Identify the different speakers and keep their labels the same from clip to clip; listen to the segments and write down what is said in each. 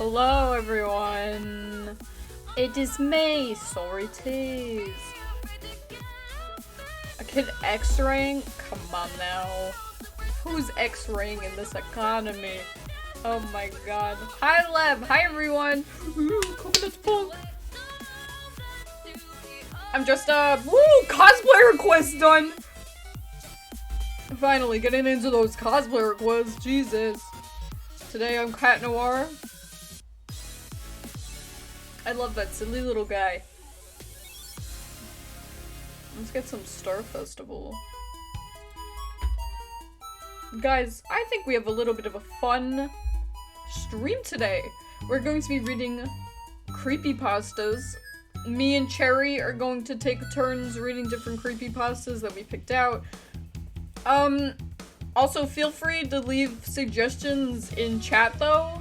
Speaker 1: Hello everyone! It is me, Sorry Tease. A kid X-raying? Come on now. Who's X-raying in this economy? Oh my god. Hi Lev! Hi everyone! Ooh, coconut punk! I'm dressed up! Woo! Cosplay request done! Finally getting into those cosplay requests, Jesus. Today I'm Cat Noir. I love that silly little guy. Let's get some Star Festival. Guys, I think we have a little bit of a fun stream today. We're going to be reading creepypastas. Me and Cherry are going to take turns reading different creepypastas that we picked out. Also feel free to leave suggestions in chat though.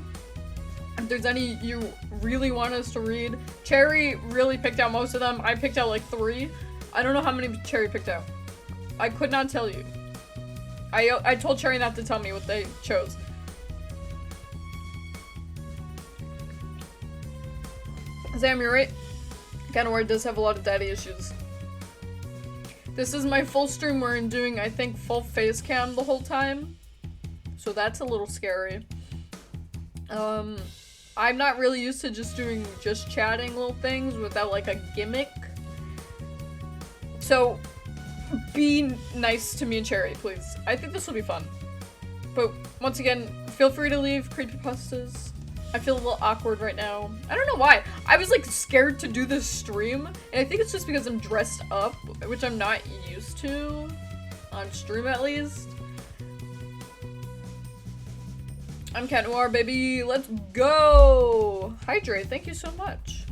Speaker 1: If there's any you really want us to read. Cherry really picked out most of them. I picked out like 3. I don't know how many Cherry picked out. I could not tell you. I told Cherry not to tell me what they chose. Sam, you're right. Cat Noir does have a lot of daddy issues. This is my full stream where I'm doing, I think, full face cam the whole time. So that's a little scary. I'm not really used to just doing chatting little things without like a gimmick. So be nice to me and Cherry, please. I think this will be fun. But once again, feel free to leave creepypastas. I feel a little awkward right now. I don't know why. I was like scared to do this stream, and I think it's just because I'm dressed up, which I'm not used to, on stream at least. I'm Cat Noir, baby. Let's go! Hydrate, thank you so much.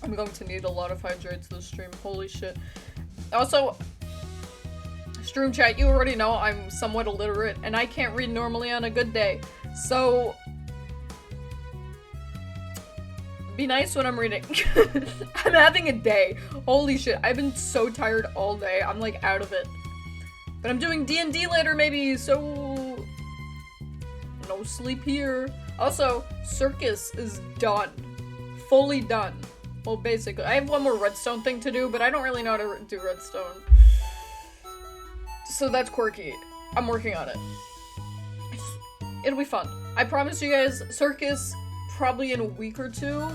Speaker 1: I'm going to need a lot of hydrates this stream. Holy shit. Also, stream chat, you already know I'm somewhat illiterate, and I can't read normally on a good day. So, be nice when I'm reading. I'm having a day. Holy shit, I've been so tired all day. I'm like out of it. But I'm doing D&D later maybe, so no sleep here. Also, Circus is done. Fully done. Well, basically. I have one more redstone thing to do, but I don't really know how to do redstone. So that's quirky. I'm working on it. It'll be fun. I promise you guys, Circus probably in a week or 2.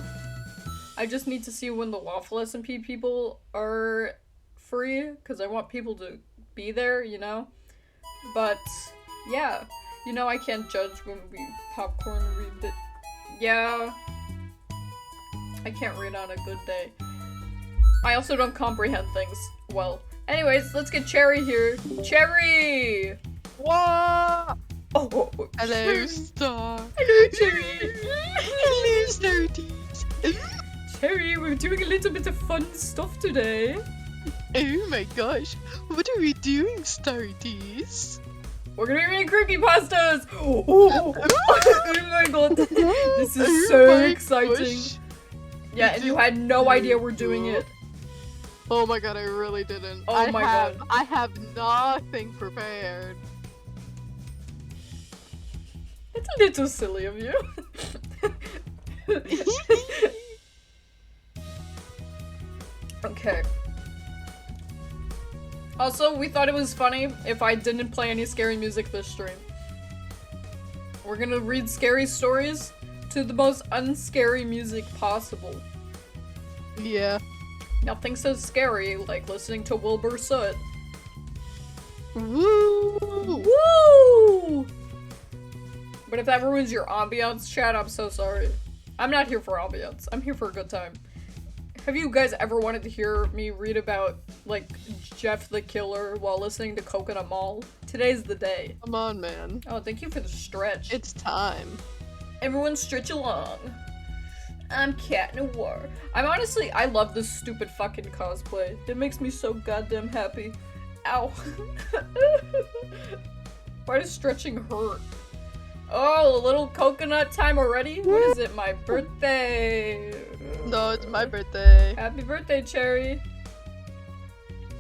Speaker 1: I just need to see when the Waffle SMP people are free, because I want people to be there, you know? But, yeah. You know I can't judge when we popcorn read it. Yeah. I can't read on a good day. I also don't comprehend things well. Anyways, let's get Cherry here. Cherry!
Speaker 2: What?
Speaker 1: Oh,
Speaker 2: Hello,
Speaker 1: Cherry.
Speaker 2: Star.
Speaker 1: Hello, Cherry.
Speaker 2: Hello, Starties.
Speaker 1: Cherry, we're doing a little bit of fun stuff today.
Speaker 2: Oh my gosh, what are we doing, Starties?
Speaker 1: We're gonna be reading creepypastas! Oh my god, this is so exciting.
Speaker 2: Gosh.
Speaker 1: Yeah, and you had no idea we're doing it.
Speaker 2: Oh my god, I really didn't.
Speaker 1: Oh my god.
Speaker 2: I have nothing prepared.
Speaker 1: It's a little silly of you. Okay. Also, we thought it was funny if I didn't play any scary music this stream. We're gonna read scary stories to the most unscary music possible.
Speaker 2: Yeah.
Speaker 1: Nothing so scary like listening to Wilbur Soot.
Speaker 2: Woo!
Speaker 1: Woo! But if that ruins your ambiance, chat, I'm so sorry. I'm not here for ambiance. I'm here for a good time. Have you guys ever wanted to hear me read about, like, Jeff the Killer while listening to Coconut Mall? Today's the day.
Speaker 2: Come on, man.
Speaker 1: Oh, thank you for the stretch.
Speaker 2: It's time.
Speaker 1: Everyone stretch along. I'm Cat Noir. I love this stupid fucking cosplay. It makes me so goddamn happy. Ow. Why does stretching hurt? Oh, a little coconut time already? What is it, my birthday?
Speaker 2: No, it's my birthday.
Speaker 1: Happy birthday, Cherry.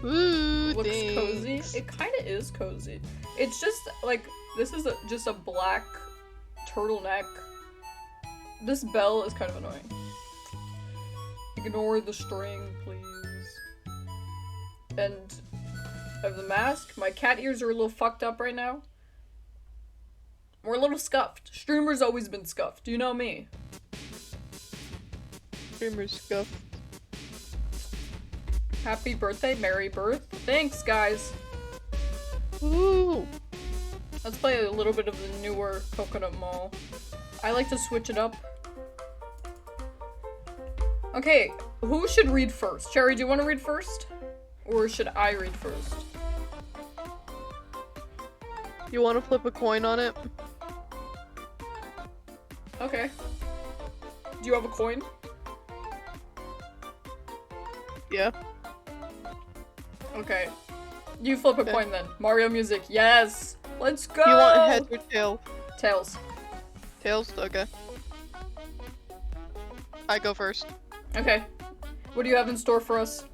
Speaker 2: Ooh,
Speaker 1: Looks
Speaker 2: thanks.
Speaker 1: cozy. It kind of is cozy. It's just like This is just a black turtleneck. This bell is kind of annoying. Ignore the string, please. And I have the mask. My cat ears are a little fucked up right now. We're a little scuffed. Streamer's always been scuffed. You know me.
Speaker 2: Streamer scuff.
Speaker 1: Happy birthday, merry birth. Thanks, guys.
Speaker 2: Ooh.
Speaker 1: Let's play a little bit of the newer Coconut Mall. I like to switch it up. Okay, who should read first? Cherry, do you want to read first? Or should I read first?
Speaker 2: You want to flip a coin on it?
Speaker 1: Okay. Do you have a coin?
Speaker 2: Yeah.
Speaker 1: Okay. You flip a
Speaker 2: Okay.
Speaker 1: coin then. Mario music, yes! Let's go!
Speaker 2: You want heads or tail?
Speaker 1: Tails.
Speaker 2: Tails? Okay. I go first.
Speaker 1: Okay. What do you have in store for us?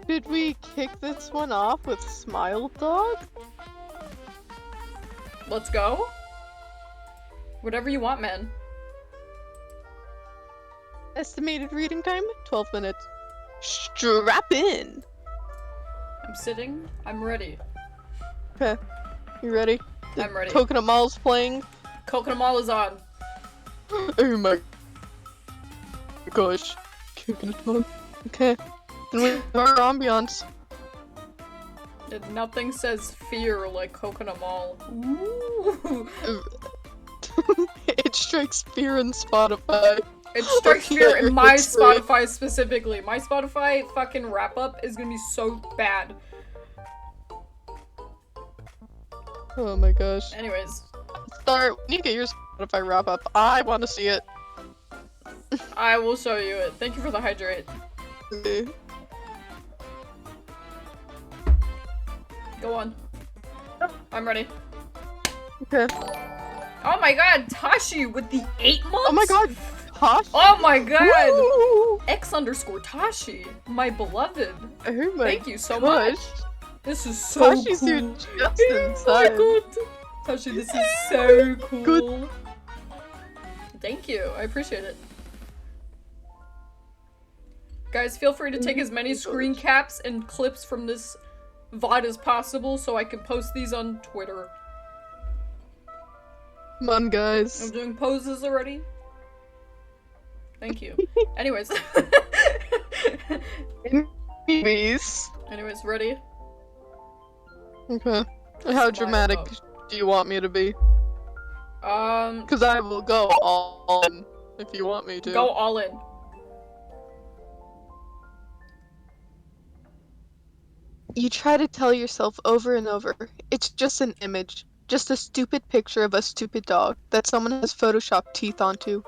Speaker 2: Did we kick this one off with Smile Dog?
Speaker 1: Let's go? Whatever you want, man.
Speaker 2: Estimated reading time? 12 minutes. Strap in!
Speaker 1: I'm sitting. I'm ready.
Speaker 2: Okay. You ready?
Speaker 1: I'm ready.
Speaker 2: Coconut Mall's playing.
Speaker 1: Coconut Mall is on.
Speaker 2: Oh my gosh. Coconut Mall. Okay. And we have our ambiance.
Speaker 1: And nothing says fear like Coconut Mall. Ooh.
Speaker 2: It strikes fear in Spotify.
Speaker 1: It strikes fear in my Spotify specifically. My Spotify fucking wrap-up is gonna be so bad.
Speaker 2: Oh my gosh.
Speaker 1: Anyways.
Speaker 2: Start. When you get your Spotify wrap up, I want to see it.
Speaker 1: I will show you it. Thank you for the hydrate.
Speaker 2: Okay.
Speaker 1: Go on. I'm ready.
Speaker 2: Okay.
Speaker 1: Oh my god, Tashi with the 8 months?
Speaker 2: Oh my god. Tosh?
Speaker 1: Oh my god!
Speaker 2: Woo!
Speaker 1: X_Tashi, my beloved.
Speaker 2: Oh my
Speaker 1: Thank you so much.
Speaker 2: gosh.
Speaker 1: This is so
Speaker 2: Tashi's
Speaker 1: cool.
Speaker 2: here just
Speaker 1: Oh
Speaker 2: inside.
Speaker 1: my god. Tashi, this is so cool.
Speaker 2: Good.
Speaker 1: Thank you, I appreciate it. Guys, feel free to take as many screen caps and clips from this VOD as possible so I can post these on Twitter.
Speaker 2: Come on,
Speaker 1: I'm
Speaker 2: guys.
Speaker 1: doing poses already. Thank you. Anyways.
Speaker 2: Babies.
Speaker 1: Anyways, ready?
Speaker 2: Okay. How dramatic do you want me to be? Because I will go all in if you want me to.
Speaker 1: Go all in.
Speaker 2: You try to tell yourself over and over, it's just an image. Just a stupid picture of a stupid dog that someone has photoshopped teeth onto.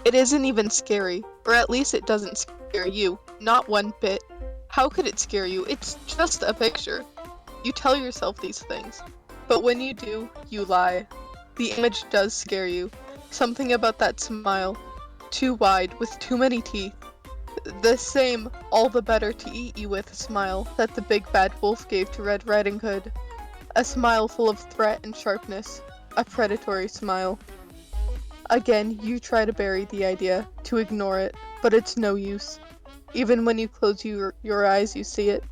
Speaker 2: It isn't even scary, or at least it doesn't scare you. Not one bit. How could it scare you? It's just a picture. You tell yourself these things. But when you do, you lie. The image does scare you. Something about that smile. Too wide, with too many teeth. The same, all the better to eat you with smile that the big bad wolf gave to Red Riding Hood. A smile full of threat and sharpness. A predatory smile. Again, you try to bury the idea, to ignore it, but it's no use. Even when you close your eyes, you see it.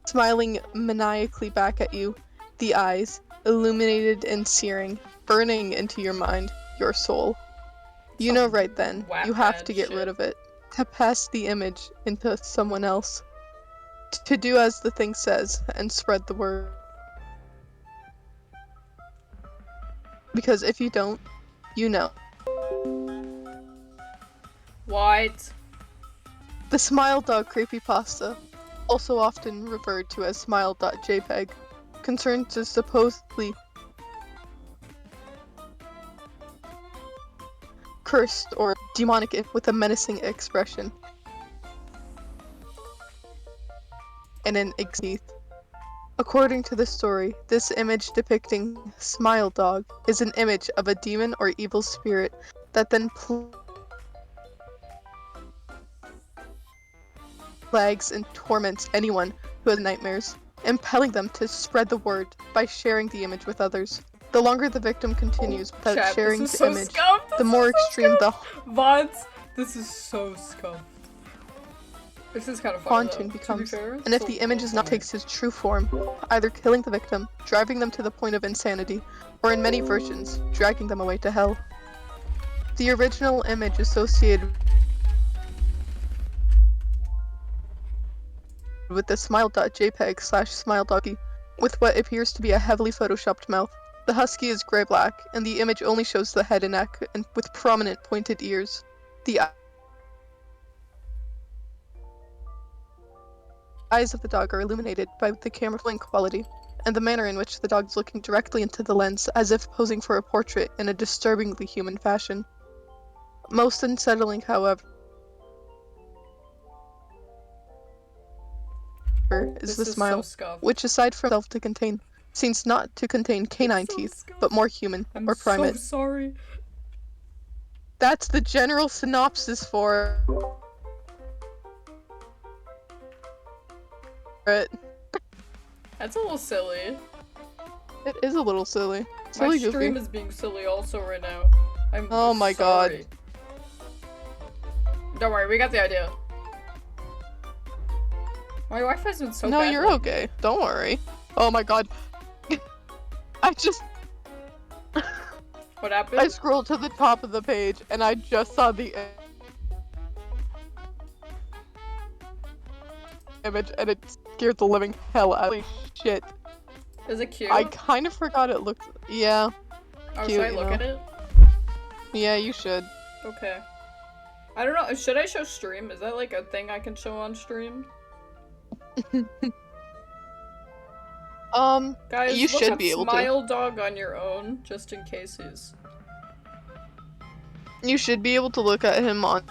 Speaker 2: Smiling maniacally back at you. The eyes, illuminated and searing, burning into your mind, your soul. You know right then, you have to get rid of it. To pass the image into someone else. To do as the thing says, and spread the word. Because if you don't, you know.
Speaker 1: What?
Speaker 2: The Smile Dog Creepypasta, also often referred to as smile.jpg, concerns a supposedly cursed or demonic with a menacing expression and an teeth. According to the story, this image depicting Smile Dog is an image of a demon or evil spirit that then plagues and torments anyone who has nightmares. impelling them to spread the word by sharing the image with others. The longer the victim continues without
Speaker 1: Chat,
Speaker 2: sharing
Speaker 1: this is
Speaker 2: the
Speaker 1: so
Speaker 2: image,
Speaker 1: scuffed.
Speaker 2: the more extreme the
Speaker 1: VODs, this is so scuffed. This is kind of funny,
Speaker 2: haunting
Speaker 1: though,
Speaker 2: becomes.
Speaker 1: to be fair.
Speaker 2: And if
Speaker 1: So
Speaker 2: the image
Speaker 1: funny.
Speaker 2: does not take his true form, either killing the victim, driving them to the point of insanity, or in many versions, dragging them away to hell. The original image associated with the smile.jpg/smile.g with what appears to be a heavily photoshopped mouth. The husky is gray-black, and the image only shows the head and neck, and with prominent pointed ears. The eyes of the dog are illuminated by the camera blank quality, and the manner in which the dog is looking directly into the lens as if posing for a portrait in a disturbingly human fashion. Most unsettling, however, is
Speaker 1: This
Speaker 2: the
Speaker 1: is
Speaker 2: smile,
Speaker 1: so scuffed.
Speaker 2: which aside from itself to contain, seems not to contain canine
Speaker 1: so
Speaker 2: teeth,
Speaker 1: scuffed.
Speaker 2: but more human
Speaker 1: I'm
Speaker 2: or primate.
Speaker 1: so sorry.
Speaker 2: That's the general synopsis for it.
Speaker 1: That's a little silly.
Speaker 2: It is a little silly.
Speaker 1: My
Speaker 2: Silly
Speaker 1: stream
Speaker 2: goofy.
Speaker 1: is being silly also right now. I'm
Speaker 2: Oh my
Speaker 1: sorry.
Speaker 2: god.
Speaker 1: Don't worry, we got the idea. My Wi-Fi's been so
Speaker 2: No,
Speaker 1: bad.
Speaker 2: you're okay. Don't worry. Oh my god. I just...
Speaker 1: What happened?
Speaker 2: I scrolled to the top of the page and I just saw the image and it scared the living hell out of me. Shit.
Speaker 1: Is it cute?
Speaker 2: I kind of forgot it looked... Yeah.
Speaker 1: Oh,
Speaker 2: cute,
Speaker 1: should I
Speaker 2: you
Speaker 1: look
Speaker 2: know.
Speaker 1: at it?
Speaker 2: Yeah, you should.
Speaker 1: Okay. I don't know, should I show stream? Is that like a thing I can show on stream? Guys,
Speaker 2: You
Speaker 1: look
Speaker 2: should
Speaker 1: up
Speaker 2: be able to.
Speaker 1: Smile Dog on your own, just in case he's...
Speaker 2: You should be able to look at him on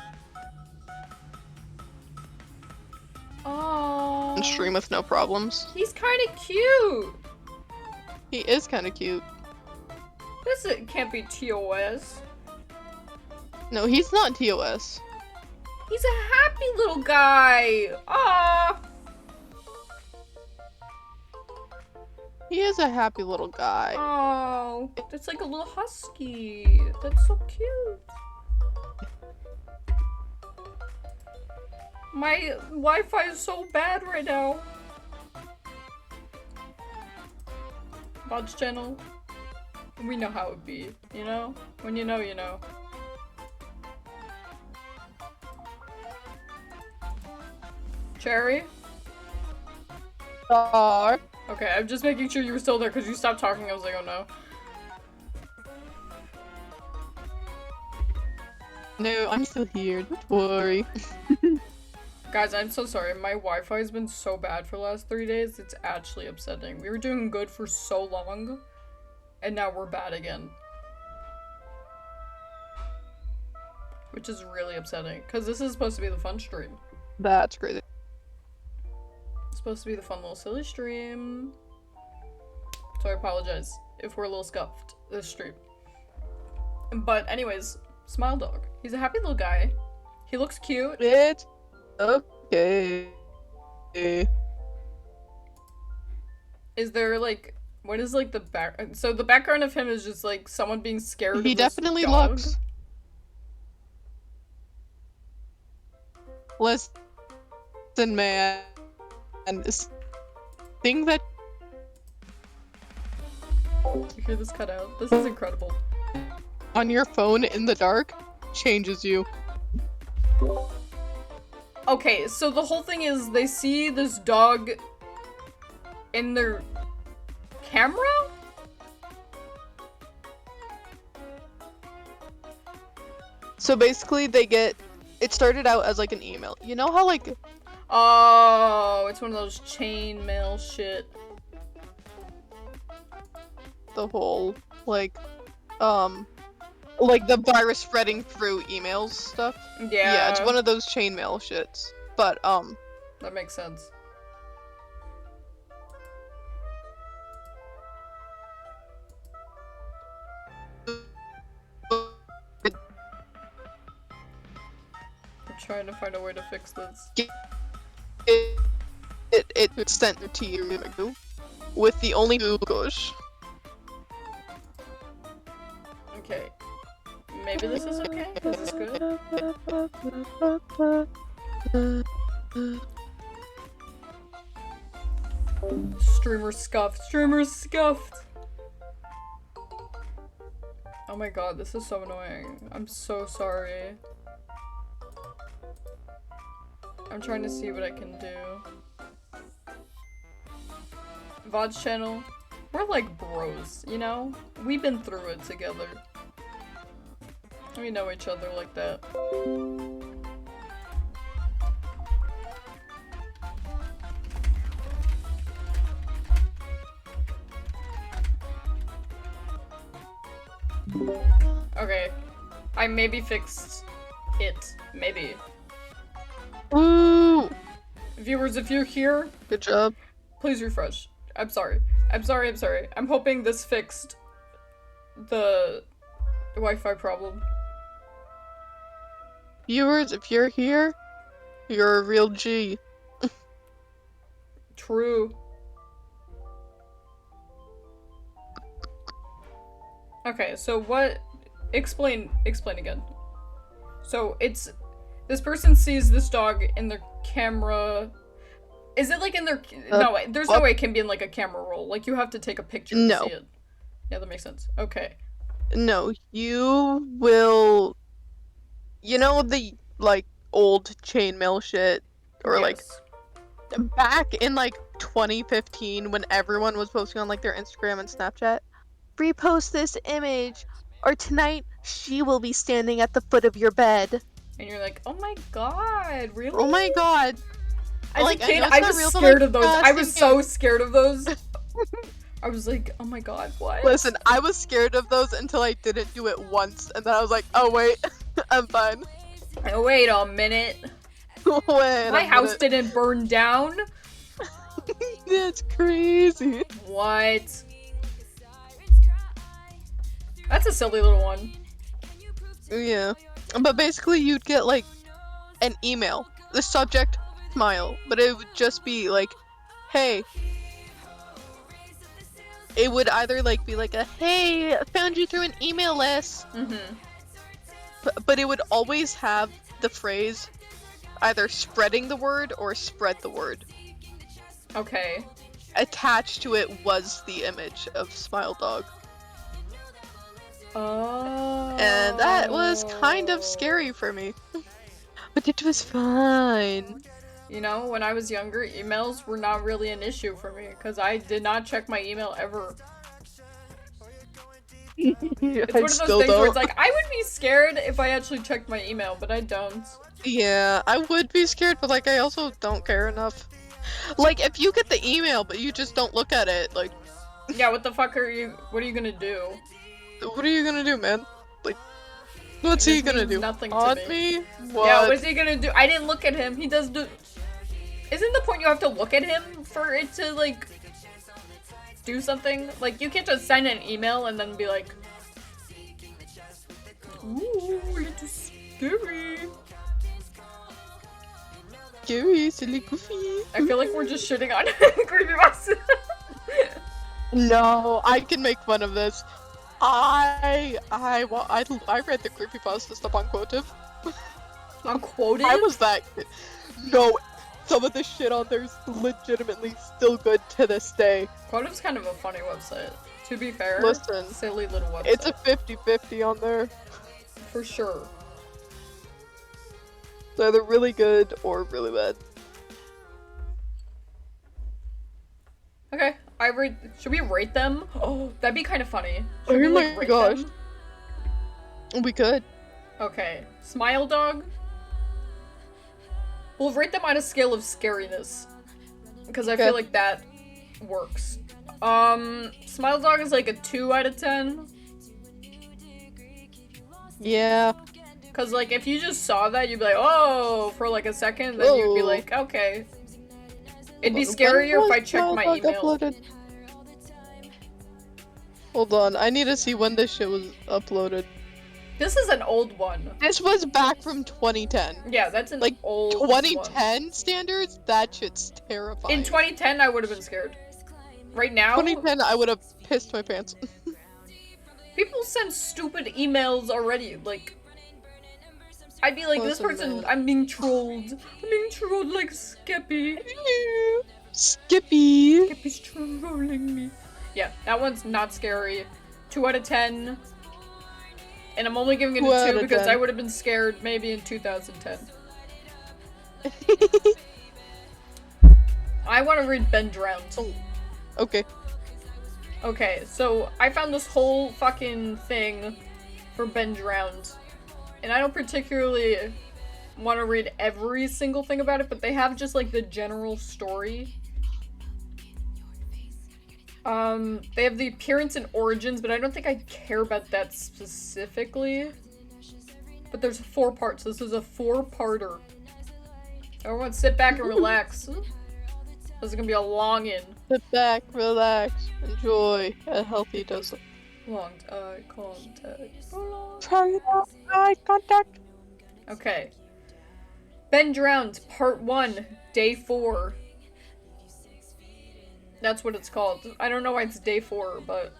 Speaker 1: Oh,
Speaker 2: stream with no problems.
Speaker 1: he's kind of cute.
Speaker 2: He is kind of cute.
Speaker 1: Can't be TOS.
Speaker 2: No, he's not TOS.
Speaker 1: He's a happy little guy. Ah.
Speaker 2: He is a happy little guy.
Speaker 1: Oh, that's like a little husky. That's so cute. My Wi-Fi is so bad right now. Bodge channel. We know how it be, you know? When you know, you know. Cherry? Okay, I'm just making sure you were still there because you stopped talking. I was like, oh no.
Speaker 2: No, I'm still here. Don't worry.
Speaker 1: Guys, I'm so sorry. My Wi-Fi has been so bad for the last 3 days. It's actually upsetting. We were doing good for so long, and now we're bad again. Which is really upsetting, because this is supposed to be the fun stream.
Speaker 2: That's crazy.
Speaker 1: It's supposed to be the fun little silly stream. So I apologize if we're a little scuffed this stream. But anyways, Smile Dog. He's a happy little guy. He looks cute.
Speaker 2: It's okay.
Speaker 1: Is there like, what is like the back? So the background of him is just like someone being scared of
Speaker 2: He
Speaker 1: this
Speaker 2: definitely
Speaker 1: dog.
Speaker 2: looks. Listen, man. And this thing that
Speaker 1: You hear this cut out? This is incredible.
Speaker 2: on your phone in the dark changes you.
Speaker 1: Okay, so the whole thing is they see this dog in their camera?
Speaker 2: So basically, they get. It started out as like an email. You know how like
Speaker 1: Oh, it's one of those chain mail shit.
Speaker 2: the whole like the virus spreading through emails stuff.
Speaker 1: Yeah,
Speaker 2: It's one of those chainmail shits. But
Speaker 1: that makes sense. I'm trying to find a way to fix this.
Speaker 2: it sent it to you with the only Gosh.
Speaker 1: Okay. Maybe this is okay? Is this good? Streamer scuffed. Streamer scuffed! Oh my god, this is so annoying. I'm so sorry. I'm trying to see what I can do. VOD's channel. We're like bros, you know? We've been through it together. We know each other like that. Okay. I maybe fixed it. Maybe.
Speaker 2: Ooh!
Speaker 1: Viewers, if you're here,
Speaker 2: Good job.
Speaker 1: please refresh. I'm sorry. I'm sorry. I'm hoping this fixed the Wi-Fi problem.
Speaker 2: Viewers, if you're here, you're a real G.
Speaker 1: True. Okay, so what? Explain again. So it's this person sees this dog in their camera. Is it like in their? No, there's no way it can be in like a camera roll. Like you have to take a picture to see it. Yeah, that makes sense. Okay.
Speaker 2: No, you will. You know the like old chainmail shit, or like back in like 2015 when everyone was posting on like their Instagram and Snapchat. Repost this image, or tonight she will be standing at the foot of your bed.
Speaker 1: And you're like, oh my god, really?
Speaker 2: Oh my god.
Speaker 1: As a kid, I was scared of those. I was so scared of those. I was like, oh my god, what?
Speaker 2: Listen, I was scared of those until I didn't do it once, and then I was like, oh wait, I'm fine.
Speaker 1: Wait a minute.
Speaker 2: Wait
Speaker 1: My house didn't burn down?
Speaker 2: That's crazy.
Speaker 1: What? That's a silly little one.
Speaker 2: Yeah. But basically you'd get like an email. The subject, smile. But it would just be like, hey. It would either like be like a, hey, I found you through an email list.
Speaker 1: Mm-hmm.
Speaker 2: But it would always have the phrase either spreading the word or spread the word.
Speaker 1: Okay.
Speaker 2: Attached to it was the image of Smile Dog.
Speaker 1: Oh.
Speaker 2: And that was kind of scary for me. But it was fine.
Speaker 1: You know, when I was younger, emails were not really an issue for me, because I did not check my email ever. It's one of those things where it's like, I would be scared if I actually checked my email, but I don't.
Speaker 2: Yeah, I would be scared, but like, I also don't care enough. Like, if you get the email, but you just don't look at it, like...
Speaker 1: Yeah, what the fuck are you gonna do?
Speaker 2: What are you gonna do, man? Like, what's he gonna do?
Speaker 1: Nothing to
Speaker 2: Haunt me? What?
Speaker 1: Yeah, what's he gonna do? I didn't look at him. He does do... Isn't the point you have to look at him for it to, like, do something? Like, you can't just send an email and then be like, ooh, little scary.
Speaker 2: Scary, silly, goofy.
Speaker 1: I feel like we're just shitting on Creepypasta.
Speaker 2: No, I can make fun of this. I read the Creepypasta stuff on Quotive.
Speaker 1: On Quotive?
Speaker 2: I was that kid. No, some of the shit on there is legitimately still good to this day.
Speaker 1: Quotive's kind of a funny website. To be fair,
Speaker 2: listen,
Speaker 1: silly little website.
Speaker 2: It's a 50-50 on there.
Speaker 1: For sure.
Speaker 2: It's either really good or really bad.
Speaker 1: Okay, should we rate them? Oh, that'd be kind of funny. Should
Speaker 2: Oh
Speaker 1: we,
Speaker 2: my
Speaker 1: rate
Speaker 2: gosh.
Speaker 1: them?
Speaker 2: We could.
Speaker 1: Okay, Smile Dog. We'll rate them on a scale of scariness. Because I feel like that works. Smile Dog is like a 2 out of 10.
Speaker 2: Yeah.
Speaker 1: Because, like, if you just saw that, you'd be like, oh, for like a second, then you'd be like, okay. It'd be scarier if I checked my email.
Speaker 2: Uploaded? Hold on, I need to see when this shit was uploaded.
Speaker 1: This is an old one.
Speaker 2: This was back from 2010.
Speaker 1: Yeah, that's an
Speaker 2: Like,
Speaker 1: old
Speaker 2: 2010
Speaker 1: one.
Speaker 2: standards, that shit's terrifying.
Speaker 1: In 2010, I would have been scared. Right now,
Speaker 2: 2010, I would have pissed my pants.
Speaker 1: people send stupid emails already. Like, I'd be like, this
Speaker 2: Listen,
Speaker 1: person,
Speaker 2: man.
Speaker 1: I'm being trolled. I'm being trolled like Skippy.
Speaker 2: Skippy.
Speaker 1: Skippy's trolling me. Yeah, that one's not scary. 2 out of 10. And I'm only giving it
Speaker 2: 2
Speaker 1: a
Speaker 2: out
Speaker 1: 2
Speaker 2: of
Speaker 1: because
Speaker 2: 10.
Speaker 1: I would have been scared maybe in 2010. I want to read Ben Drowned.
Speaker 2: Oh, okay.
Speaker 1: Okay, so I found this whole fucking thing for Ben Drowned. And I don't particularly want to read every single thing about it, but they have just like the general story. They have the appearance and origins, but I don't think I care about that specifically. But there's 4 parts. This is a 4-parter. Everyone sit back and relax. This is gonna be a long in.
Speaker 2: Sit back, relax, enjoy a healthy dose of
Speaker 1: Long eye contact.
Speaker 2: Try eye contact.
Speaker 1: Okay. Ben Drowned, Part 1, Day 4. That's what it's called. I don't know why it's Day 4, but...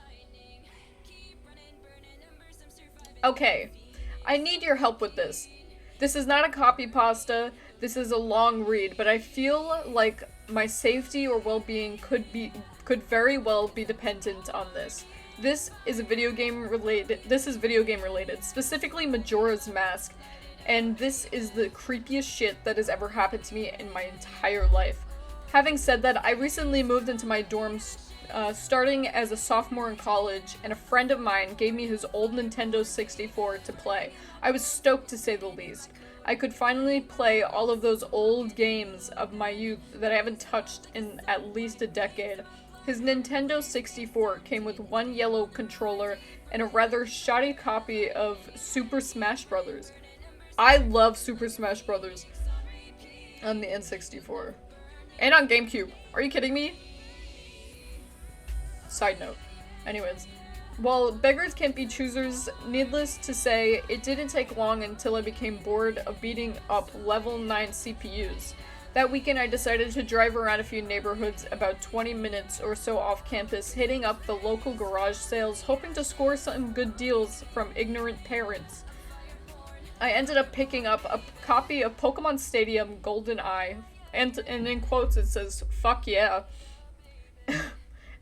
Speaker 1: Okay. I need your help with this. This is not a copy pasta. This is a long read, but I feel like my safety or well-being could very well be dependent on this. This is video game related, specifically Majora's Mask, and this is the creepiest shit that has ever happened to me in my entire life. Having said that, I recently moved into my dorms starting as a sophomore in college, and a friend of mine gave me his old Nintendo 64 to play. I was stoked, to say the least. I could finally play all of those old games of my youth that I haven't touched in at least a decade. His Nintendo 64 came with one yellow controller and a rather shoddy copy of Super Smash Bros. I love Super Smash Bros. On the N64. And on GameCube. Are you kidding me? Side note. Anyways. While beggars can't be choosers, needless to say, it didn't take long until I became bored of beating up level 9 CPUs. That weekend I decided to drive around a few neighborhoods about 20 minutes or so off campus, hitting up the local garage sales, hoping to score some good deals from ignorant parents. I ended up picking up a copy of Pokemon Stadium Golden Eye, and in quotes it says, "Fuck yeah."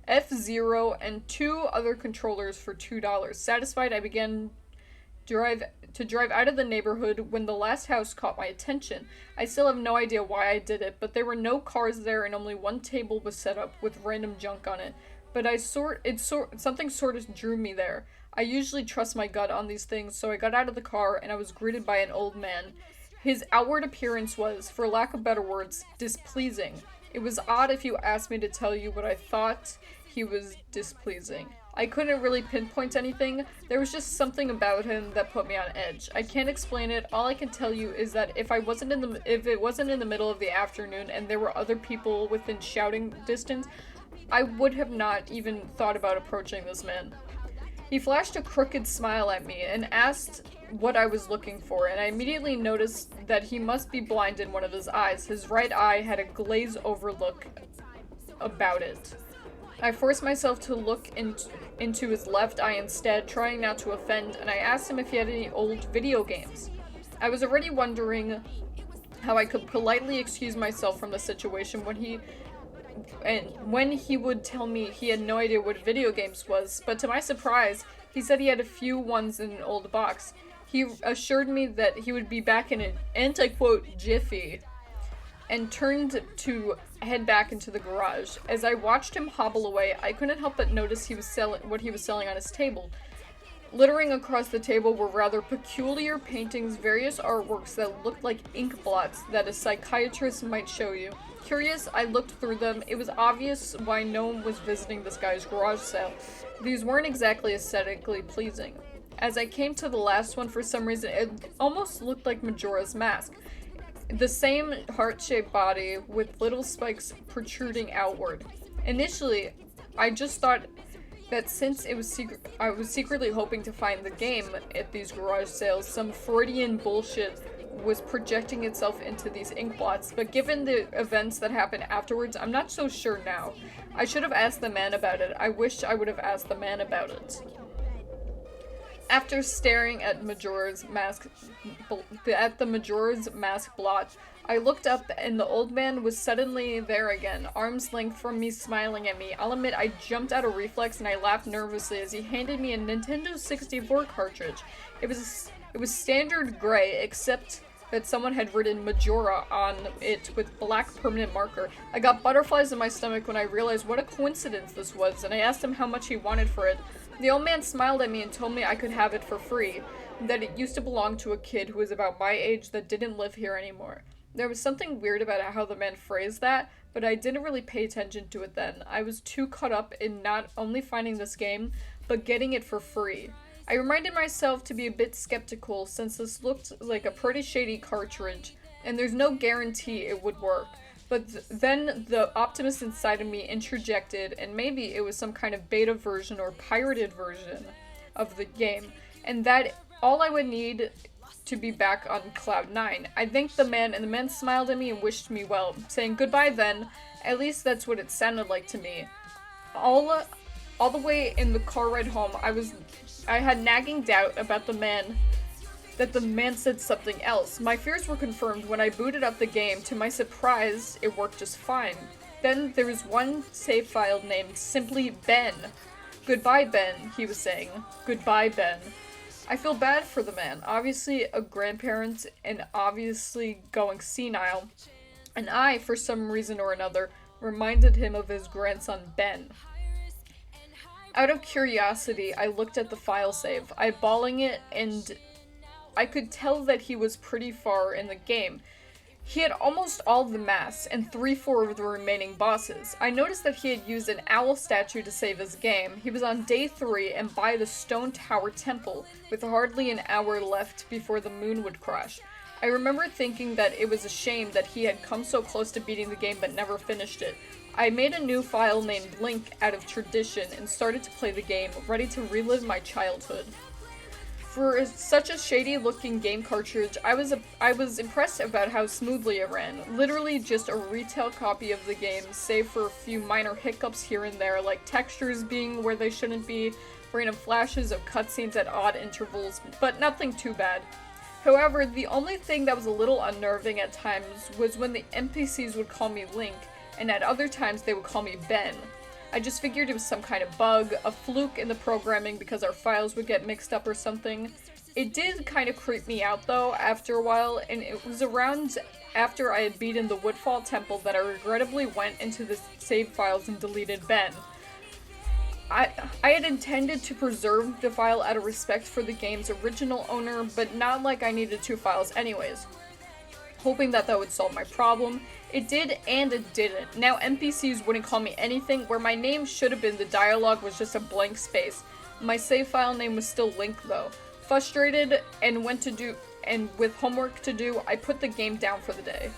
Speaker 1: F-Zero and 2 other controllers for $2. Satisfied, I began to drive out of the neighborhood when the last house caught my attention. I still have no idea why I did it, but there were no cars there and only one table was set up with random junk on it. But something sort of drew me there. I usually trust my gut on these things, so I got out of the car and I was greeted by an old man. His outward appearance was, for lack of better words, displeasing. It was odd if you asked me to tell you what I thought. He was displeasing. I couldn't really pinpoint anything. There was just something about him that put me on edge. I can't explain it. All I can tell you is that if it wasn't in the middle of the afternoon and there were other people within shouting distance, I would have not even thought about approaching this man. He flashed a crooked smile at me and asked what I was looking for, and I immediately noticed that he must be blind in one of his eyes. His right eye had a glaze-over look about it. I forced myself to look into his left eye instead, trying not to offend, and I asked him if he had any old video games. I was already wondering how I could politely excuse myself from the situation when he would tell me he had no idea what video games was, but to my surprise, he said he had a few ones in an old box. He assured me that he would be back in an anti-quote jiffy, and turned to head back into the garage. As I watched him hobble away, I couldn't help but notice what he was selling on his table. Littering across the table were rather peculiar paintings, various artworks that looked like ink blots that a psychiatrist might show you. Curious, I looked through them. It was obvious why no one was visiting this guy's garage sale. These weren't exactly aesthetically pleasing. As I came to the last one, for some reason, it almost looked like Majora's Mask. The same heart-shaped body with little spikes protruding outward. Initially, I just thought that since I was secretly hoping to find the game at these garage sales, some Freudian bullshit was projecting itself into these inkblots, but given the events that happened afterwards, I'm not so sure now. I should have asked the man about it. I wish I would have asked the man about it. After staring at the Majora's Mask blot, I looked up and the old man was suddenly there again, arm's length from me, smiling at me. I'll admit I jumped out of reflex and I laughed nervously as he handed me a Nintendo 64 cartridge. It was standard gray, except that someone had written Majora on it with black permanent marker. I got butterflies in my stomach when I realized what a coincidence this was, and I asked him how much he wanted for it. The old man smiled at me and told me I could have it for free, that it used to belong to a kid who was about my age that didn't live here anymore. There was something weird about how the man phrased that, but I didn't really pay attention to it then. I was too caught up in not only finding this game, but getting it for free. I reminded myself to be a bit skeptical since this looked like a pretty shady cartridge, and there's no guarantee it would work. But then the optimist inside of me interjected, and maybe it was some kind of beta version or pirated version of the game, and that all I would need to be back on Cloud 9. I thanked the man, and the man smiled at me and wished me well, saying goodbye then. At least that's what it sounded like to me. All the way in the car ride home, I had nagging doubt about that the man said something else. My fears were confirmed when I booted up the game. To my surprise, it worked just fine. Then there was one save file named simply Ben. Goodbye, Ben, he was saying. Goodbye, Ben. I feel bad for the man, obviously a grandparent and obviously going senile, and I, for some reason or another, reminded him of his grandson Ben. Out of curiosity, I looked at the file save, eyeballing it, and I could tell that he was pretty far in the game. He had almost all the masks and 3/4 of the remaining bosses. I noticed that he had used an owl statue to save his game. He was on day 3 and by the Stone Tower Temple, with hardly an hour left before the moon would crash. I remember thinking that it was a shame that he had come so close to beating the game but never finished it. I made a new file named Link out of tradition and started to play the game, ready to relive my childhood. For such a shady-looking game cartridge, I was impressed about how smoothly it ran. Literally just a retail copy of the game, save for a few minor hiccups here and there, like textures being where they shouldn't be, random flashes of cutscenes at odd intervals, but nothing too bad. However, the only thing that was a little unnerving at times was when the NPCs would call me Link, and at other times they would call me Ben. I just figured it was some kind of bug, a fluke in the programming because our files would get mixed up or something. It did kind of creep me out though after a while, and it was around after I had beaten the Woodfall Temple that I regrettably went into the save files and deleted Ben. I had intended to preserve the file out of respect for the game's original owner, but not like I needed 2 files anyways. Hoping that would solve my problem. It did, and it didn't. Now NPCs wouldn't call me anything, where my name should have been the dialogue was just a blank space. My save file name was still Link though. Frustrated and with homework to do, I put the game down for the day.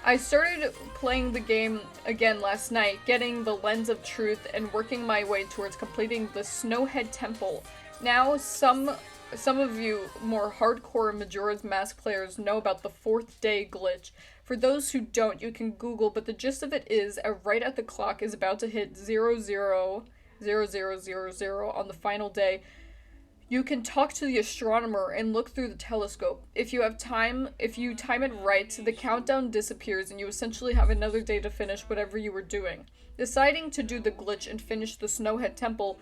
Speaker 1: I started playing the game again last night, getting the Lens of Truth and working my way towards completing the Snowhead Temple. Now, some of you more hardcore Majora's Mask players know about the 4th day glitch. For those who don't, you can Google, but the gist of it is, right at the clock is about to hit 000000 on the final day, you can talk to the astronomer and look through the telescope. If you time it right, the countdown disappears and you essentially have another day to finish whatever you were doing. Deciding to do the glitch and finish the Snowhead Temple,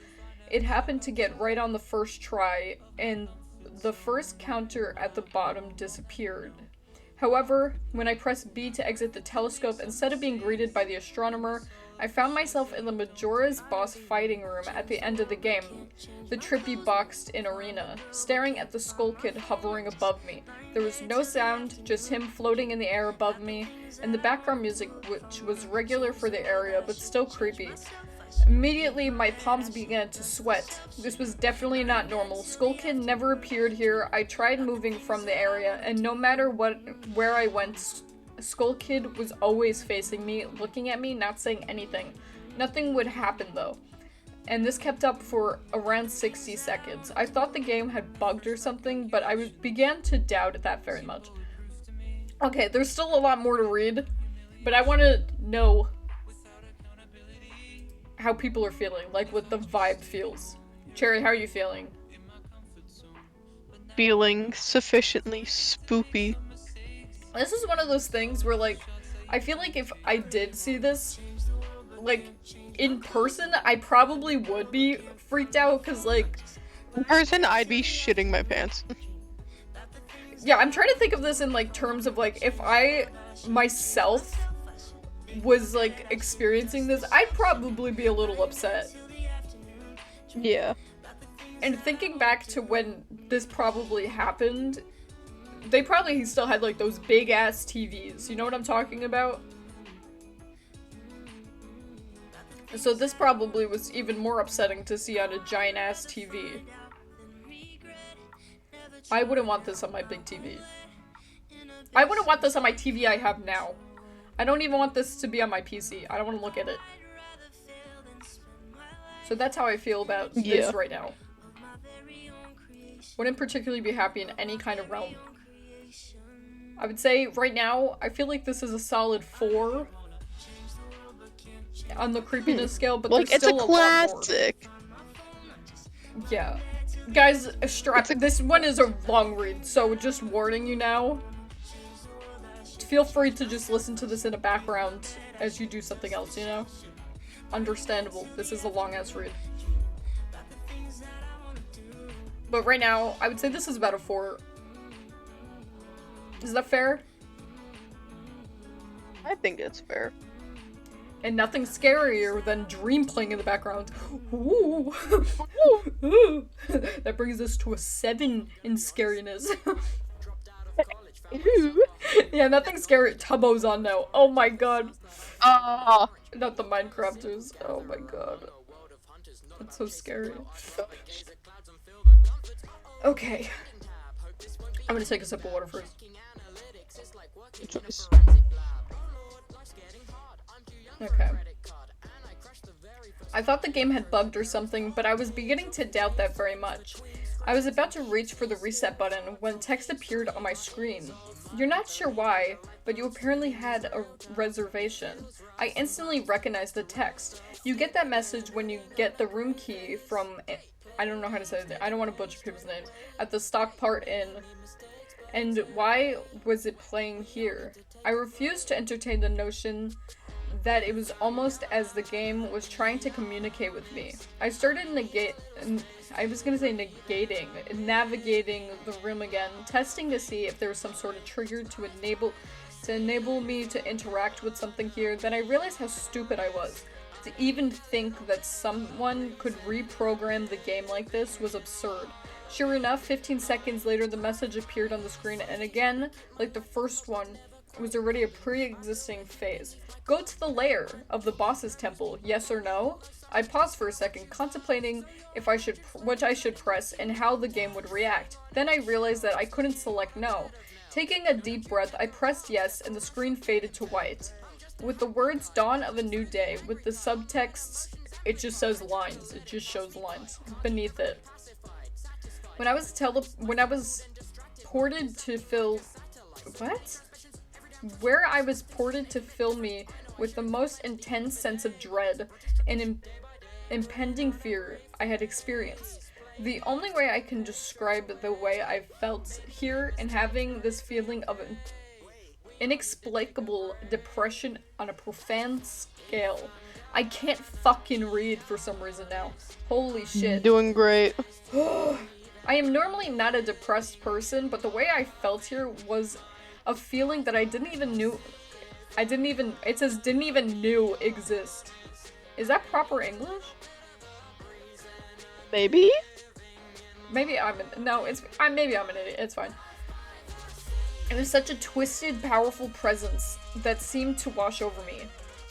Speaker 1: it happened to get right on the first try, and the first counter at the bottom disappeared. However, when I pressed B to exit the telescope, instead of being greeted by the astronomer, I found myself in the Majora's boss fighting room at the end of the game, the trippy boxed-in arena, staring at the Skull Kid hovering above me. There was no sound, just him floating in the air above me, and the background music, which was regular for the area, but still creepy. Immediately, my palms began to sweat. This was definitely not normal. Skull Kid never appeared here. I tried moving from the area, and no matter where I went, Skull Kid was always facing me, looking at me, not saying anything. Nothing would happen though. and this kept up for around 60 seconds. I thought the game had bugged or something, but I began to doubt that very much. Okay, there's still a lot more to read, but I want to know how people are feeling, like what the vibe feels. Cherry, how are you feeling?
Speaker 2: Feeling sufficiently spoopy.
Speaker 1: This is one of those things where, like, I feel like if I did see this, like, in person, I probably would be freaked out, because, like...
Speaker 2: In person, I'd be shitting my pants.
Speaker 1: Yeah, I'm trying to think of this in, like, terms of, like, if I, myself, was, like, experiencing this, I'd probably be a little upset.
Speaker 2: Yeah.
Speaker 1: And thinking back to when this probably happened, they probably still had, like, those big-ass TVs. You know what I'm talking about? So this probably was even more upsetting to see on a giant-ass TV. I wouldn't want this on my big TV. I wouldn't want this on my TV I have now. I don't even want this to be on my PC. I don't want to look at it. So that's how I feel about this right now. Wouldn't particularly be happy in any kind of realm. I would say right now, I feel like this is a solid 4 on the creepiness scale, but
Speaker 2: like,
Speaker 1: there's still
Speaker 2: it's a classic.
Speaker 1: Yeah. Guys, this one is a long read, so just warning you now. Feel free to just listen to this in the background as you do something else, you know? Understandable. This is a long-ass read. But right now, I would say this is about a 4. Is that fair?
Speaker 2: I think it's fair.
Speaker 1: And nothing scarier than Dream playing in the background. Ooh. That brings us to a 7 in scariness. Yeah, nothing scary. Tubbo's on now. Oh my god. Not the Minecrafters. Oh my god. That's so scary. Okay. I'm gonna take a sip of water first. Okay. I thought the game had bugged or something, but I was beginning to doubt that very much. I was about to reach for the reset button when text appeared on my screen. You're not sure why, but you apparently had a reservation. I instantly recognized the text. You get that message when you get the room key from, I don't know how to say it, I don't want to butcher people's names, at the Stockport Inn. And why was it playing here? I refused to entertain the notion that it was almost as the game was trying to communicate with me. I started navigating the room again, testing to see if there was some sort of trigger to enable me to interact with something here. Then I realized how stupid I was. To even think that someone could reprogram the game like this was absurd. Sure enough, 15 seconds later the message appeared on the screen, and again, like the first one, it was already a pre-existing phase. Go to the lair of the boss's temple, yes or no? I paused for a second, contemplating if what I should press and how the game would react. Then I realized that I couldn't select no. Taking a deep breath, I pressed yes, and the screen faded to white. With the words "Dawn of a New Day," with the subtexts, it just says lines. It just shows lines beneath it. When I was ported to fill... What? Where I was ported to fill me with the most intense sense of dread and impending fear I had experienced. The only way I can describe the way I felt here and having this feeling of inexplicable depression on a profound scale. I can't fucking read for some reason now. Holy shit.
Speaker 2: Doing great.
Speaker 1: I am normally not a depressed person, but the way I felt here was a feeling that it says didn't even knew exist. Is that proper English?
Speaker 2: Maybe?
Speaker 1: Maybe I'm an idiot, it's fine. It was such a twisted, powerful presence that seemed to wash over me.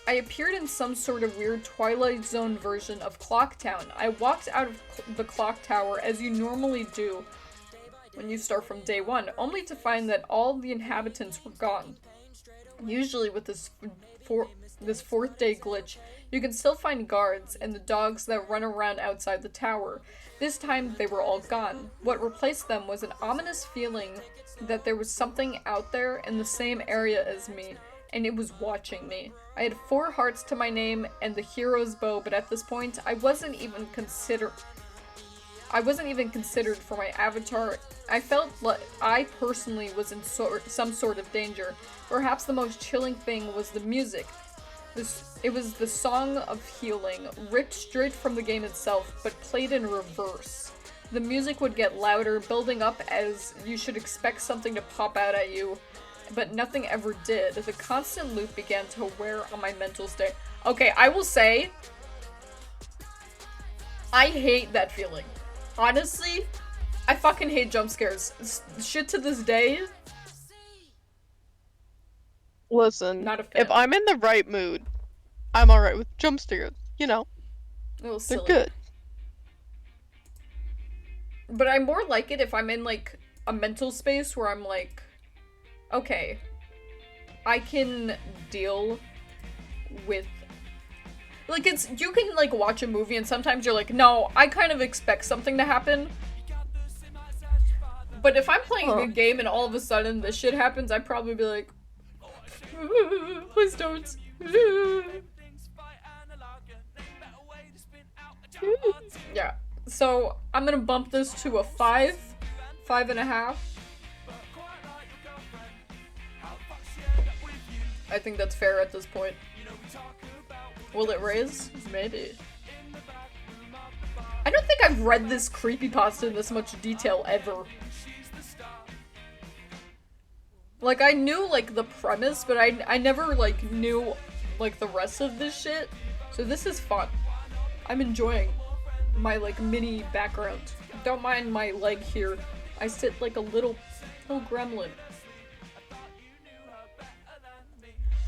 Speaker 1: I appeared in some sort of weird Twilight Zone version of Clock Town. I walked out of the clock tower as you normally do when you start from day one, only to find that all the inhabitants were gone. Usually with this this fourth day glitch, you can still find guards and the dogs that run around outside the tower. This time, they were all gone. What replaced them was an ominous feeling that there was something out there in the same area as me, and it was watching me. I had 4 hearts to my name and the hero's bow, but at this point, I wasn't even considered for my avatar. I felt like I personally was in some sort of danger. Perhaps the most chilling thing was the music. It was the song of healing, ripped straight from the game itself, but played in reverse. The music would get louder, building up as you should expect something to pop out at you, but nothing ever did. The constant loop began to wear on my mental state. Okay, I will say, I hate that feeling. Honestly, I fucking hate jump scares. Shit to this day.
Speaker 2: Listen,
Speaker 1: Not a fan.
Speaker 2: if I'm in the right mood, I'm alright with jump scares. You know,
Speaker 1: A little
Speaker 2: they're
Speaker 1: silly.
Speaker 2: good.
Speaker 1: But I more like it if I'm in, like, a mental space where I'm like, okay, I can deal with... Like, you can, like, watch a movie and sometimes you're like, no, I kind of expect something to happen. But if I'm playing a game and all of a sudden this shit happens, I'd probably be like, please don't. Yeah, so I'm gonna bump this to a 5, 5.5. I think that's fair at this point. Will it raise? Maybe. I don't think I've read this creepypasta in this much detail ever. Like, I knew, like, the premise, but I never, like, knew, like, the rest of this shit. So this is fun. I'm enjoying my, like, mini background. Don't mind my leg here. I sit like a little gremlin.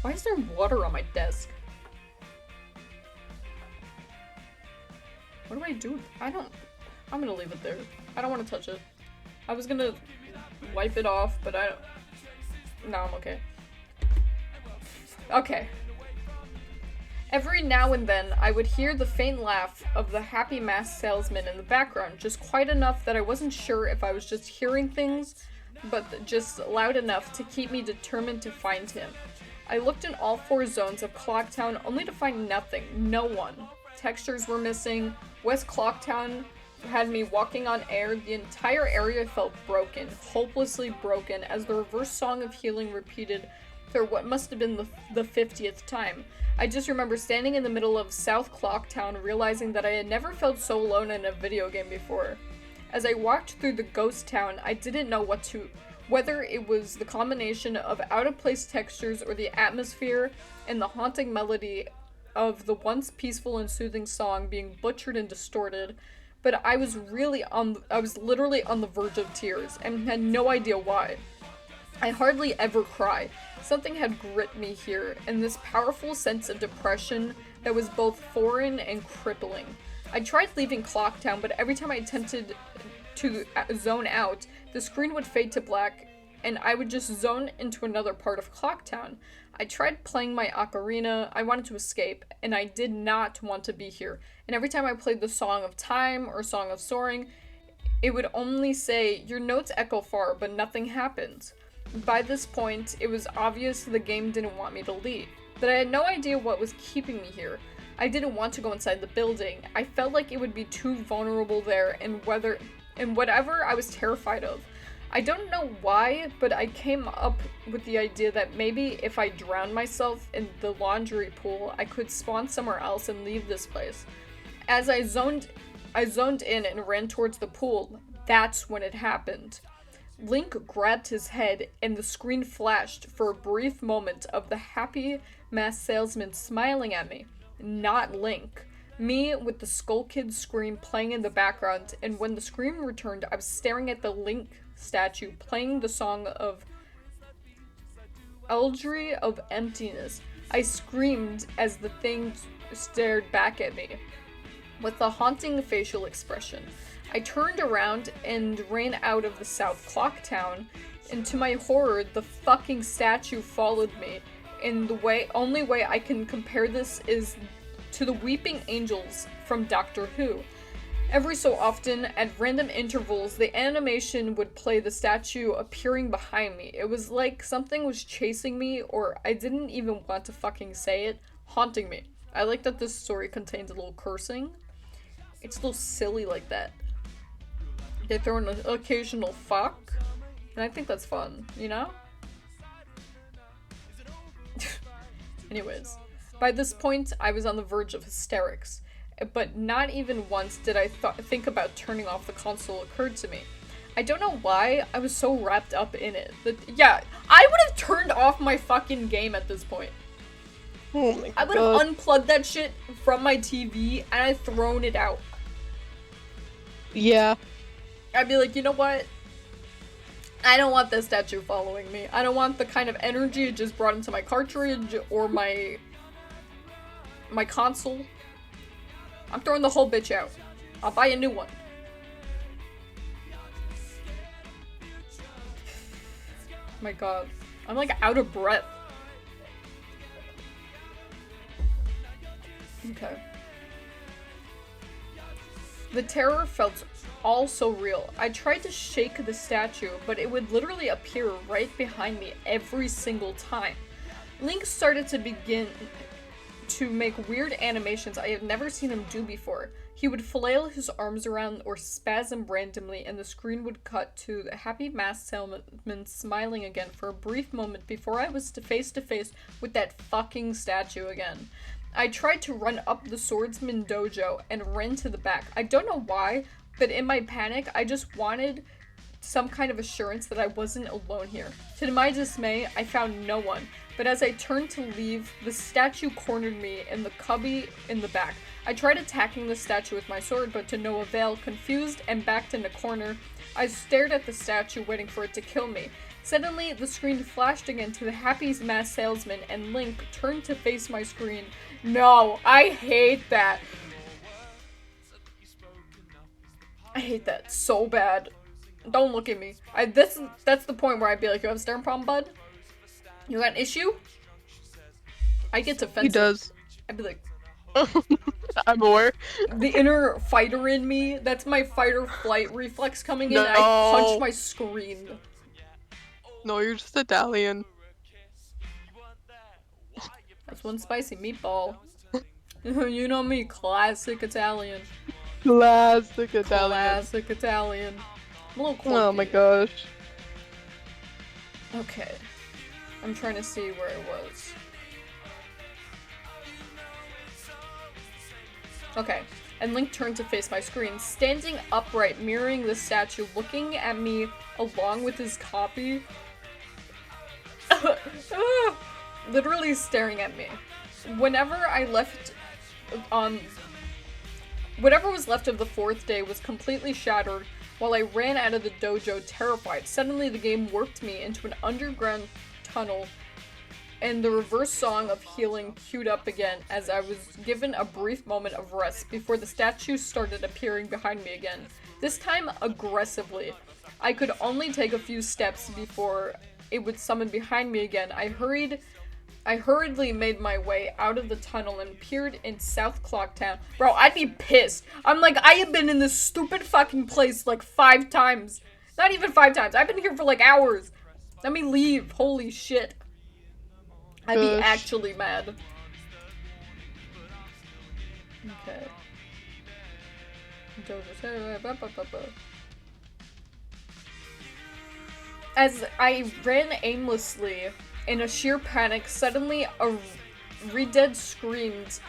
Speaker 1: Why is there water on my desk? What do I do? I'm gonna leave it there. I don't want to touch it. I was gonna wipe it off, but no, I'm okay. Okay. Every now and then, I would hear the faint laugh of the happy masked salesman in the background, just quite enough that I wasn't sure if I was just hearing things, but just loud enough to keep me determined to find him. I looked in all 4 zones of Clocktown only to find nothing, no one. Textures were missing. West Clocktown had me walking on air. The entire area felt broken, hopelessly broken, as the reverse song of healing repeated for what must have been the 50th time. I just remember standing in the middle of South Clocktown, realizing that I had never felt so alone in a video game before. As I walked through the ghost town, I didn't know whether it was the combination of out-of-place textures or the atmosphere and the haunting melody of the once peaceful and soothing song being butchered and distorted, but I was literally on the verge of tears and had no idea why. I hardly ever cry. Something had gripped me here, and this powerful sense of depression that was both foreign and crippling. I tried leaving Clocktown, but every time I attempted to zone out, the screen would fade to black, and I would just zone into another part of Clocktown. I tried playing my ocarina, I wanted to escape, and I did not want to be here. And every time I played the Song of Time or Song of Soaring, it would only say, your notes echo far, but nothing happened. By this point, it was obvious the game didn't want me to leave, but I had no idea what was keeping me here. I didn't want to go inside the building. I felt like it would be too vulnerable there, and whatever I was terrified of. I don't know why, but I came up with the idea that maybe if I drowned myself in the laundry pool, I could spawn somewhere else and leave this place. As I zoned in and ran towards the pool, that's when it happened. Link grabbed his head, and the screen flashed for a brief moment of the happy masked salesman smiling at me. Not Link. Me with the Skull Kid scream playing in the background, and when the scream returned, I was staring at the Link statue playing the song of Eldry of Emptiness. I screamed as the thing stared back at me with a haunting facial expression. I turned around and ran out of the South Clocktown, and to my horror, the fucking statue followed me. and the only way I can compare this is to the weeping angels from Doctor Who. Every so often, at random intervals, the animation would play the statue appearing behind me. It was like something was chasing me, or I didn't even want to fucking say it, haunting me. I like that this story contains a little cursing. It's a little silly like that. They throw in an occasional fuck, and I think that's fun, you know? Anyways, by this point, I was on the verge of hysterics. But not even once did I think about turning off the console occurred to me. I don't know why I was so wrapped up in it. Yeah, I would have turned off my fucking game at this point.
Speaker 2: Oh my god.
Speaker 1: I would have unplugged that shit from my TV and I'd thrown it out.
Speaker 2: Yeah.
Speaker 1: I'd be like, you know what? I don't want this statue following me. I don't want the kind of energy it just brought into my cartridge or my console. I'm throwing the whole bitch out. I'll buy a new one. My god. I'm like out of breath. Okay. The terror felt all so real. I tried to shake the statue, but it would literally appear right behind me every single time. Link started to begin to make weird animations I have never seen him do before. He would flail his arms around or spasm randomly, and the screen would cut to the happy masked salesman smiling again for a brief moment before I was face to face with that fucking statue again. I tried to run up the swordsman dojo and ran to the back. I don't know why, but in my panic, I just wanted some kind of assurance that I wasn't alone here. To my dismay, I found no one, but as I turned to leave, the statue cornered me in the cubby in the back. I tried attacking the statue with my sword, but to no avail. Confused and backed in the corner, I stared at the statue, waiting for it to kill me. Suddenly, the screen flashed again to the happy masked salesman, and Link turned to face my screen. No, I hate that. I hate that so bad. Don't look at me. That's the point where I'd be like, you have a staring problem, bud? You got an issue? I get defensive.
Speaker 2: He does.
Speaker 1: I'd be like...
Speaker 2: I'm aware.
Speaker 1: The inner fighter in me, that's my fight or flight reflex coming in,
Speaker 2: No.
Speaker 1: and I punch my screen.
Speaker 2: No, you're just Italian.
Speaker 1: That's one spicy meatball. You know me, classic Italian.
Speaker 2: Classic Italian.
Speaker 1: Classic Italian. I'm a little quirky.
Speaker 2: Oh my gosh.
Speaker 1: Okay. I'm trying to see where it was. Okay. And Link turned to face my screen, standing upright, mirroring the statue, looking at me along with his copy. Literally staring at me. Whatever was left of the fourth day was completely shattered while I ran out of the dojo terrified. Suddenly the game warped me into an underground tunnel and the reverse song of healing queued up again as I was given a brief moment of rest before the statue started appearing behind me again. This time aggressively. I could only take a few steps before it would summon behind me again. I hurriedly made my way out of the tunnel and peered in South Clocktown. Bro, I'd be pissed. I'm like, I have been in this stupid fucking place like 5 times. Not even 5 times. I've been here for like hours. Let me leave. Holy shit. I'd be actually mad. Okay. As I ran aimlessly, in a sheer panic, suddenly a reded screamed,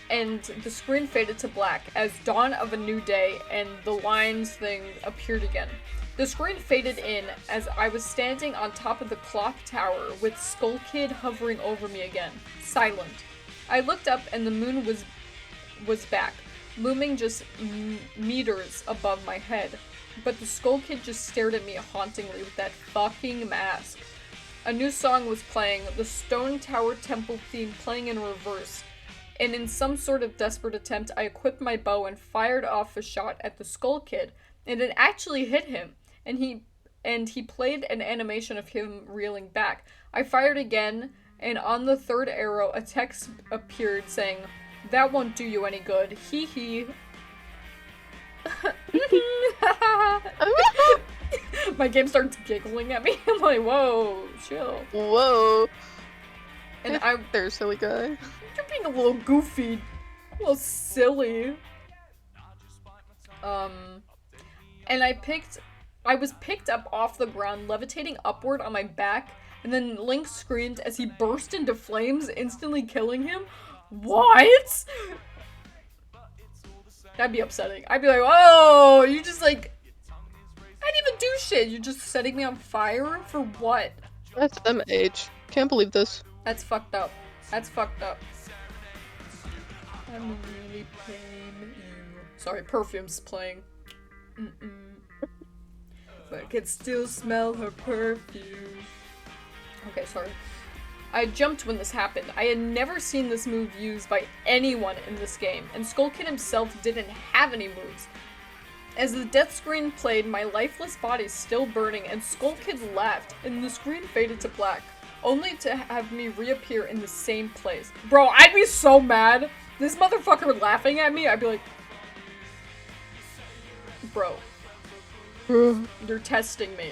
Speaker 1: and the screen faded to black as dawn of a new day and the lines thing appeared again. The screen faded in as I was standing on top of the clock tower with Skull Kid hovering over me again, silent. I looked up and the moon was back, looming just meters above my head. But the Skull Kid just stared at me hauntingly with that fucking mask. A new song was playing, the Stone Tower Temple theme playing in reverse, and in some sort of desperate attempt, I equipped my bow and fired off a shot at the Skull Kid, and it actually hit him, and he played an animation of him reeling back. I fired again, and on the third arrow, a text appeared saying, "That won't do you any good. Hee hee." My game starts giggling at me. I'm like, whoa, chill.
Speaker 2: Whoa.
Speaker 1: And
Speaker 2: There's silly guy.
Speaker 1: You're being a little goofy, a little silly. And I was picked up off the ground, levitating upward on my back, and then Link screamed as he burst into flames, instantly killing him. What? That'd be upsetting. I'd be like, oh, you just like, I didn't even do shit. You're just setting me on fire for what?
Speaker 2: That's MH. Can't believe this.
Speaker 1: That's fucked up. That's fucked up. I'm really playing you. Sorry, Perfume's playing. But I can still smell her perfume. Okay, sorry. I jumped when this happened. I had never seen this move used by anyone in this game, and Skull Kid himself didn't have any moves. As the death screen played, my lifeless body still burning, and Skull Kid left, and the screen faded to black, only to have me reappear in the same place. Bro, I'd be so mad. This motherfucker laughing at me, I'd be like, bro, you're testing me.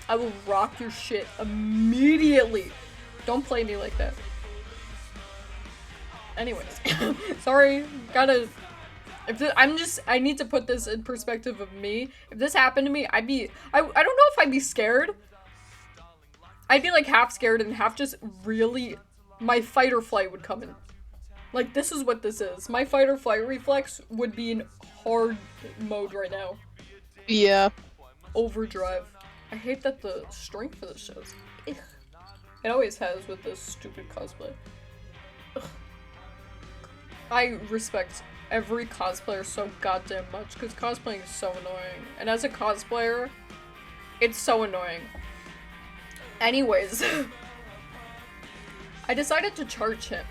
Speaker 1: I will rock your shit immediately. Don't play me like that. Anyways, sorry, gotta. I need to put this in perspective of me. If this happened to me, I don't know if I'd be scared. I'd be like half scared and half just really, my fight or flight would come in. Like, this is what this is. My fight or flight reflex would be in hard mode right now.
Speaker 2: Yeah.
Speaker 1: Overdrive. I hate that the strength for this shows. Ugh. It always has with this stupid cosplay. Ugh. I respect every cosplayer so goddamn much, because cosplaying is so annoying. And as a cosplayer, it's so annoying. Anyways, I decided to charge him,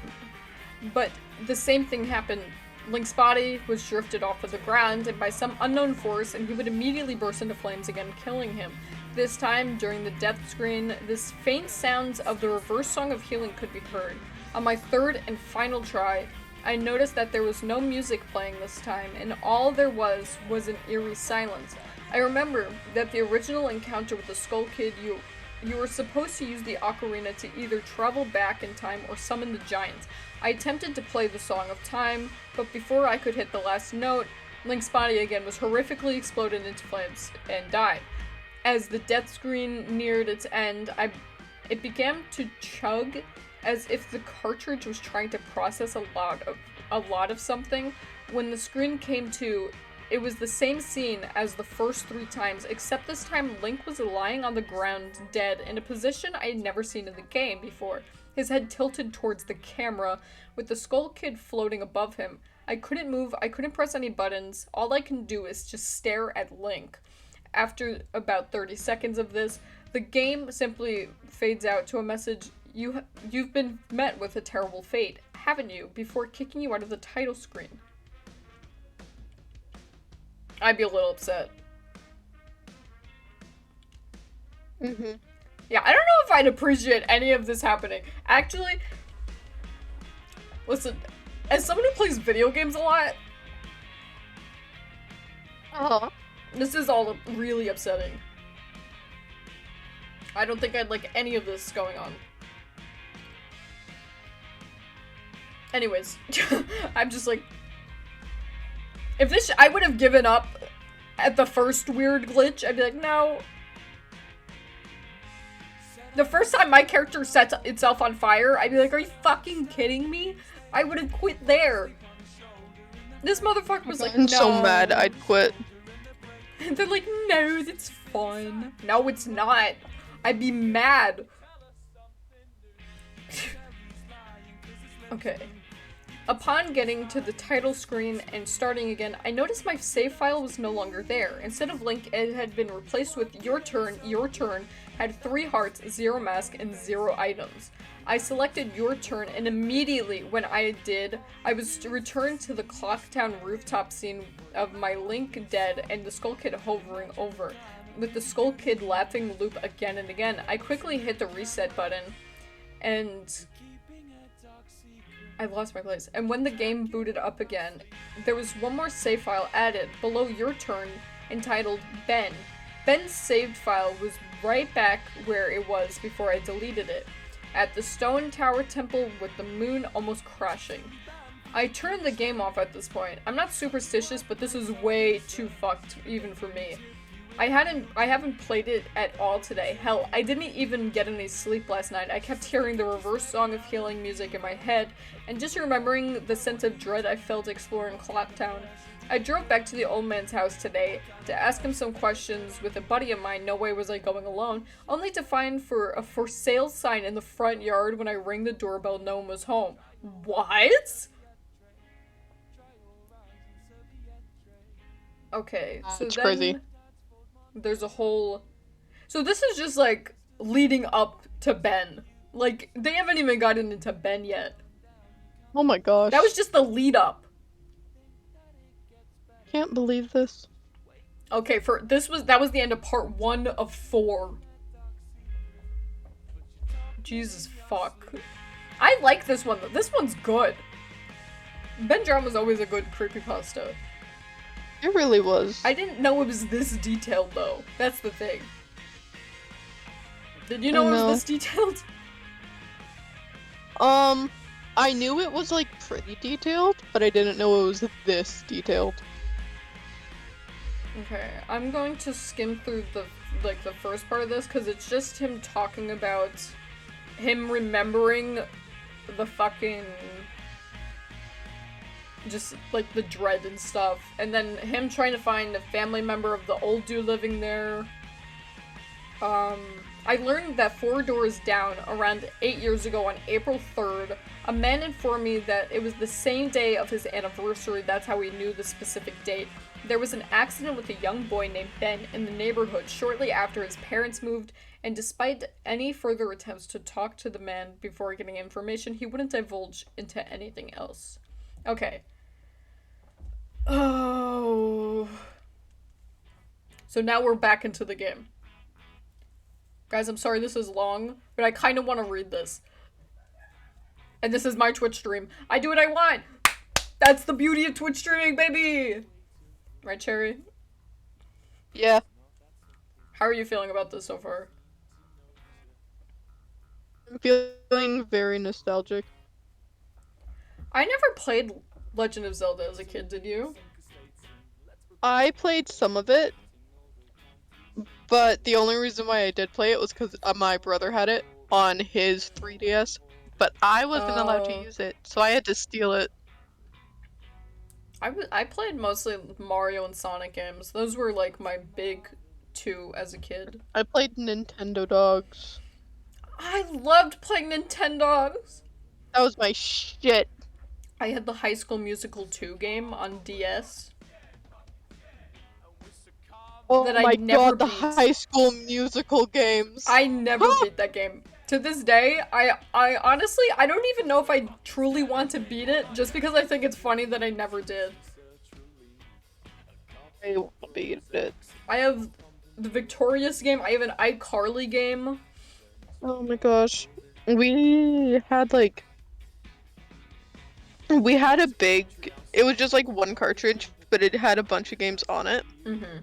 Speaker 1: but the same thing happened. Link's body was drifted off of the ground and by some unknown force, and he would immediately burst into flames again, killing him. This time, during the death screen, this faint sounds of the reverse song of healing could be heard. On my third and final try, I noticed that there was no music playing this time, and all there was an eerie silence. I remember that the original encounter with the Skull Kid, you were supposed to use the ocarina to either travel back in time or summon the giants. I attempted to play the Song of Time, but before I could hit the last note, Link's body again was horrifically exploded into flames and died. As the death screen neared its end, it began to chug as if the cartridge was trying to process a lot of something. When the screen came to, it was the same scene as the first 3 times, except this time Link was lying on the ground dead in a position I had never seen in the game before. His head tilted towards the camera, with the Skull Kid floating above him. I couldn't move, I couldn't press any buttons. All I can do is just stare at Link. After about 30 seconds of this, the game simply fades out to a message, "You've been met with a terrible fate, haven't you?" before kicking you out of the title screen. I'd be a little upset. Yeah, I don't know if I'd appreciate any of this happening. Actually, listen, as someone who plays video games a lot, this is all really upsetting. I don't think I'd like any of this going on. Anyways, I'm just like, if this, I would have given up at the first weird glitch. I'd be like, no. The first time my character sets itself on fire, I'd be like, are you fucking kidding me? I would have quit there. This motherfucker was like, no.
Speaker 2: I'm so mad I'd quit.
Speaker 1: They're like, no, it's fun. No, it's not. I'd be mad. Okay. Upon getting to the title screen and starting again, I noticed my save file was no longer there. Instead of Link, it had been replaced with your turn, had 3 hearts, 0 mask, and 0 items. I selected your turn, and immediately when I did, I was returned to the Clocktown rooftop scene of my Link dead and the Skull Kid hovering over, with the Skull Kid laughing loop again and again. I quickly hit the reset button, and I lost my place. And when the game booted up again, there was one more save file added below your turn entitled Ben. Ben's saved file was right back where it was before I deleted it, at the stone tower temple with the moon almost crashing. I turned the game off at this point. I'm not superstitious, but this is way too fucked even for me. I haven't played it at all today. Hell, I didn't even get any sleep last night. I kept hearing the reverse Song of Healing music in my head, and just remembering the sense of dread I felt exploring Claptown. I drove back to the old man's house today to ask him some questions with a buddy of mine. No way was I going alone, only to find for a for sale sign in the front yard when I rang the doorbell no one was home. What? Okay, so
Speaker 2: It's
Speaker 1: then
Speaker 2: crazy.
Speaker 1: there's a whole... So this is just, like, leading up to Ben. Like, they haven't even gotten into Ben yet.
Speaker 2: Oh my gosh.
Speaker 1: That was just the lead up.
Speaker 2: Can't believe this.
Speaker 1: Okay, that was the end of part 1 of 4. Jesus fuck. I like this one though. This one's good. Ben Drum was always a good creepypasta.
Speaker 2: It really was.
Speaker 1: I didn't know it was this detailed though. That's the thing. Did you know it was this detailed?
Speaker 2: I knew it was like pretty detailed, but I didn't know it was this detailed.
Speaker 1: Okay, I'm going to skim through the first part of this because it's just him talking about him remembering the fucking just like the dread and stuff, and then him trying to find a family member of the old dude living there. I learned that 4 doors down, around 8 years ago on April 3rd, a man informed me that it was the same day of his anniversary. That's how he knew the specific date. There was an accident with a young boy named Ben in the neighborhood shortly after his parents moved, and despite any further attempts to talk to the man before getting information, he wouldn't divulge into anything else. Okay. Oh. So now we're back into the game. Guys, I'm sorry this is long, but I kind of want to read this. And this is my Twitch stream. I do what I want! That's the beauty of Twitch streaming, baby! Right, Cherry?
Speaker 2: Yeah.
Speaker 1: How are you feeling about this so far?
Speaker 2: I'm feeling very nostalgic.
Speaker 1: I never played Legend of Zelda as a kid, did you?
Speaker 2: I played some of it, but the only reason why I did play it was because my brother had it on his 3DS, but I wasn't allowed to use it, so I had to steal it.
Speaker 1: I played mostly Mario and Sonic games. Those were like my big 2 as a kid.
Speaker 2: I played Nintendo Dogs.
Speaker 1: I loved playing Nintendogs!
Speaker 2: That was my shit.
Speaker 1: I had the High School Musical 2 game on DS.
Speaker 2: Oh
Speaker 1: that
Speaker 2: my
Speaker 1: I never
Speaker 2: god, the
Speaker 1: beat.
Speaker 2: High School Musical games.
Speaker 1: I never beat that game. To this day, I honestly, I don't even know if I truly want to beat it, just because I think it's funny that I never did.
Speaker 2: I beat it.
Speaker 1: I have the Victorious game, I have an iCarly game.
Speaker 2: Oh my gosh. We had a big, it was just like one cartridge, but it had a bunch of games on it.
Speaker 1: Mm-hmm.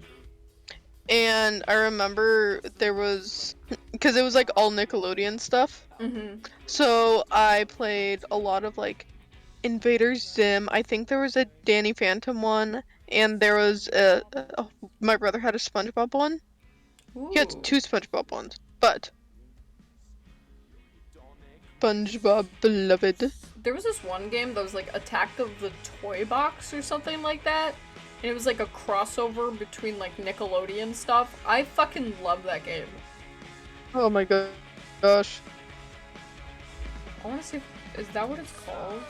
Speaker 2: And I remember there was, because it was like all Nickelodeon stuff.
Speaker 1: Mm-hmm.
Speaker 2: So I played a lot of like Invader Zim. I think there was a Danny Phantom one, and there was my brother had a SpongeBob one.
Speaker 1: Ooh.
Speaker 2: He had 2 SpongeBob ones, but SpongeBob beloved.
Speaker 1: There was this one game that was like Attack of the Toy Box or something like that. And it was like a crossover between like Nickelodeon stuff. I fucking love that game.
Speaker 2: Oh my gosh.
Speaker 1: I wanna see is that what it's called?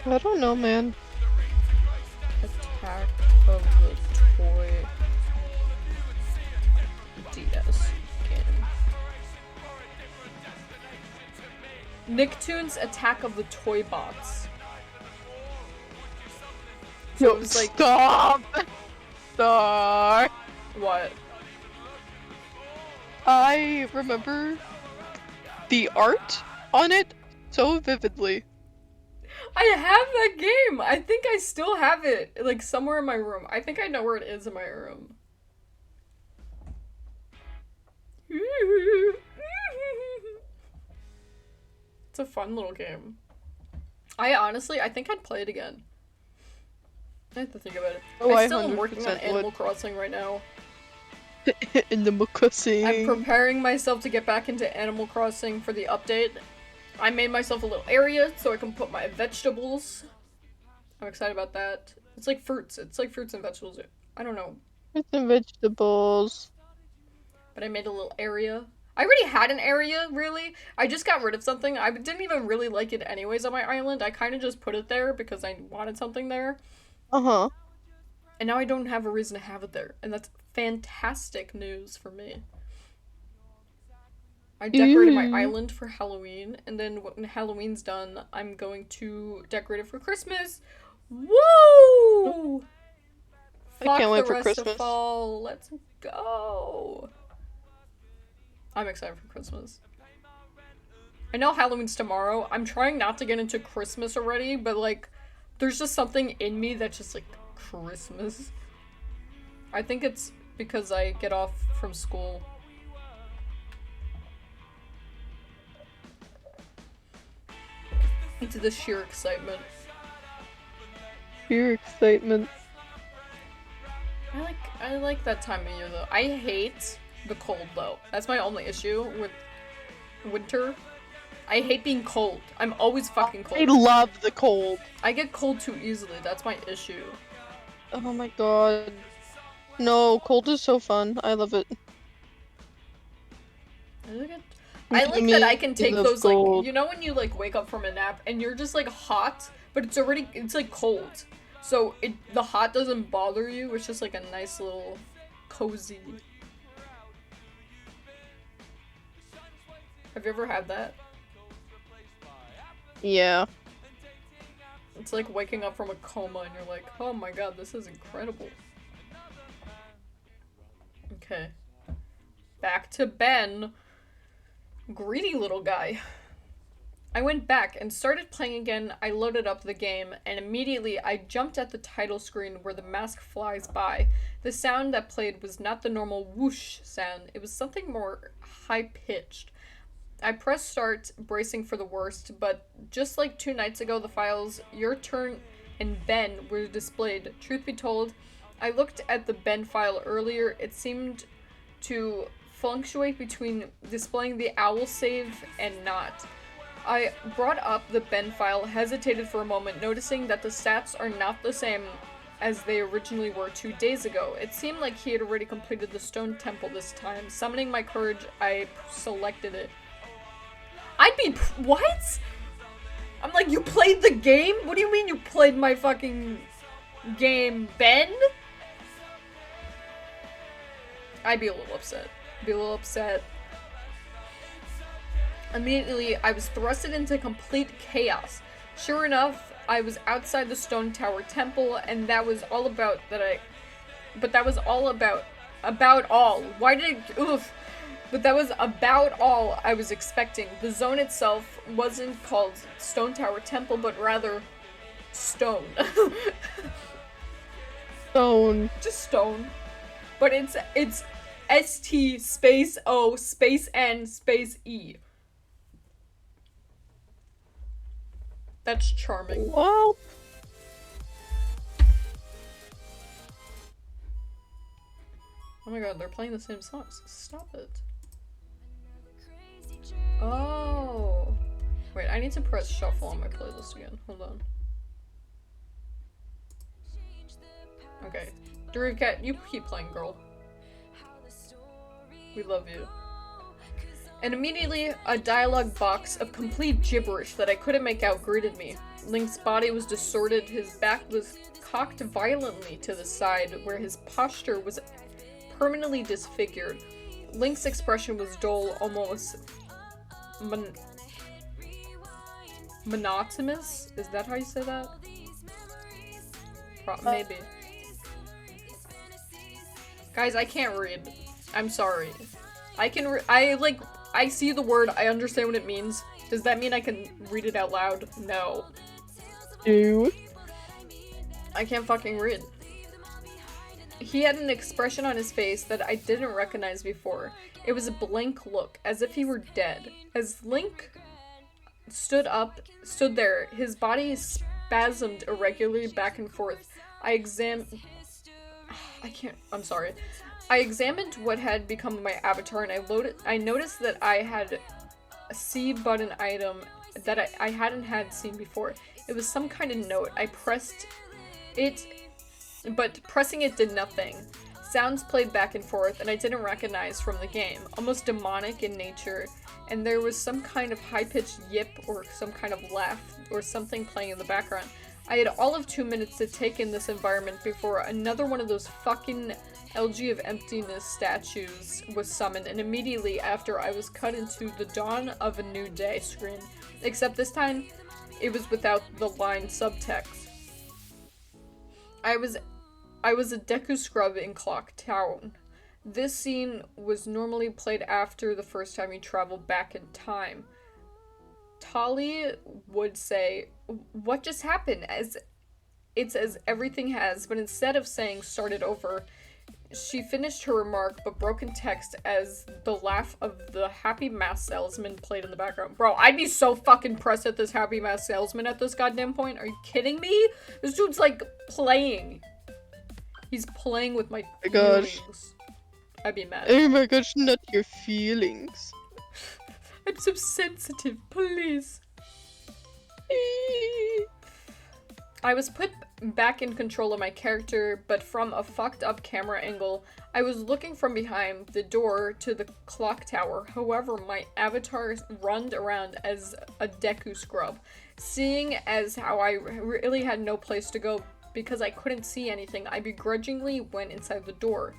Speaker 2: I don't know, man.
Speaker 1: Attack of the Toy DS game. Nicktoons Attack of the Toy Box. So
Speaker 2: Yo,
Speaker 1: it was like
Speaker 2: stop! Stop!
Speaker 1: what?
Speaker 2: I remember the art on it so vividly.
Speaker 1: I have that game. I think I still have it, like, somewhere in my room. I think I know where it is in my room. It's a fun little game. I think I'd play it again. I have to think about it.
Speaker 2: Oh,
Speaker 1: I
Speaker 2: I
Speaker 1: still am working on
Speaker 2: 100%
Speaker 1: Animal
Speaker 2: would.
Speaker 1: Crossing right now.
Speaker 2: Animal Crossing.
Speaker 1: I'm preparing myself to get back into Animal Crossing for the update. I made myself a little area so I can put my vegetables. I'm excited about that. It's like fruits. It's like fruits and vegetables. I don't know.
Speaker 2: Fruits and vegetables.
Speaker 1: But I made a little area. I already had an area, really. I just got rid of something. I didn't even really like it anyways on my island. I kind of just put it there because I wanted something there.
Speaker 2: Uh-huh.
Speaker 1: And now I don't have a reason to have it there. And that's fantastic news for me. I decorated my island for Halloween. And then when Halloween's done, I'm going to decorate it for Christmas. Woo!
Speaker 2: I can't wait
Speaker 1: Fuck the
Speaker 2: for
Speaker 1: rest
Speaker 2: Christmas.
Speaker 1: of fall. Let's go. I'm excited for Christmas. I know Halloween's tomorrow. I'm trying not to get into Christmas already, but like, there's just something in me that's just like, Christmas. I think it's because I get off from school. Into the sheer excitement.
Speaker 2: Pure excitement.
Speaker 1: I like that time of year though. I hate the cold though. That's my only issue with winter. I hate being cold. I'm always fucking cold.
Speaker 2: I love the cold.
Speaker 1: I get cold too easily. That's my issue.
Speaker 2: Oh my god. No, cold is so fun. I love it.
Speaker 1: I like that I can take those,
Speaker 2: cold.
Speaker 1: like, you know when you, like, wake up from a nap and you're just, like, hot, but it's, like, cold. So, the hot doesn't bother you, it's just, like, a nice little cozy. Have you ever had that?
Speaker 2: Yeah.
Speaker 1: It's like waking up from a coma and you're like, oh my god, this is incredible. Okay. Back to Ben. Greedy little guy. I went back and started playing again. I loaded up the game and immediately I jumped at the title screen where the mask flies by. The sound that played was not the normal whoosh sound. It was something more high-pitched. I pressed start, bracing for the worst, but just like 2 nights ago, the files Your Turn and Ben were displayed. Truth be told, I looked at the Ben file earlier. It seemed to fluctuate between displaying the owl save and not. I brought up the Ben file, hesitated for a moment, noticing that the stats are not the same as they originally were 2 days ago. It seemed like he had already completed the stone temple this time. Summoning my courage, I selected it. I'd be what? I'm like, you played the game? What do you mean you played my fucking game, Ben? I'd be a little upset. Immediately, I was thrusted into complete chaos. Sure enough, I was outside the Stone Tower Temple, and that was all about But that was about all I was expecting. The zone itself wasn't called Stone Tower Temple, but rather Stone.
Speaker 2: Stone.
Speaker 1: Just Stone. But it's ST space O space N space E. That's charming.
Speaker 2: Well.
Speaker 1: Oh my god, they're playing the same songs. Stop it. Oh. Wait, I need to press shuffle on my playlist again. Hold on. Okay. Dreamcat, you keep playing, girl. We love you. And immediately, a dialogue box of complete gibberish that I couldn't make out greeted me. Link's body was distorted, his back was cocked violently to the side, where his posture was permanently disfigured. Link's expression was dull, almost monotonous? Is that how you say that? Maybe. Guys, I can't read. I'm sorry. I I see the word, I understand what it means. Does that mean I can read it out loud? No.
Speaker 2: Ew.
Speaker 1: I can't fucking read. He had an expression on his face that I didn't recognize before. It was a blank look, as if he were dead. As Link stood there, his body spasmed irregularly back and forth. I'm sorry. I examined what had become of my avatar, and I noticed that I had a C button item that I hadn't seen before. It was some kind of note. I pressed it, but pressing it did nothing. Sounds played back and forth, and I didn't recognize from the game, almost demonic in nature, and there was some kind of high-pitched yip or some kind of laugh or something playing in the background. I had all of 2 minutes to take in this environment before another one of those fucking LG of Emptiness statues was summoned, and immediately after I was cut into the Dawn of a New Day screen, except this time it was without the line subtext. I was a Deku scrub in Clock Town. This scene was normally played after the first time you traveled back in time. Tali would say, "What just happened?" As everything has, but instead of saying "start it over," she finished her remark but broke in text as the laugh of the Happy Mask Salesman played in the background. Bro, I'd be so fucking pressed at this Happy Mask Salesman at this goddamn point. Are you kidding me? This dude's like playing. He's playing with my feelings. I'd be mad.
Speaker 2: Oh my gosh, not your feelings.
Speaker 1: I'm so sensitive, please. I was put back in control of my character, but from a fucked up camera angle. I was looking from behind the door to the clock tower. However, my avatar runned around as a Deku scrub, seeing as how I really had no place to go because I couldn't see anything. I begrudgingly went inside the door.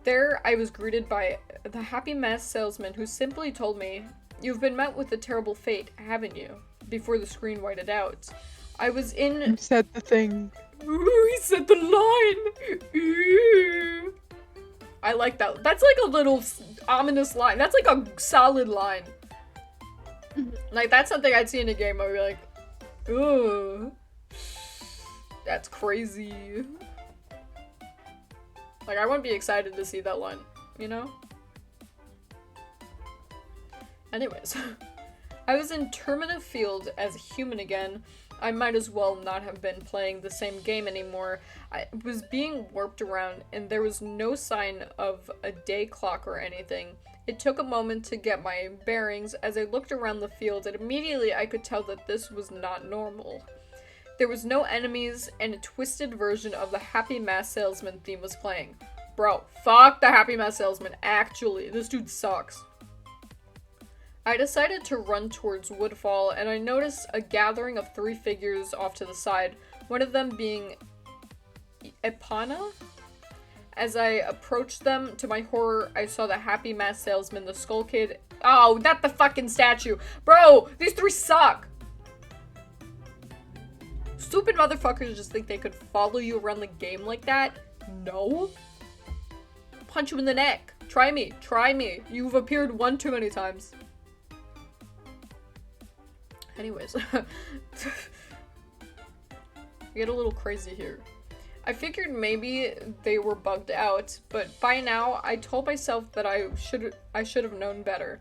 Speaker 1: There, I was greeted by the Happy Mask Salesman, who simply told me, "You've been met with a terrible fate, haven't you?" before the screen whited out. I was in...
Speaker 2: You said the thing.
Speaker 1: Ooh, he said the line! Ooh. I like that. That's like a little ominous line. That's like a solid line. Like, that's something I'd see in a game. I'd be like, ooh. That's crazy. Like, I wouldn't be excited to see that line, you know? Anyways. I was in Termina Field as a human again. I might as well not have been playing the same game anymore. I was being warped around, and there was no sign of a day clock or anything. It took a moment to get my bearings. As I looked around the field, and immediately I could tell that this was not normal. There was no enemies, and a twisted version of the Happy Mask Salesman theme was playing. Bro, fuck the Happy Mask Salesman. Actually, this dude sucks. I decided to run towards Woodfall, and I noticed a gathering of 3 figures off to the side, one of them being Epana. As I approached them, to my horror, I saw the Happy Mask Salesman, the Skull Kid. Oh, not the fucking statue. Bro, these 3 suck. Stupid motherfuckers just think they could follow you around the game like that? No. Punch you in the neck. Try me. Try me. You've appeared one too many times. Anyways. Get a little crazy here. I figured maybe they were bugged out, but by now I told myself that I should have known better.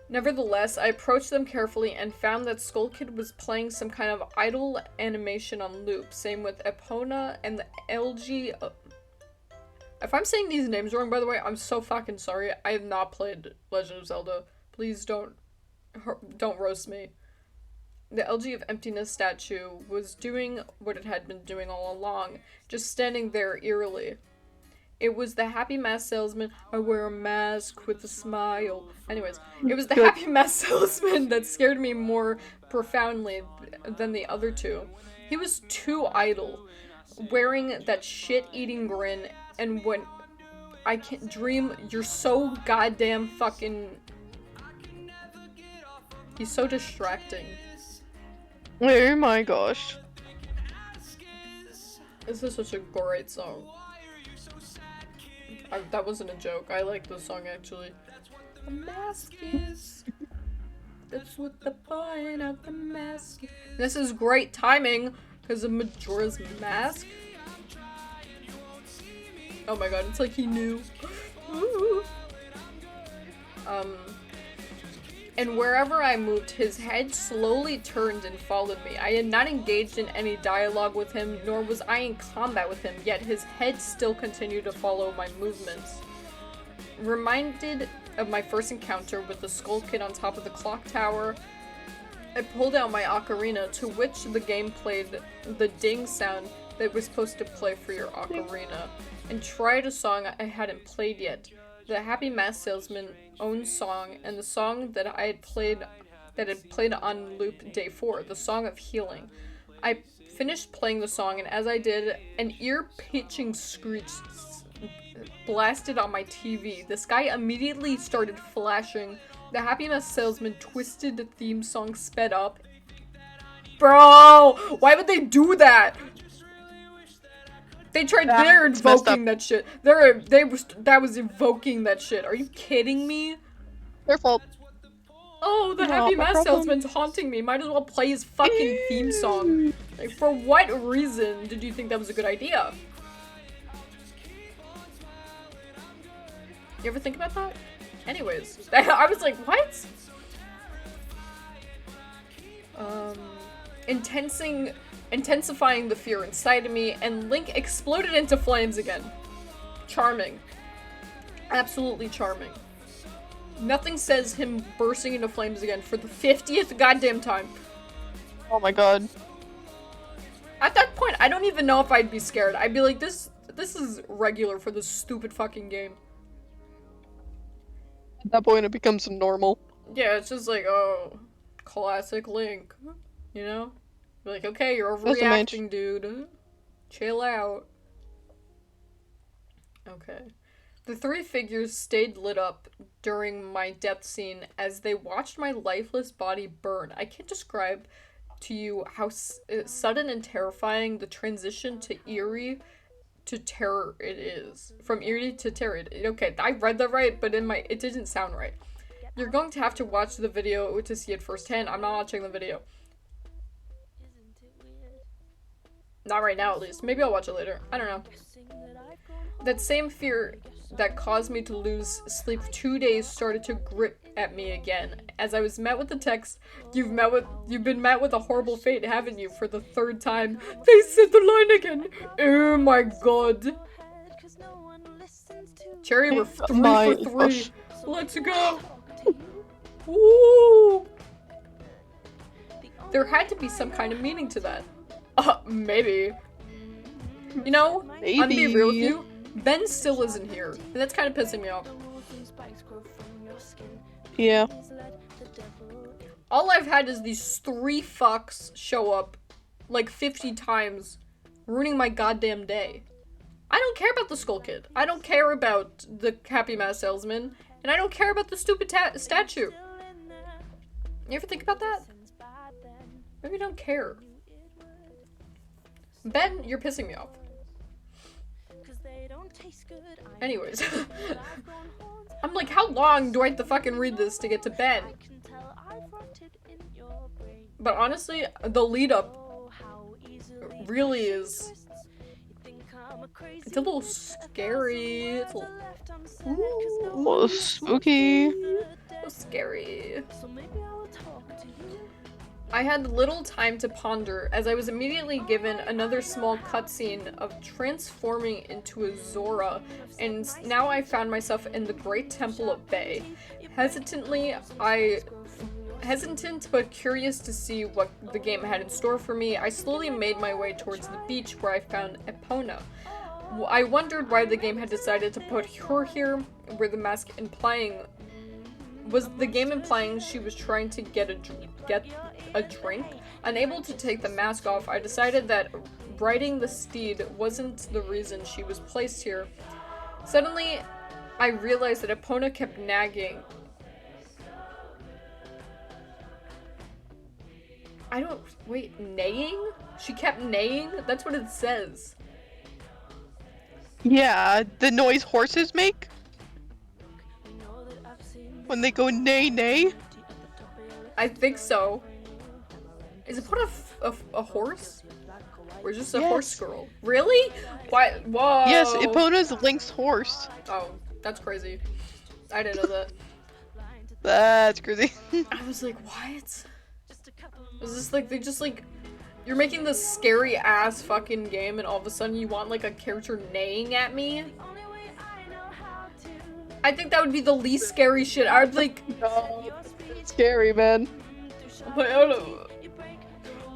Speaker 1: Nevertheless, I approached them carefully and found that Skull Kid was playing some kind of idle animation on loop. Same with Epona and the LG. If I'm saying these names wrong, by the way, I'm so fucking sorry. I have not played Legend of Zelda. Please don't roast me. The LG of Emptiness statue was doing what it had been doing all along, just standing there eerily. It was the Happy Mask Salesman. I wear a mask with a smile. Anyways, it was the Happy Mask Salesman that scared me more profoundly than the other 2. He was too idle, wearing that shit-eating grin, and when I can't dream, you're so goddamn fucking... He's so distracting.
Speaker 2: Oh my gosh.
Speaker 1: This is such a great song. That wasn't a joke. I like this song, actually. The mask is. That's what the point of the mask is. This is great timing because of Majora's Mask. Oh my god, it's like he knew. Ooh. And wherever I moved, his head slowly turned and followed me. I had not engaged in any dialogue with him, nor was I in combat with him, yet his head still continued to follow my movements. Reminded of my first encounter with the Skull Kid on top of the clock tower, I pulled out my ocarina, to which the game played the ding sound that was supposed to play for your ocarina, and tried a song I hadn't played yet. The Happy Mask Salesman own song, and the song that had played on loop day 4, the Song of Healing. I finished playing the song, and as I did, an ear-pitching screech blasted on my TV. The sky immediately started flashing. The Happy Mask Salesman twisted the theme song sped up. Bro! Why would they do that? They're invoking that shit. That was invoking that shit. Are you kidding me?
Speaker 2: Their fault.
Speaker 1: Oh, the Happy Mask Salesman's haunting me. Might as well play his fucking theme song. Like, for what reason did you think that was a good idea? You ever think about that? Anyways, I was like, what? Intensifying the fear inside of me, and Link exploded into flames again. Charming. Absolutely charming. Nothing says him bursting into flames again for the 50th goddamn time.
Speaker 2: Oh my god.
Speaker 1: At that point, I don't even know if I'd be scared. I'd be like, this is regular for this stupid fucking game.
Speaker 2: At that point, it becomes normal.
Speaker 1: Yeah, it's just like, oh, classic Link. You know? You're like, okay, you're overreacting, dude. Chill out. Okay. The 3 figures stayed lit up during my death scene as they watched my lifeless body burn. I can't describe to you how sudden and terrifying the transition to eerie to terror it is. From eerie to terror. Okay, I read that right, but it didn't sound right. You're going to have to watch the video to see it firsthand. I'm not watching the video. Not right now, at least. Maybe I'll watch it later. I don't know. That same fear that caused me to lose sleep 2 days started to grip at me again. As I was met with the text, you've been met with a horrible fate, haven't you? For the 3rd time. They said the line again. Oh my god. Cherry, we're 3 for 3. Gosh. Let's go. Woo. There had to be some kind of meaning to that. Maybe. You know, I'm gonna be real with you. Ben still isn't here, and that's kind of pissing me off.
Speaker 2: Yeah.
Speaker 1: All I've had is these 3 fucks show up like 50 times, ruining my goddamn day. I don't care about the Skull Kid. I don't care about the Happy Mask Salesman, and I don't care about the stupid statue. You ever think about that? Maybe I don't care. Ben, you're pissing me off. Anyways. I'm like, how long do I have to fucking read this to get to Ben? But honestly, the lead up really is... It's a little scary. It's a
Speaker 2: little spooky.
Speaker 1: A little scary. I had little time to ponder, as I was immediately given another small cutscene of transforming into a Zora, and now I found myself in the Great Temple of Bay. Hesitant but curious to see what the game had in store for me, I slowly made my way towards the beach where I found Epona. I wondered why the game had decided to put her here, where the mask implying... Was the game implying she was trying to get a drink? Unable to take the mask off, I decided that riding the steed wasn't the reason she was placed here. Suddenly, I realized that Epona kept nagging. Wait, neighing? She kept neighing? That's what it says.
Speaker 2: Yeah, the noise horses make? When they go nay nay?
Speaker 1: I think so. Is it put a horse? Or just a horse girl? Really? Why? Whoa!
Speaker 2: Yes, Epona's Link's horse.
Speaker 1: Oh, that's crazy. I didn't know that.
Speaker 2: That's crazy.
Speaker 1: I was like, what? Is this like, they just like, you're making this scary ass fucking game and all of a sudden you want like a character neighing at me? I think that would be the least scary shit. I'd like...
Speaker 2: Scary, man.
Speaker 1: What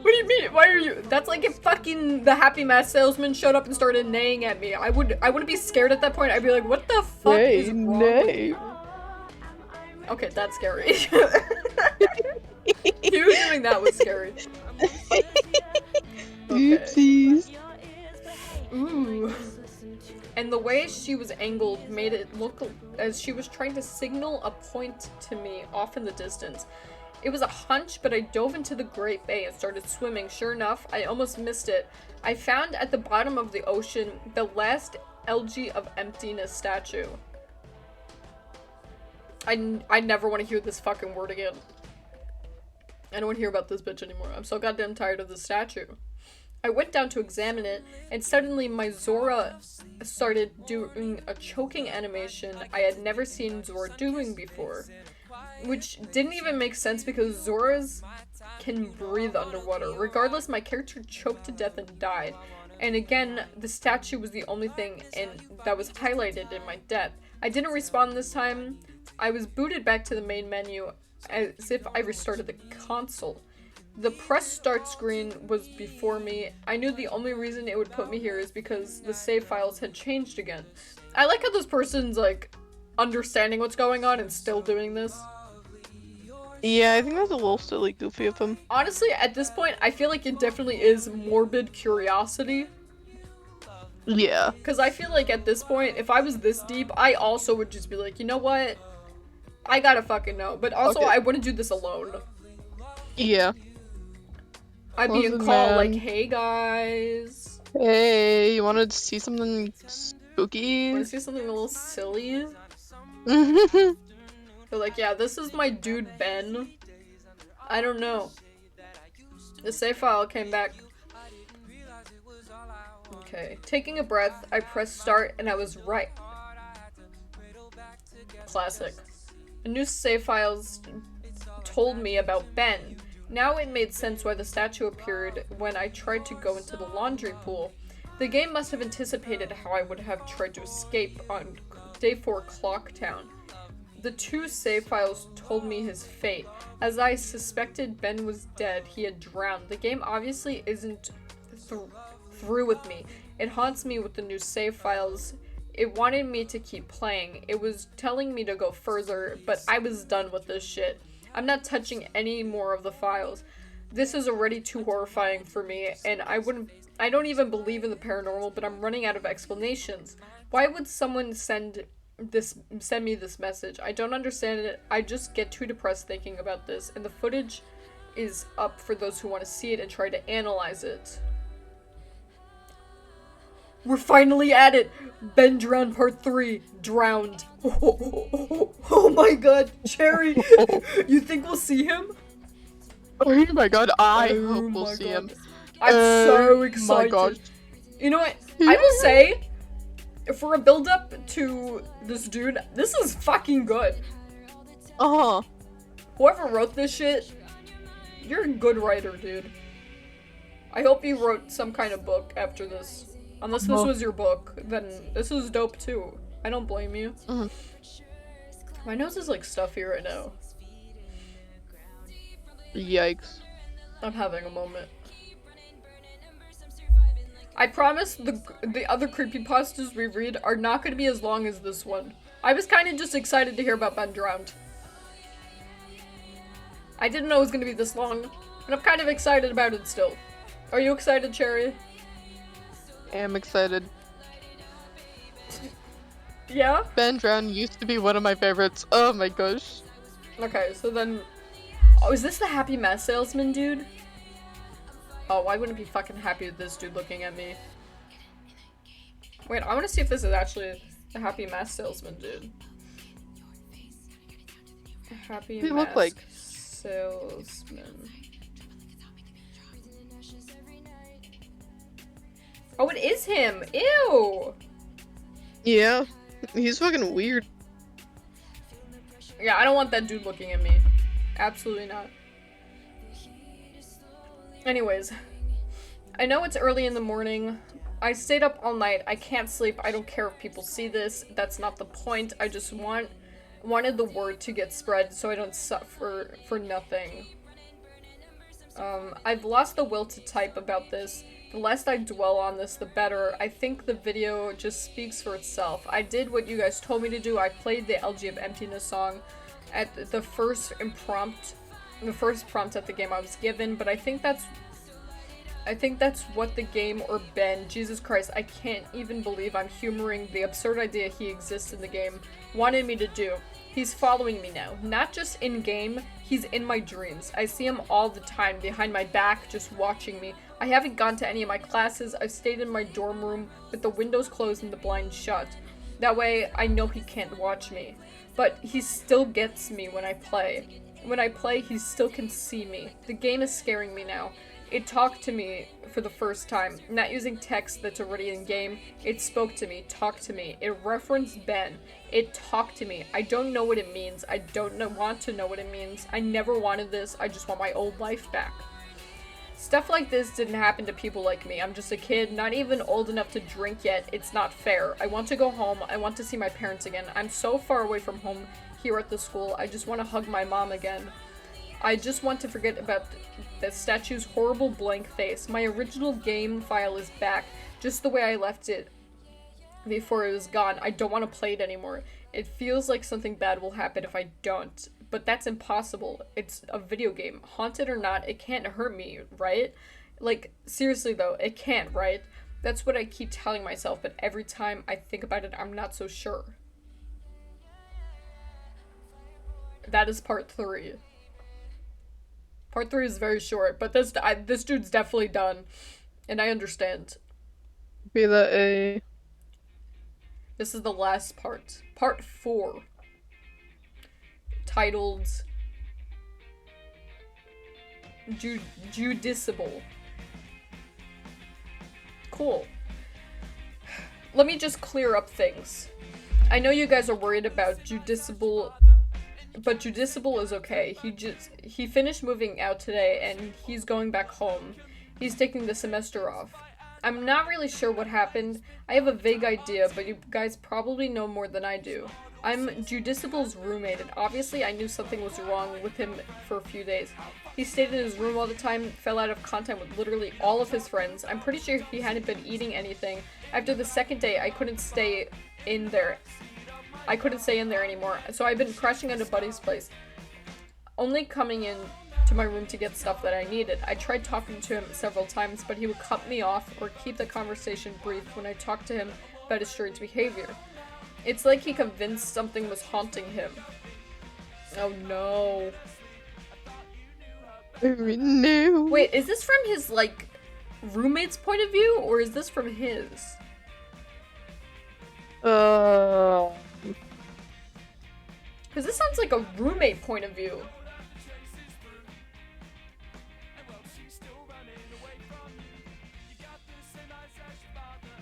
Speaker 1: do you mean? Why are you? That's like if fucking the Happy Mask salesman showed up and started neighing at me. I wouldn't be scared at that point. I'd be like, what the fuck is wrong with you? Okay, that's scary. You doing that was scary.
Speaker 2: Oopsies.
Speaker 1: Ooh. And the way she was angled made it look as she was trying to signal a point to me off in the distance. It was a hunch, but I dove into the Great Bay and started swimming. Sure enough, I almost missed it. I found at the bottom of the ocean the last Elegy of Emptiness statue. I never want to hear this fucking word again. I don't want to hear about this bitch anymore. I'm so goddamn tired of the statue. I went down to examine it, and suddenly my Zora started doing a choking animation I had never seen Zora doing before. Which didn't even make sense because Zoras can breathe underwater. Regardless, my character choked to death and died. And again, the statue was the only thing that was highlighted in my death. I didn't respawn this time. I was booted back to the main menu as if I restarted the console. The press start screen was before me. I knew the only reason it would put me here is because the save files had changed again. I like how this person's like understanding what's going on and still doing this.
Speaker 2: Yeah, I think that's a little silly goofy of him.
Speaker 1: Honestly, at this point, I feel like it definitely is morbid curiosity.
Speaker 2: Yeah.
Speaker 1: Because I feel like at this point, if I was this deep, I also would just be like, you know what? I gotta fucking know. But also, I wouldn't do this alone.
Speaker 2: Yeah.
Speaker 1: I'd be in call like, hey guys.
Speaker 2: Hey, you wanted to see something spooky?
Speaker 1: Want to see something a little silly? They're like, yeah, this is my dude Ben. I don't know. The save file came back. Okay. Taking a breath, I pressed start and I was right. Classic. The new save files told me about Ben. Now it made sense why the statue appeared when I tried to go into the laundry pool. The game must have anticipated how I would have tried to escape on day 4 Clocktown. The two save files told me his fate. As I suspected Ben was dead, he had drowned. The game obviously isn't through with me. It haunts me with the new save files. It wanted me to keep playing. It was telling me to go further, but I was done with this shit. I'm not touching any more of the files. This is already too horrifying for me, and I don't even believe in the paranormal, but I'm running out of explanations. Why would someone send me this message? I don't understand it. I just get too depressed thinking about this, and the footage is up for those who want to see it and try to analyze it. We're finally at it! Ben drowned part 3. Drowned. Oh my god, Cherry! You think we'll see him?
Speaker 2: Oh my god, I hope we'll see him.
Speaker 1: I'm so excited.
Speaker 2: My gosh.
Speaker 1: You know what? I will say, for a build-up to this dude, this is fucking good.
Speaker 2: Uh-huh.
Speaker 1: Whoever wrote this shit, you're a good writer, dude. I hope you wrote some kind of book after this. Unless this was your book, then this is dope too. I don't blame you. My nose is like stuffy right now.
Speaker 2: Yikes.
Speaker 1: I'm having a moment. I promise the other creepypastas we read are not going to be as long as this one. I was kind of just excited to hear about Ben Drowned. I didn't know it was going to be this long, but I'm kind of excited about it still. Are you excited, Cherry?
Speaker 2: I am excited.
Speaker 1: Yeah?
Speaker 2: Ben Drowned used to be one of my favorites. Oh my gosh.
Speaker 1: Okay, so then... Oh, is this the Happy Mask salesman dude? Oh, I wouldn't be fucking happy with this dude looking at me. Wait, I want to see if this is actually the Happy Mask salesman dude. Happy
Speaker 2: They look
Speaker 1: mask
Speaker 2: like
Speaker 1: salesman. Oh, it is him! Ew!
Speaker 2: yeah, he's fucking weird.
Speaker 1: Yeah, I don't want that dude looking at me. Absolutely not. Anyways, I know it's early in the morning. I stayed up all night. I can't sleep. I don't care if people see this. That's not the point. I just wanted the word to get spread so I don't suffer for nothing. I've lost the will to type about this. The less I dwell on this, the better. I think the video just speaks for itself. I did what you guys told me to do. I played the LG of Emptiness song at the first prompt at the game I was given, but I think that's what the game or Ben, Jesus Christ, I can't even believe I'm humoring the absurd idea he exists in the game, wanted me to do. He's following me now. Not just in-game, he's in my dreams. I see him all the time, behind my back, just watching me. I haven't gone to any of my classes. I've stayed in my dorm room with the windows closed and the blinds shut. That way, I know he can't watch me. But he still gets me when I play. When I play, he still can see me. The game is scaring me now. It talked to me for the first time, not using text that's already in game. It spoke to me, talked to me. It referenced Ben. It talked to me. I don't know what it means. I don't want to know what it means. I never wanted this. I just want my old life back. Stuff like this didn't happen to people like me. I'm just a kid, not even old enough to drink yet. It's not fair. I want to go home. I want to see my parents again. I'm so far away from home here at the school. I just want to hug my mom again. I just want to forget about the statue's horrible blank face. My original game file is back, just the way I left it before it was gone. I don't want to play it anymore. It feels like something bad will happen if I don't. But that's impossible. It's a video game. Haunted or not, it can't hurt me, right? Like, seriously though, it can't, right? That's what I keep telling myself, but every time I think about it, I'm not so sure. That is part 3. Part 3 is very short, but this dude's definitely done, and I understand.
Speaker 2: Be that a...
Speaker 1: This is the last part. Part 4. Titled... Judiciable. Cool. Let me just clear up things. I know you guys are worried about judiciable... But judiciable is okay. He finished moving out today and he's going back home. He's taking the semester off. I'm not really sure what happened. I have a vague idea, but you guys probably know more than I do. I'm Judicible's roommate, and obviously I knew something was wrong with him for a few days. He stayed in his room all the time, fell out of contact with literally all of his friends. I'm pretty sure he hadn't been eating anything. After the second day, I couldn't stay in there anymore, so I've been crashing at a buddy's place, only coming in to my room to get stuff that I needed. I tried talking to him several times, but he would cut me off or keep the conversation brief when I talked to him about his strange behavior. It's like he convinced something was haunting him. Oh no.
Speaker 2: No.
Speaker 1: Wait, is this from his, like, roommate's point of view, or is this from his? Because this sounds like a roommate point of view.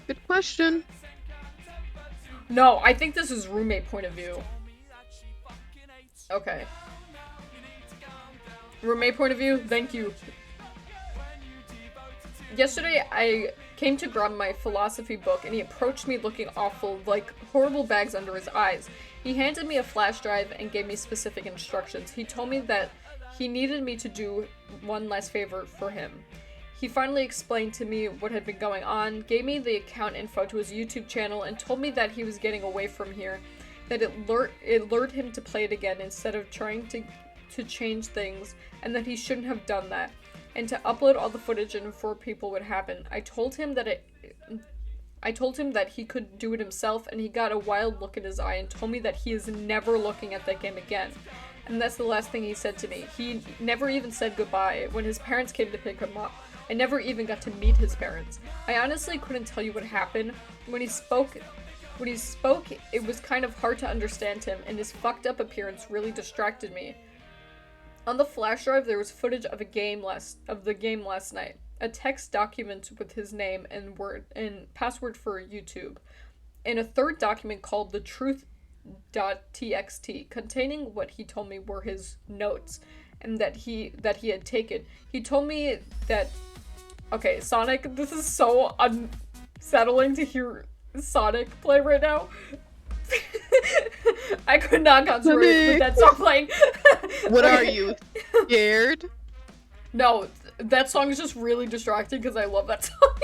Speaker 2: Good question.
Speaker 1: No, I think this is roommate point of view. Okay. Roommate point of view, thank you. Yesterday, I came to grab my philosophy book, and he approached me looking awful, like horrible bags under his eyes. He handed me a flash drive and gave me specific instructions. He told me that he needed me to do one last favor for him. He finally explained to me what had been going on, gave me the account info to his YouTube channel, and told me that he was getting away from here, that it lured him to play it again instead of trying to change things, and that he shouldn't have done that, and to upload all the footage and inform people what happened. I told him that he could do it himself, and he got a wild look in his eye and told me that he is never looking at that game again. And that's the last thing he said to me. He never even said goodbye when his parents came to pick him up. I never even got to meet his parents. I honestly couldn't tell you what happened. When he spoke When he spoke, it was kind of hard to understand him, and his fucked up appearance really distracted me. On the flash drive, there was footage of the game last night. A text document with his name and password for YouTube, and a third document called the truth.txt, containing what he told me were his notes, and that he had taken. He told me that, okay, Sonic, this is so unsettling to hear Sonic play right now. I could not concentrate with that song playing.
Speaker 2: What are you, scared?
Speaker 1: No, that song is just really distracting because I love that song.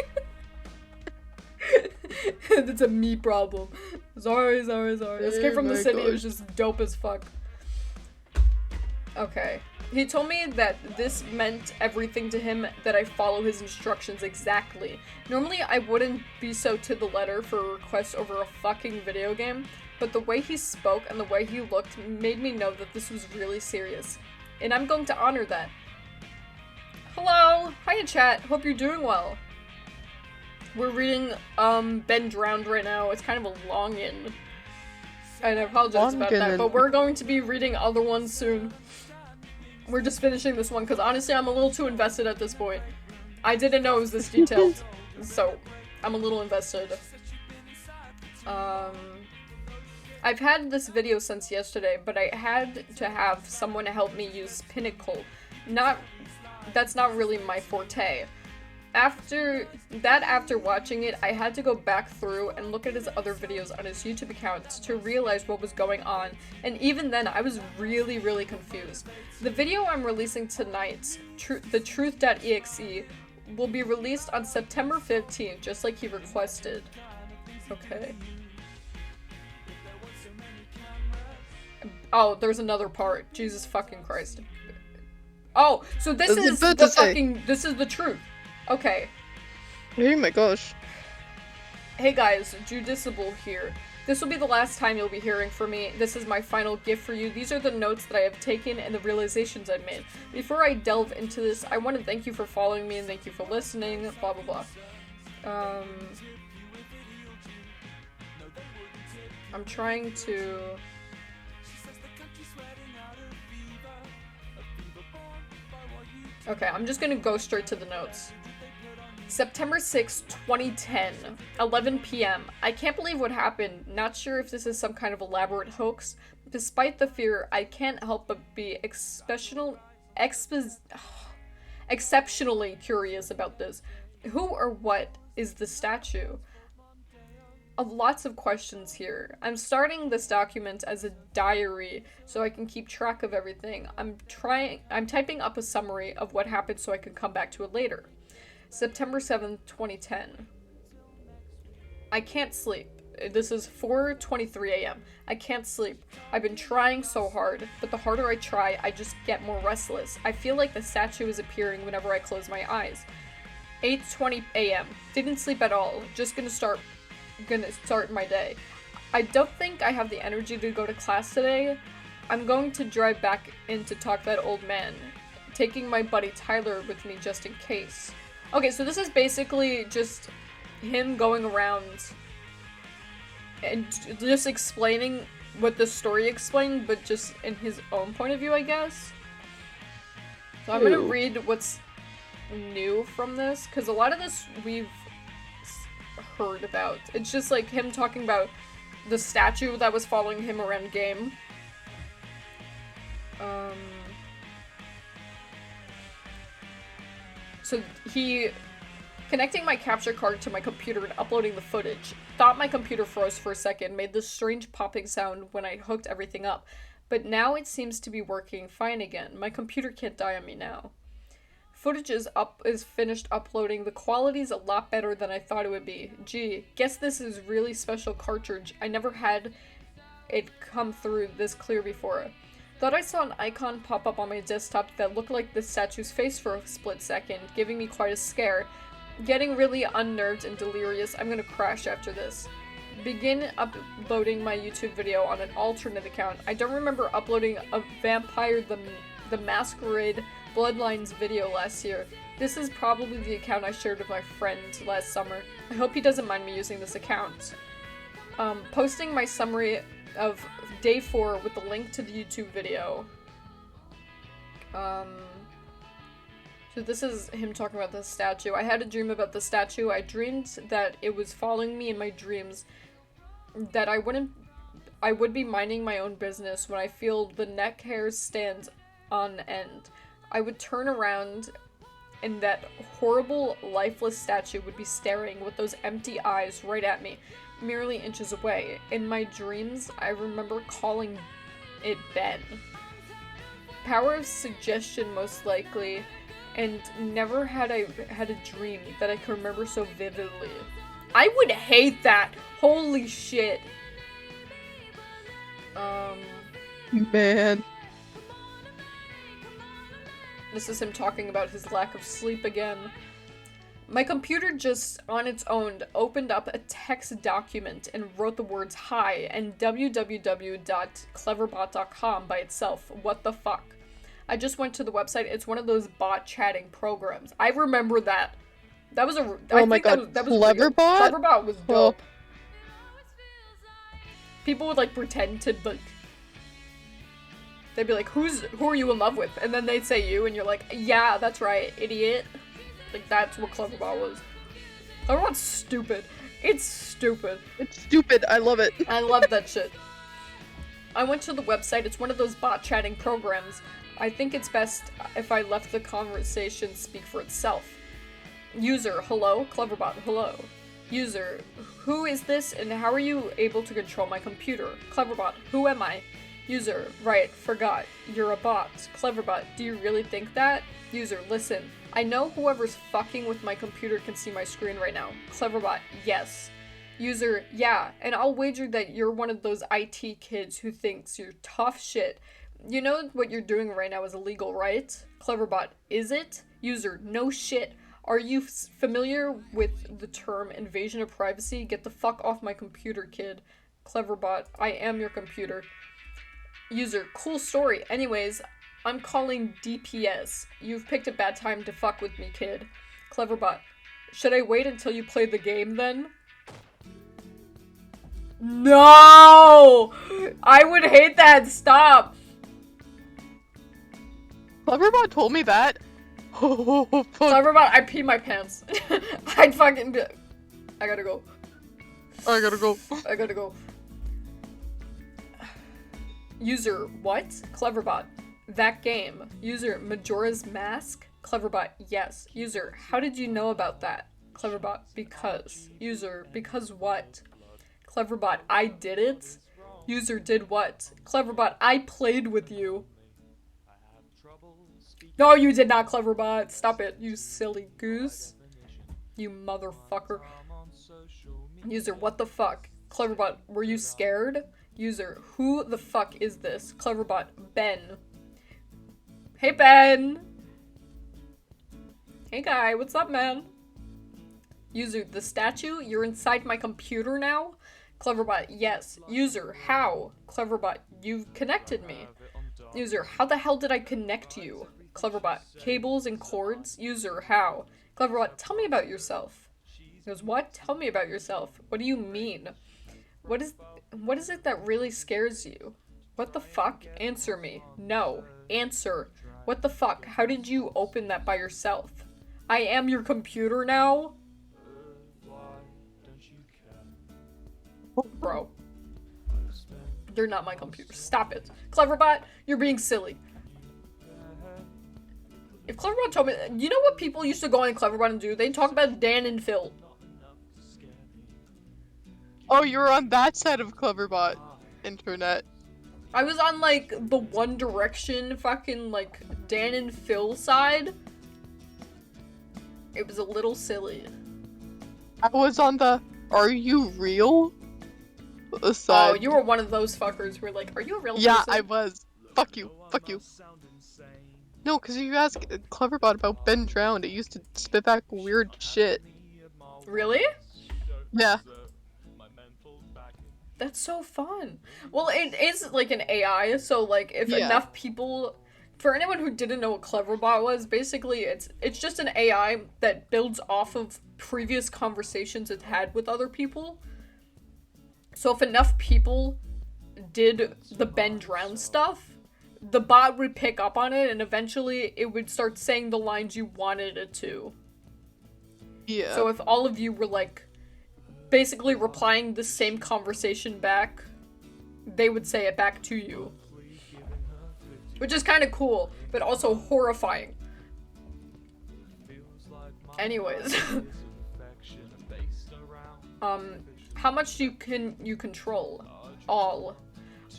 Speaker 1: It's a me problem. Sorry. Escape from the City was just dope as fuck. Okay. He told me that this meant everything to him, that I follow his instructions exactly. Normally, I wouldn't be so to the letter for a request over a fucking video game, but the way he spoke and the way he looked made me know that this was really serious. And I'm going to honor that. Hello! Hiya, chat. Hope you're doing well. We're reading, Ben Drowned right now. It's kind of a long-in. And I apologize about that, but we're going to be reading other ones soon. We're just finishing this one, because honestly, I'm a little too invested at this point. I didn't know it was this detailed, so I'm a little invested. I've had this video since yesterday, but I had to have someone help me use Pinnacle. That's not really my forte. After watching it, I had to go back through and look at his other videos on his YouTube account to realize what was going on, and even then, I was really, really confused. The video I'm releasing tonight, the truth.exe, will be released on September 15th, just like he requested. Okay. Oh, there's another part. Jesus fucking Christ. Oh, so this is the truth. Okay.
Speaker 2: Oh my gosh.
Speaker 1: Hey guys, Judiciable here. This will be the last time you'll be hearing from me. This is my final gift for you. These are the notes that I have taken and the realizations I've made. Before I delve into this, I want to thank you for following me and thank you for listening, blah blah blah. I'm trying to... Okay, I'm just gonna go straight to the notes. September 6, 2010, 11 p.m. I can't believe what happened. Not sure if this is some kind of elaborate hoax. Despite the fear, I can't help but be exceptionally curious about this. Who or what is the statue? Lots of questions here. I'm starting this document as a diary so I can keep track of everything. I'm typing up a summary of what happened so I can come back to it later. September 7th, 2010. I can't sleep. This is 4:23 a.m. I can't sleep. I've been trying so hard, but the harder I try, I just get more restless. I feel like the statue is appearing whenever I close my eyes. 8:20 a.m. Didn't sleep at all. Just gonna start my day. I don't think I have the energy to go to class today. I'm going to drive back in to talk to that old man, taking my buddy Tyler with me just in case. Okay, so this is basically just him going around and just explaining what the story explained, but just in his own point of view, I guess. So I'm gonna read what's new from this, because a lot of this we've heard about. It's just like him talking about the statue that was following him around game. So he connecting my capture card to my computer and uploading the footage. Thought my computer froze for a second, made this strange popping sound when I hooked everything up. But now it seems to be working fine again. My computer can't die on me now. Footage is finished uploading. The quality's a lot better than I thought it would be. Gee, guess this is really special cartridge. I never had it come through this clear before. Thought I saw an icon pop up on my desktop that looked like the statue's face for a split second, giving me quite a scare. Getting really unnerved and delirious, I'm gonna crash after this. Begin uploading my YouTube video on an alternate account. I don't remember uploading a Vampire the Masquerade Bloodlines video last year. This is probably the account I shared with my friend last summer. I hope he doesn't mind me using this account. Posting my summary of day 4 with the link to the YouTube video. So this is him talking about the statue. I had a dream about the statue. I dreamed that it was following me in my dreams. That I would be minding my own business when I feel the neck hairs stand on end. I would turn around and that horrible, lifeless statue would be staring with those empty eyes right at me, merely inches away. In my dreams, I remember calling it Ben. Power of suggestion, most likely, and never had I had a dream that I can remember so vividly. I would hate that! Holy shit!
Speaker 2: Man.
Speaker 1: This is him talking about his lack of sleep again. My computer just, on its own, opened up a text document and wrote the words hi and www.cleverbot.com by itself. What the fuck? I just went to the website. It's one of those bot chatting programs. I remember that. That was a.
Speaker 2: Oh my god,
Speaker 1: that was
Speaker 2: Cleverbot?
Speaker 1: Cleverbot was dope. People would like pretend to like. They'd be like, who are you in love with? And then they'd say you, and you're like, yeah, that's right, idiot. Like, that's what Cleverbot was. Cleverbot's stupid. It's stupid.
Speaker 2: It's stupid. I love it.
Speaker 1: I love that shit. I went to the website. It's one of those bot chatting programs. I think it's best if I left the conversation speak for itself. User, hello? Cleverbot, hello. User, who is this and how are you able to control my computer? Cleverbot, who am I? User, right, forgot. You're a bot. Cleverbot, do you really think that? User, listen. I know whoever's fucking with my computer can see my screen right now. Cleverbot, yes. User, yeah, and I'll wager that you're one of those IT kids who thinks you're tough shit. You know what you're doing right now is illegal, right? Cleverbot, is it? User, no shit. Are you familiar with the term invasion of privacy? Get the fuck off my computer, kid. Cleverbot, I am your computer. User, cool story. Anyways, I'm calling DPS. You've picked a bad time to fuck with me, kid. Cleverbot, should I wait until you play the game then? No! I would hate that. Stop.
Speaker 2: Cleverbot told me that. Oh, fuck.
Speaker 1: Cleverbot, I pee my pants. I'd fucking be... I gotta go.
Speaker 2: I gotta go.
Speaker 1: I gotta go. User, what? Cleverbot, that game. User, Majora's Mask? Cleverbot, yes. User, how did you know about that? Cleverbot, because. User, because what? Cleverbot, I did it? User, did what? Cleverbot, I played with you. No, you did not, Cleverbot. Stop it, you silly goose. You motherfucker. User, what the fuck? Cleverbot, were you scared? User, who the fuck is this? Cleverbot, Ben. Hey, Ben! Hey, guy, what's up, man? User, the statue? You're inside my computer now? Cleverbot, yes. User, how? Cleverbot, you've connected me. User, how the hell did I connect you? Cleverbot, cables and cords? User, how? Cleverbot, tell me about yourself. He goes, what? Tell me about yourself. What do you mean? What is it that really scares you? What the fuck? Answer me. No. Answer. What the fuck? How did you open that by yourself? I am your computer now? Bro. You're not my computer. Stop it. Cleverbot, you're being silly. If Cleverbot told me... You know what people used to go on Cleverbot and do? They'd talk about Dan and Phil.
Speaker 2: Oh, you were on that side of Cleverbot internet.
Speaker 1: I was on, like, the One Direction fucking, like, Dan and Phil side. It was a little silly.
Speaker 2: I was on the are you real side.
Speaker 1: Oh, you were one of those fuckers who were like, are you a real person?
Speaker 2: Yeah, I was. Fuck you. Fuck you. No, because you asked Cleverbot about Ben Drowned, it used to spit back weird shit.
Speaker 1: Really?
Speaker 2: Yeah.
Speaker 1: That's so fun. Well, it is like an AI, so like if enough people, for anyone who didn't know what Cleverbot was, basically it's just an AI that builds off of previous conversations it had with other people. So if enough people did the Ben Drown stuff, the bot would pick up on it and eventually it would start saying the lines you wanted it to.
Speaker 2: Yeah.
Speaker 1: So if all of you were like basically replying the same conversation back, they would say it back to you. Which is kind of cool, but also horrifying. Anyways. How much do you control? All.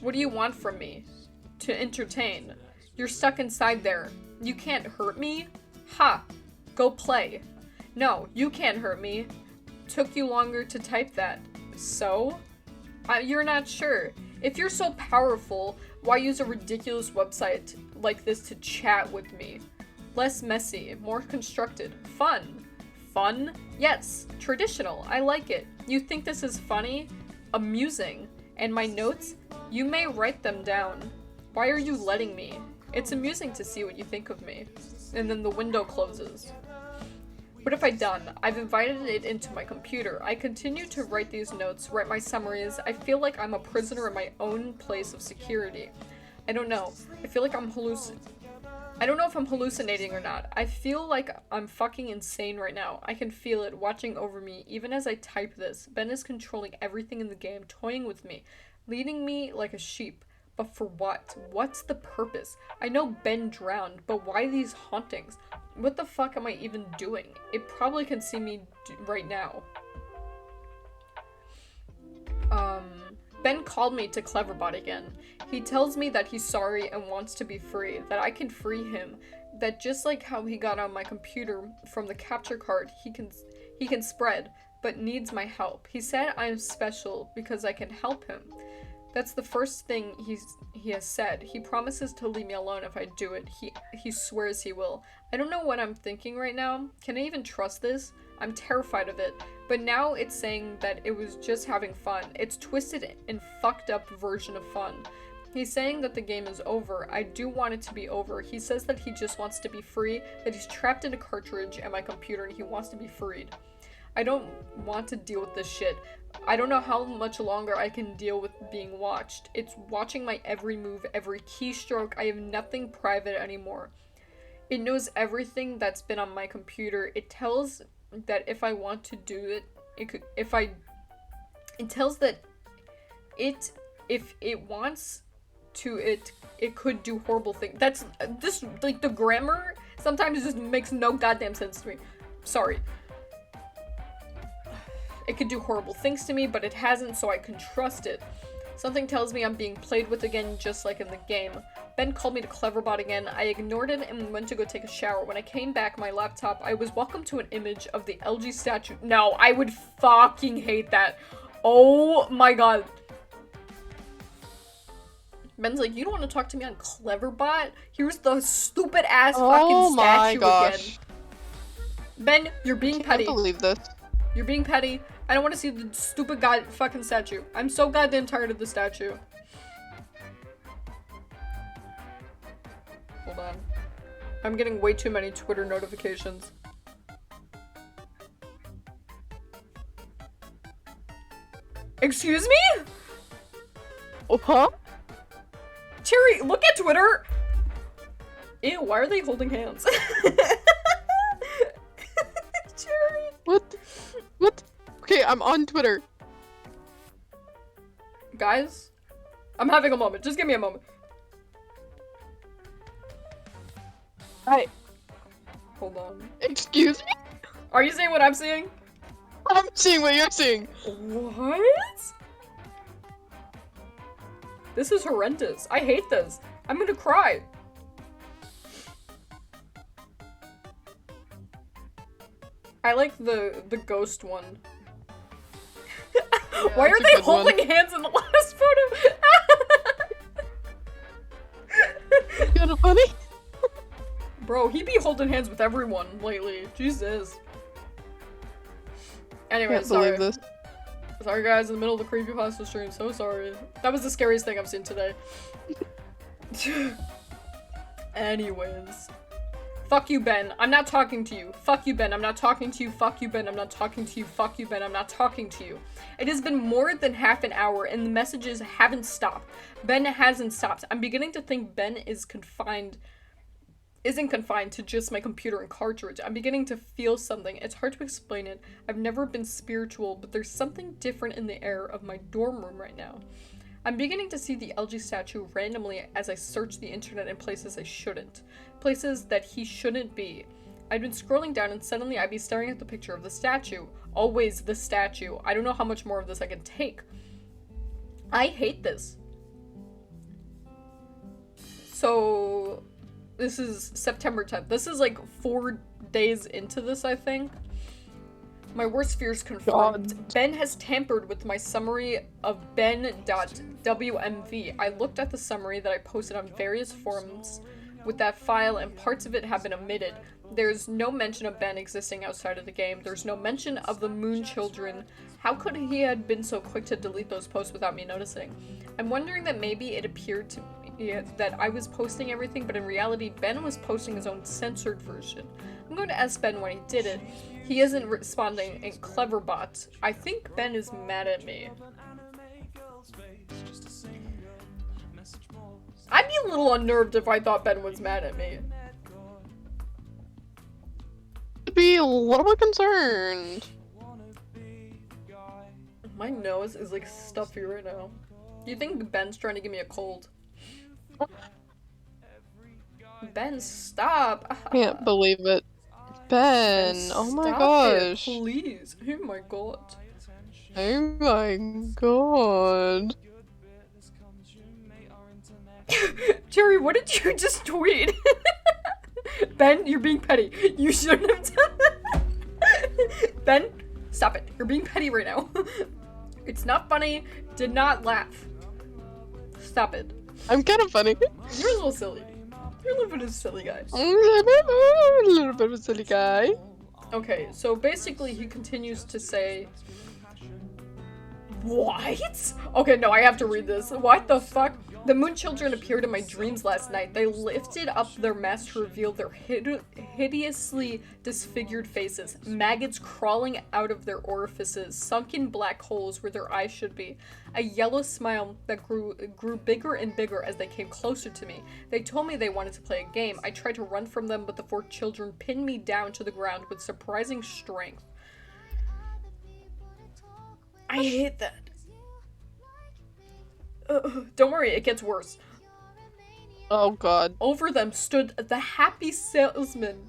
Speaker 1: What do you want from me? To entertain. You're stuck inside there. You can't hurt me? Ha! Go play. No, you can't hurt me. Took you longer to type that. So? You're not sure. If you're so powerful, why use a ridiculous website like this to chat with me? Less messy, more constructed. Fun. Fun? Yes. Traditional. I like it. You think this is funny? Amusing. And my notes? You may write them down. Why are you letting me? It's amusing to see what you think of me. And then the window closes. What have I done? I've invited it into my computer. I continue to write these notes, write my summaries. I feel like I'm a prisoner in my own place of security. I don't know. I feel like I don't know if I'm hallucinating or not. I feel like I'm fucking insane right now. I can feel it watching over me, even as I type this. Ben is controlling everything in the game, toying with me, leading me like a sheep. But for what? What's the purpose? I know Ben drowned, but why these hauntings? What the fuck am I even doing? It probably can see me right now. Ben called me to Cleverbot again. He tells me that he's sorry and wants to be free, that I can free him, that just like how he got on my computer from the capture card, he can spread, but needs my help. He said I'm special because I can help him. That's the first thing he has said. He promises to leave me alone if I do it. He swears he will. I don't know what I'm thinking right now. Can I even trust this? I'm terrified of it. But now it's saying that it was just having fun. It's twisted and fucked up version of fun. He's saying that the game is over. I do want it to be over. He says that he just wants to be free, that he's trapped in a cartridge at my computer and he wants to be freed. I don't want to deal with this shit. I don't know how much longer I can deal with being watched. It's watching my every move, every keystroke. I have nothing private anymore. It knows everything that's been on my computer. It tells that if I want to do it, it tells that if it wants to, it could do horrible things. That's, this, like, the grammar sometimes just makes no goddamn sense to me. Sorry. It could do horrible things to me, but it hasn't, so I can trust it. Something tells me I'm being played with again, just like in the game. Ben called me to Cleverbot again. I ignored it and went to go take a shower. When I came back, my laptop, I was welcomed to an image of the LG statue. No, I would fucking hate that. Oh my god. Ben's like, you don't want to talk to me on Cleverbot? Here's the stupid ass fucking statue again. Ben, you're being petty.
Speaker 2: I can't believe this.
Speaker 1: You're being petty. I don't want to see the stupid fucking statue. I'm so goddamn tired of the statue. Hold on. I'm getting way too many Twitter notifications. Excuse me?
Speaker 2: Oh, huh?
Speaker 1: Cherry, look at Twitter! Ew, why are they holding hands? Cherry!
Speaker 2: What? What? Okay, I'm on Twitter.
Speaker 1: Guys, I'm having a moment. Just give me a moment.
Speaker 2: Hi.
Speaker 1: Hold on.
Speaker 2: Excuse me?
Speaker 1: Are you seeing what I'm seeing?
Speaker 2: I'm seeing what you're seeing.
Speaker 1: What? This is horrendous. I hate this. I'm gonna cry. I like the ghost one.
Speaker 2: Yeah,
Speaker 1: why are they holding hands in the last photo?
Speaker 2: Kinda funny.
Speaker 1: Bro, he be holding hands with everyone lately. Jesus. Anyway,
Speaker 2: Can't
Speaker 1: sorry.
Speaker 2: believe this.
Speaker 1: Sorry guys, in the middle of the Creepypasta stream, so sorry. That was the scariest thing I've seen today. Anyways. Fuck you, Ben. I'm not talking to you. Fuck you, Ben. I'm not talking to you. Fuck you, Ben. I'm not talking to you. Fuck you, Ben. I'm not talking to you. It has been more than half an hour and the messages haven't stopped. Ben hasn't stopped. I'm beginning to think Ben isn't confined to just my computer and cartridge. I'm beginning to feel something. It's hard to explain it. I've never been spiritual, but there's something different in the air of my dorm room right now. I'm beginning to see the LG statue randomly as I search the internet in places I shouldn't. Places that he shouldn't be. I'd been scrolling down and suddenly I'd be staring at the picture of the statue. Always the statue. I don't know how much more of this I can take. I hate this. So, this is September 10th. This is like 4 days into this, I think. My worst fears confirmed. God. Ben has tampered with my summary of ben.wmv. I looked at the summary that I posted on various forums with that file and parts of it have been omitted. There's no mention of Ben existing outside of the game. There's no mention of the Moon Children. How could he have been so quick to delete those posts without me noticing? I'm wondering that maybe it appeared to me that I was posting everything, but in reality, Ben was posting his own censored version. I'm going to ask Ben when he did it. He isn't responding in clever bots. I think Ben is mad at me. I'd be a little unnerved if I thought Ben was mad at me.
Speaker 2: I'd be a little bit concerned.
Speaker 1: My nose is like stuffy right now. Do you think Ben's trying to give me a cold? Ben, stop!
Speaker 2: Can't believe it. Ben, oh my gosh.
Speaker 1: It, please. Oh my god.
Speaker 2: Oh my god.
Speaker 1: Jerry, what did you just tweet? Ben, you're being petty. You shouldn't have done that. Ben, stop it. You're being petty right now. It's not funny. Did not laugh. Stop it.
Speaker 2: I'm kind of funny.
Speaker 1: You're a little silly. You're a little bit of a silly guy.
Speaker 2: A little bit of a silly guy.
Speaker 1: Okay, so basically he continues to say... What? Okay, no, I have to read this. What the fuck? The Moon Children appeared in my dreams last night. They lifted up their masks to reveal their hideously disfigured faces, maggots crawling out of their orifices, sunken black holes where their eyes should be, a yellow smile that grew bigger and bigger as they came closer to me. They told me they wanted to play a game. I tried to run from them, but the 4 children pinned me down to the ground with surprising strength. I hate that. Don't worry, it gets worse.
Speaker 2: Oh god.
Speaker 1: Over them stood the happy salesman,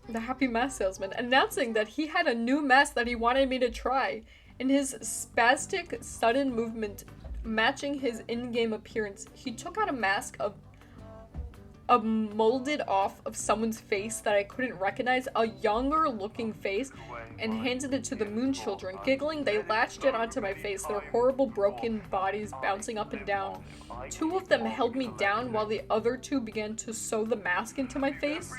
Speaker 1: the happy mask salesman, announcing that he had a new mask that he wanted me to try. In his spastic, sudden movement matching his in-game appearance, he took out a mask of molded off of someone's face that I couldn't recognize, a younger looking face, and handed it to the Moon Children. Giggling, they latched it onto my face, their horrible broken bodies bouncing up and down. 2 of them held me down while the other 2 began to sew the mask into my face.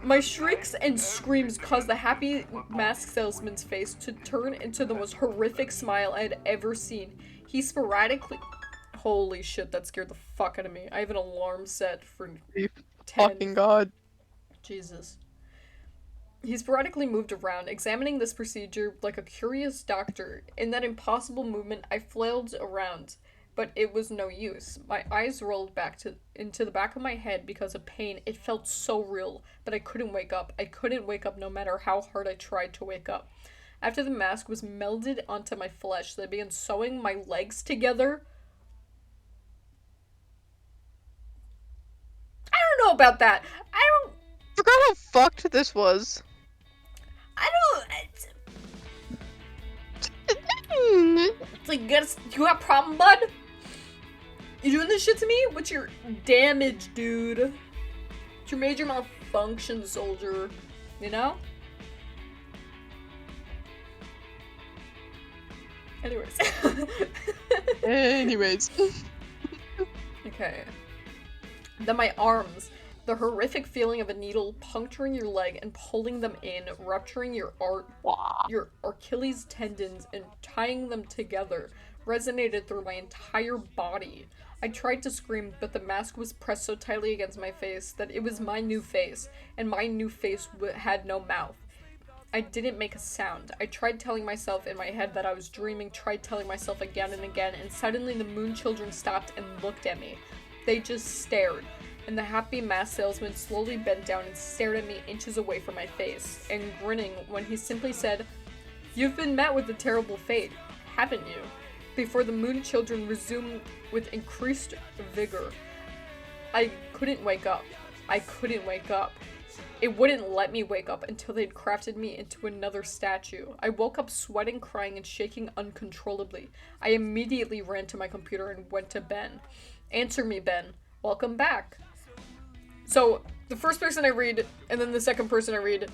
Speaker 1: My shrieks and screams caused the happy mask salesman's face to turn into the most horrific smile I had ever seen. He sporadically... Holy shit, that scared the fuck out of me. I have an alarm set for 10.
Speaker 2: Fucking god.
Speaker 1: Jesus. He sporadically moved around, examining this procedure like a curious doctor. In that impossible movement, I flailed around, but it was no use. My eyes rolled back into the back of my head because of pain. It felt so real, but I couldn't wake up. I couldn't wake up no matter how hard I tried to wake up. After the mask was melded onto my flesh, they began sewing my legs together. I don't know about that. I
Speaker 2: forgot how fucked this was.
Speaker 1: It's like, you got a problem, bud? You doing this shit to me? What's your damage, dude? What's your major malfunction, soldier? You know?
Speaker 2: Anyways.
Speaker 1: Okay. Then my arms. The horrific feeling of a needle puncturing your leg and pulling them in, rupturing your Achilles tendons and tying them together resonated through my entire body. I tried to scream, but the mask was pressed so tightly against my face that it was my new face, and my new face had no mouth. I didn't make a sound. I tried telling myself in my head that I was dreaming, tried telling myself again and again, and suddenly the moon children stopped and looked at me. They just stared, and the happy mask salesman slowly bent down and stared at me inches away from my face, and grinning when he simply said, "You've been met with a terrible fate, haven't you?" Before the moon children resumed with increased vigor. I couldn't wake up. I couldn't wake up. It wouldn't let me wake up until they'd crafted me into another statue. I woke up sweating, crying, and shaking uncontrollably. I immediately ran to my computer and went to Ben. "Answer me, Ben. Welcome back." So, the first person I read, and then the second person I read,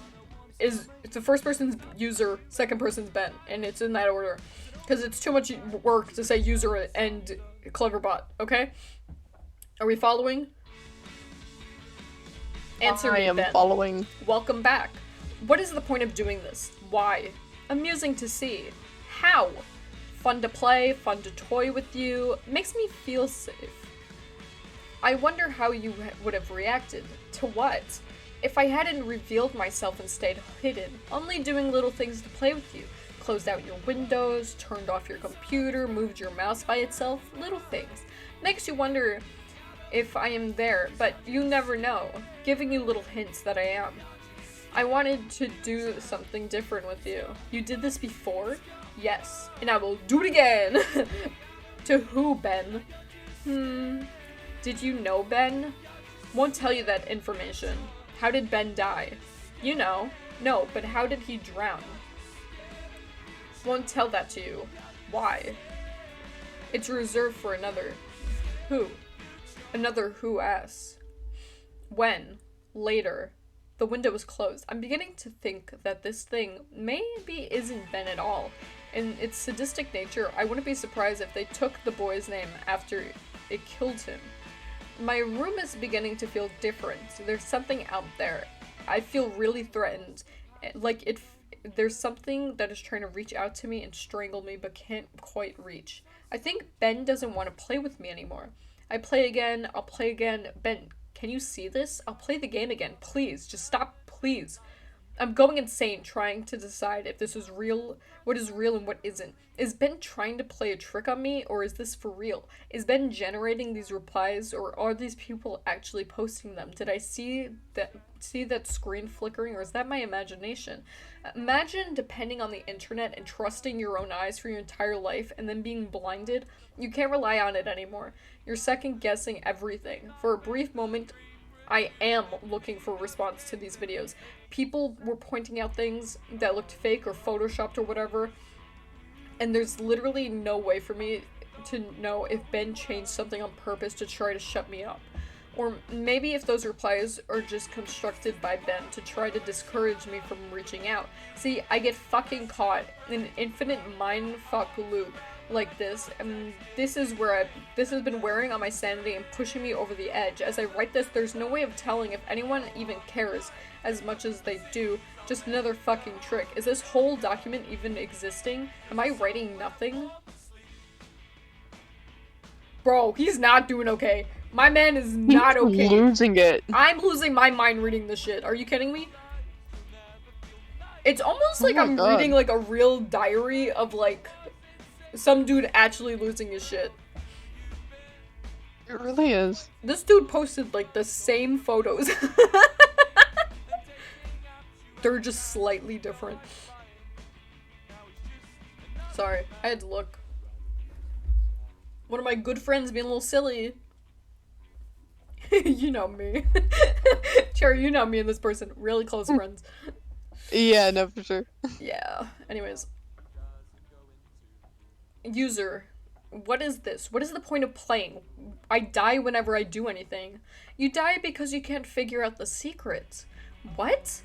Speaker 1: it's the first person's user, second person's Ben, and it's in that order. Because it's too much work to say user and cleverbot, okay? Are we following? Answer me, Ben.
Speaker 2: I am following.
Speaker 1: Welcome back. What is the point of doing this? Why? Amusing to see. How? Fun to play, fun to toy with you. Makes me feel safe. I wonder how you would have reacted. To what? If I hadn't revealed myself and stayed hidden, only doing little things to play with you. Closed out your windows, turned off your computer, moved your mouse by itself, little things. Makes you wonder if I am there, but you never know, giving you little hints that I am. I wanted to do something different with you. You did this before? Yes, and I will do it again! To who, Ben? Did you know Ben? Won't tell you that information. How did Ben die? You know. No, but how did he drown? Won't tell that to you. Why? It's reserved for another. Who? Another who asks. When? Later. The window was closed. I'm beginning to think that this thing maybe isn't Ben at all. In its sadistic nature, I wouldn't be surprised if they took the boy's name after it killed him. My room is beginning to feel different. There's something out there. I feel really threatened. Like there's something that is trying to reach out to me and strangle me but can't quite reach. I think Ben doesn't want to play with me anymore. I play again, I'll play again. Ben, can you see this? I'll play the game again. Please, just stop, please. I'm going insane trying to decide if this is real, what is real and what isn't. Is Ben trying to play a trick on me, or is this for real? Is Ben generating these replies, or are these people actually posting them? Did I see that screen flickering, or is that my imagination? Imagine depending on the internet and trusting your own eyes for your entire life and then being blinded. You can't rely on it anymore. You're second guessing everything. For a brief moment, I am looking for a response to these videos. People were pointing out things that looked fake or photoshopped or whatever, and there's literally no way for me to know if Ben changed something on purpose to try to shut me up. Or maybe if those replies are just constructed by Ben to try to discourage me from reaching out. See, I get fucking caught in an infinite mindfuck loop like this, and this has been wearing on my sanity and pushing me over the edge. As I write this, there's no way of telling if anyone even cares as much as they do. Just another fucking trick. Is this whole document even existing? Am I writing nothing? Bro, he's not doing okay. My man is not okay.
Speaker 2: He's losing it.
Speaker 1: I'm losing my mind reading this shit. Are you kidding me? It's almost like I'm reading like a real diary of like some dude actually losing his shit.
Speaker 2: It really is.
Speaker 1: This dude posted like the same photos. They're just slightly different. Sorry, I had to look. One of my good friends being a little silly. You know me. Cherry, you know me and this person. Really close friends.
Speaker 2: Yeah, no, for sure.
Speaker 1: Yeah. Anyways. User. What is this? What is the point of playing? I die whenever I do anything. You die because you can't figure out the secrets. What?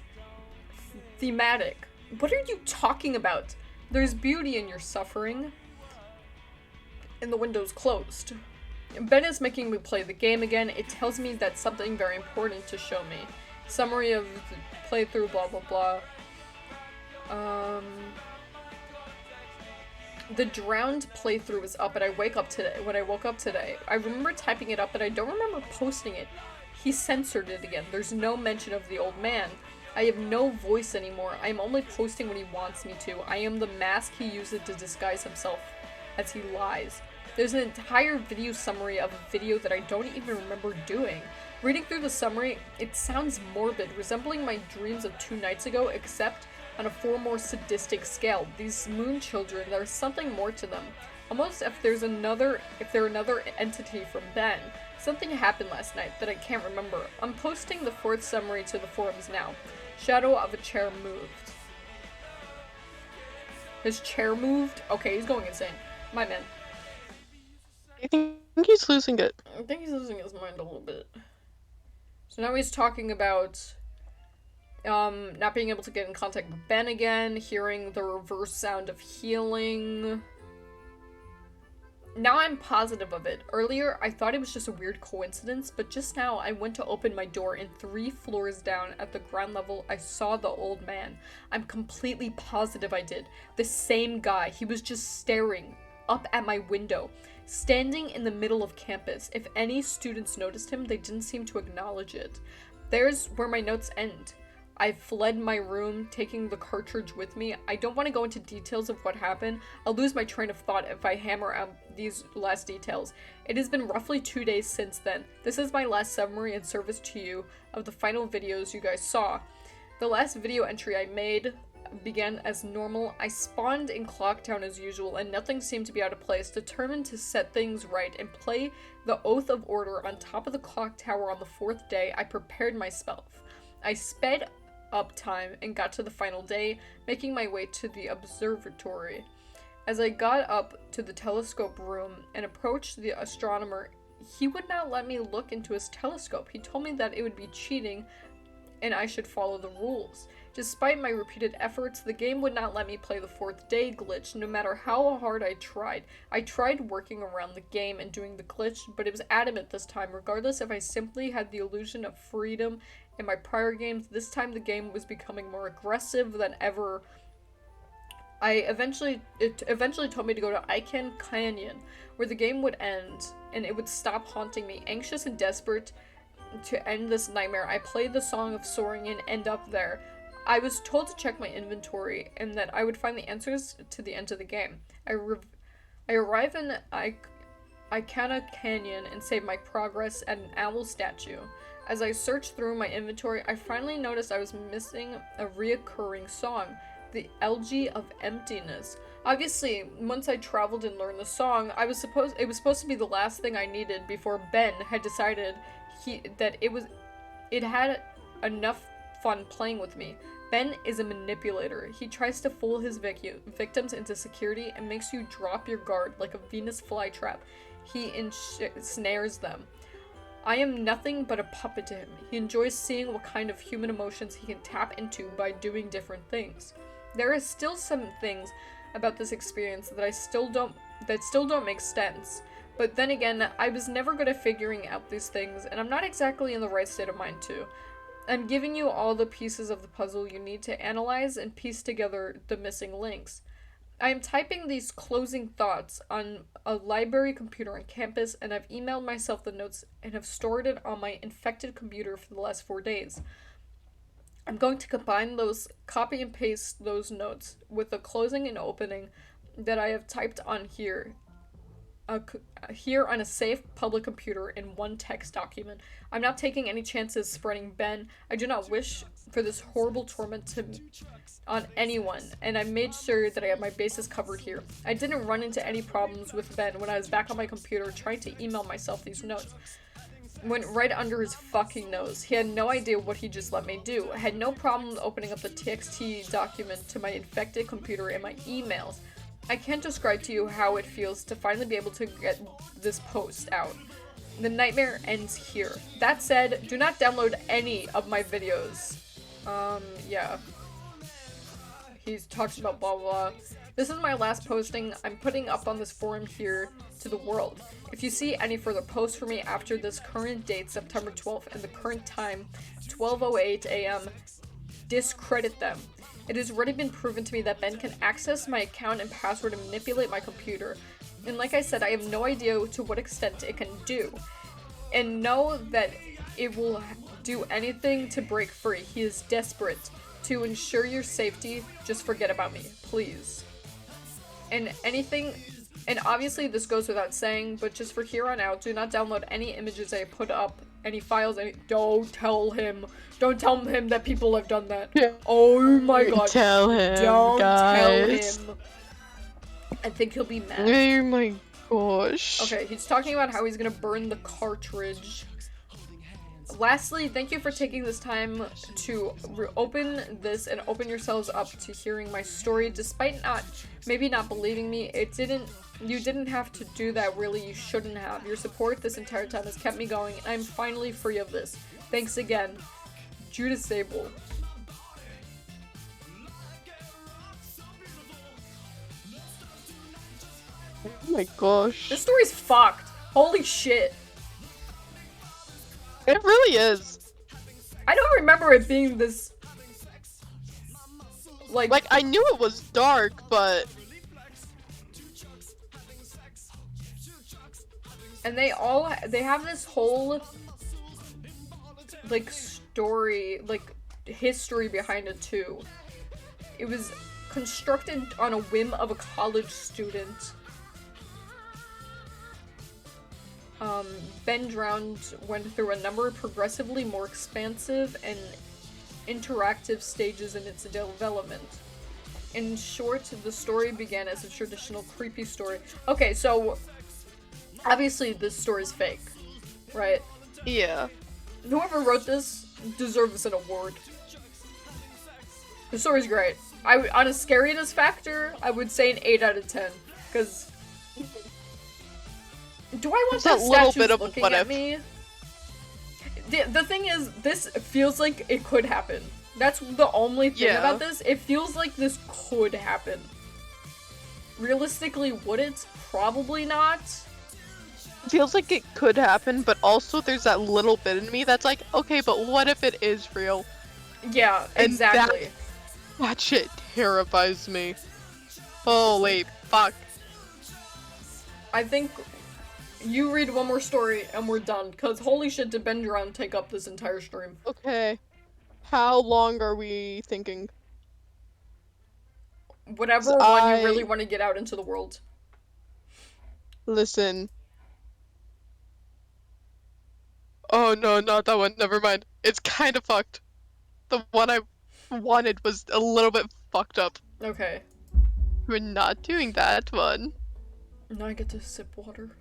Speaker 1: Thematic. What are you talking about? There's beauty in your suffering. And the window's closed. Ben is making me play the game again. It tells me that's something very important to show me. Summary of the playthrough, blah blah blah. The drowned playthrough is up, and when I woke up today, I remember typing it up, but I don't remember posting it. He censored it again. There's no mention of the old man. I have no voice anymore. I am only posting when he wants me to. I am the mask he uses to disguise himself as he lies. There's an entire video summary of a video that I don't even remember doing. Reading through the summary, it sounds morbid, resembling my dreams of 2 nights ago, except on a far more sadistic scale. These moon children, there's something more to them. Almost if they're another entity from Ben. Something happened last night that I can't remember. I'm posting the 4th summary to the forums now. Shadow of a chair moved. His chair moved? Okay, he's going insane. My man.
Speaker 2: I think he's losing it.
Speaker 1: I think he's losing his mind a little bit. So now he's talking about not being able to get in contact with Ben again, hearing the reverse sound of healing. Now I'm positive of it. Earlier, I thought it was just a weird coincidence, but just now I went to open my door and 3 floors down at the ground level, I saw the old man. I'm completely positive I did. The same guy. He was just staring up at my window, standing in the middle of campus. If any students noticed him, they didn't seem to acknowledge it. There's where my notes end. I fled my room, taking the cartridge with me. I don't want to go into details of what happened. I'll lose my train of thought if I hammer out these last details. It has been roughly 2 days since then. This is my last summary and service to you of the final videos you guys saw. The last video entry I made began as normal. I spawned in Clocktown as usual, and nothing seemed to be out of place. Determined to set things right and play the Oath of Order on top of the clock tower on the 4th day, I prepared myself. I sped up time and got to the final day, making my way to the observatory. As I got up to the telescope room and approached the astronomer, he would not let me look into his telescope. He told me that it would be cheating and I should follow the rules. Despite my repeated efforts, the game would not let me play the 4th day glitch, no matter how hard I tried. I tried working around the game and doing the glitch, but it was adamant this time. Regardless if I simply had the illusion of freedom in my prior games, this time the game was becoming more aggressive than ever. It eventually told me to go to Icon Canyon, where the game would end, and it would stop haunting me. Anxious and desperate to end this nightmare, I played the Song of Soaring and end up there. I was told to check my inventory and that I would find the answers to the end of the game. I arrive in Icona Canyon and save my progress at an owl statue. As I searched through my inventory, I finally noticed I was missing a reoccurring song, the Elegy of Emptiness. Obviously, once I traveled and learned the song, it was supposed to be the last thing I needed before Ben had decided it had enough fun playing with me. Ben is a manipulator. He tries to fool his victims into security and makes you drop your guard like a Venus flytrap. He ensnares them. I am nothing but a puppet to him. He enjoys seeing what kind of human emotions he can tap into by doing different things. There is still some things about this experience that still don't make sense. But then again, I was never good at figuring out these things, and I'm not exactly in the right state of mind to. I'm giving you all the pieces of the puzzle you need to analyze and piece together the missing links. I am typing these closing thoughts on a library computer on campus, and I've emailed myself the notes and have stored it on my infected computer for the last 4 days. I'm going to copy and paste those notes with the closing and opening that I have typed on here on a safe public computer in one text document. I'm not taking any chances spreading Ben. I do not wish for this horrible torment on anyone, and I made sure that I had my bases covered here. I didn't run into any problems with Ben when I was back on my computer trying to email myself these notes. Went right under his fucking nose. He had no idea what he just let me do. I had no problem opening up the TXT document to my infected computer and my emails. I can't describe to you how it feels to finally be able to get this post out. The nightmare ends here. That said, do not download any of my videos. Yeah. He talks about blah blah. This is my last posting I'm putting up on this forum here to the world. If you see any further posts from me after this current date, September 12th, and the current time, 12:08 a.m., discredit them. It has already been proven to me that Ben can access my account and password and manipulate my computer. And like I said, I have no idea to what extent it can do. And know that it will do anything to break free. He is desperate. To ensure your safety, just forget about me, please. And obviously this goes without saying, but just for here on out, do not download any images I put up, any files, don't tell him that people have done that.
Speaker 2: Yeah.
Speaker 1: Oh my god.
Speaker 2: Tell him,
Speaker 1: Don't
Speaker 2: guys.
Speaker 1: tell him. I think he'll be mad.
Speaker 2: Oh my gosh.
Speaker 1: Okay, he's talking about how he's gonna burn the cartridge. Lastly, thank you for taking this time to open this and open yourselves up to hearing my story. Despite maybe not believing me, you didn't have to do that, really. You shouldn't have. Your support this entire time has kept me going, and I'm finally free of this. Thanks again. Judas Sable.
Speaker 2: Oh my gosh.
Speaker 1: This story's fucked. Holy shit.
Speaker 2: It really is.
Speaker 1: I don't remember it being this...
Speaker 2: Like, I knew it was dark, but...
Speaker 1: And they have this whole... like, story, like, history behind it, too. It was constructed on a whim of a college student. Ben Drowned went through a number of progressively more expansive and interactive stages in its development. In short, the story began as a traditional creepy story. Okay, so obviously this story is fake, right?
Speaker 2: Yeah.
Speaker 1: Whoever wrote this deserves an award. The story's great. On a scariness factor, I would say an 8 out of 10. Because... Do I want that
Speaker 2: little bit
Speaker 1: statues
Speaker 2: of
Speaker 1: looking
Speaker 2: what
Speaker 1: at
Speaker 2: if.
Speaker 1: me? The thing is, this feels like it could happen. That's the only thing about this. It feels like this could happen. Realistically, would it? Probably not.
Speaker 2: It feels like it could happen, but also there's that little bit in me that's like, okay, but what if it is real?
Speaker 1: Yeah,
Speaker 2: And
Speaker 1: exactly.
Speaker 2: That shit terrifies me. Holy fuck.
Speaker 1: I think you read one more story and we're done, because holy shit did Ben Drowned take up this entire stream.
Speaker 2: Okay. How long are we thinking?
Speaker 1: Whatever one you really want to get out into the world.
Speaker 2: Listen. Oh no, not that one. Never mind. It's kind of fucked. The one I wanted was a little bit fucked up.
Speaker 1: Okay.
Speaker 2: We're not doing that one.
Speaker 1: Now I get to sip water.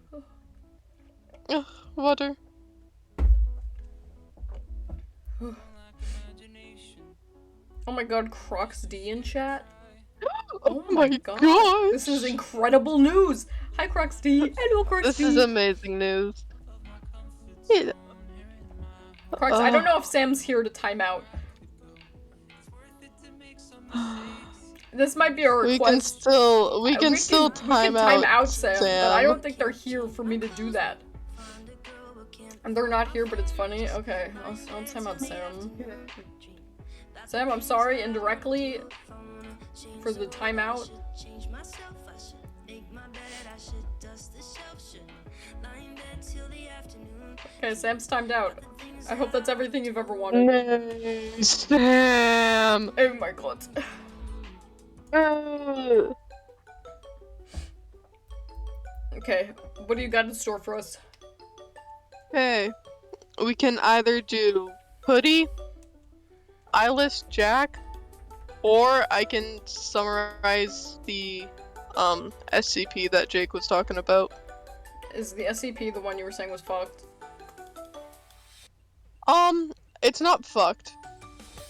Speaker 2: Ugh, water.
Speaker 1: Oh my god, Crocs D in chat?
Speaker 2: Oh my god.
Speaker 1: This is incredible news! Hi Crocs D! Hello Crocs D!
Speaker 2: This is amazing news. Yeah.
Speaker 1: Crocs, I don't know if Sam's here to time out. This might be a request.
Speaker 2: We can still time
Speaker 1: out Sam, but I don't think they're here for me to do that. And they're not here, but it's funny. Okay, I'll time out Sam. Sam, I'm sorry indirectly for the timeout. Okay, Sam's timed out. I hope that's everything you've ever wanted.
Speaker 2: No, Sam!
Speaker 1: Oh my god. Okay, what do you got in store for us?
Speaker 2: Okay, we can either do Hoodie, Eyeless Jack, or I can summarize the SCP that Jake was talking about.
Speaker 1: Is the SCP the one you were saying was fucked?
Speaker 2: It's not fucked.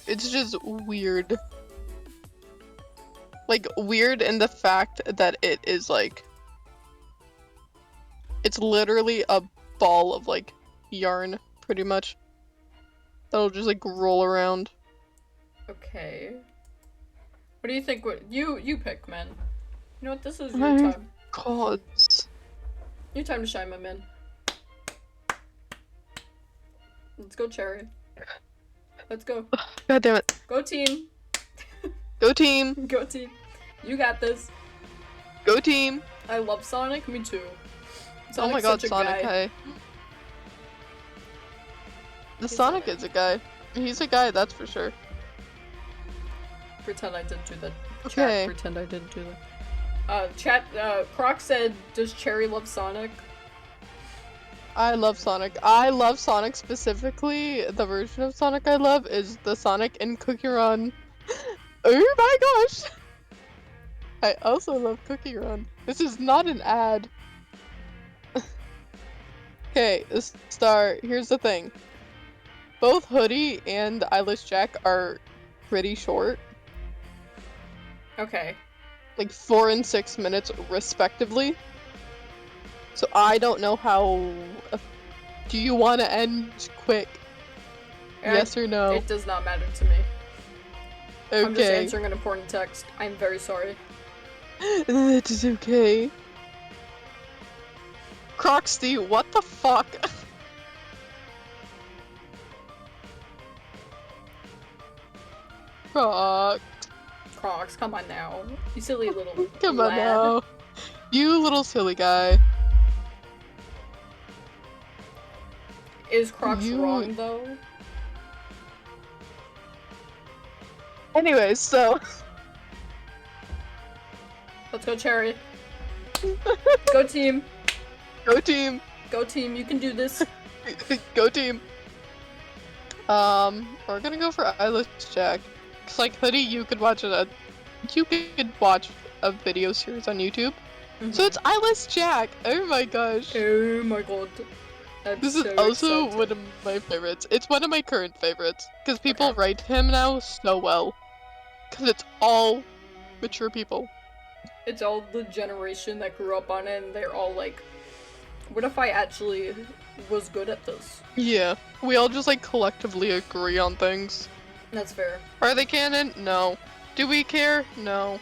Speaker 2: It's just weird. Like, weird in the fact that it is, like... It's literally a ball of, like, yarn, pretty much. That'll just, like, roll around.
Speaker 1: Okay. What do you think? You pick, man. You know what? This is your time.
Speaker 2: Gods.
Speaker 1: Your time to shine, my man. Let's go, Cherry. Let's go.
Speaker 2: God damn it.
Speaker 1: Go, team.
Speaker 2: Go team!
Speaker 1: Go team. You got this.
Speaker 2: Go team!
Speaker 1: I love Sonic. Me too.
Speaker 2: Oh my
Speaker 1: Sonic's
Speaker 2: god,
Speaker 1: such a
Speaker 2: Sonic
Speaker 1: guy.
Speaker 2: guy. The
Speaker 1: He's
Speaker 2: Sonic
Speaker 1: Sonic.
Speaker 2: is a guy. He's a guy, that's for sure.
Speaker 1: Pretend I didn't do that.
Speaker 2: Okay.
Speaker 1: Chat, pretend I didn't do that. Croc said, does Cherry love Sonic?
Speaker 2: I love Sonic. I love Sonic specifically. The version of Sonic I love is the Sonic in Cookie Run. Oh my gosh! I also love Cookie Run. This is not an ad. Okay, here's the thing. Both Hoodie and Eyeless Jack are pretty short.
Speaker 1: Okay.
Speaker 2: Like 4 and 6 minutes respectively. So I don't know how... Do you want to end quick? Yes or no?
Speaker 1: It does not matter to me.
Speaker 2: Okay.
Speaker 1: I'm just answering an important text. I'm very sorry.
Speaker 2: That is okay. Crocsty, what the fuck? Croc.
Speaker 1: Crocs, come on now. You silly little
Speaker 2: Come
Speaker 1: lad.
Speaker 2: on now. You little silly guy.
Speaker 1: Is Crocs wrong, though?
Speaker 2: Anyways, so...
Speaker 1: Let's go, Cherry. Go team.
Speaker 2: Go team.
Speaker 1: Go team, you can do this.
Speaker 2: Go team. We're gonna go for Eyeless Jack. Cause like Hoodie, you could watch a video series on YouTube.
Speaker 1: Mm-hmm.
Speaker 2: So it's Eyeless Jack. Oh my gosh.
Speaker 1: Oh my god.
Speaker 2: This is also one of my favorites. It's one of my current favorites because people write him now so well. Because it's all mature people.
Speaker 1: It's all the generation that grew up on it, and they're all like, what if I actually was good at this?
Speaker 2: Yeah, we all just like collectively agree on things.
Speaker 1: That's fair.
Speaker 2: Are they canon? No. Do we care? No.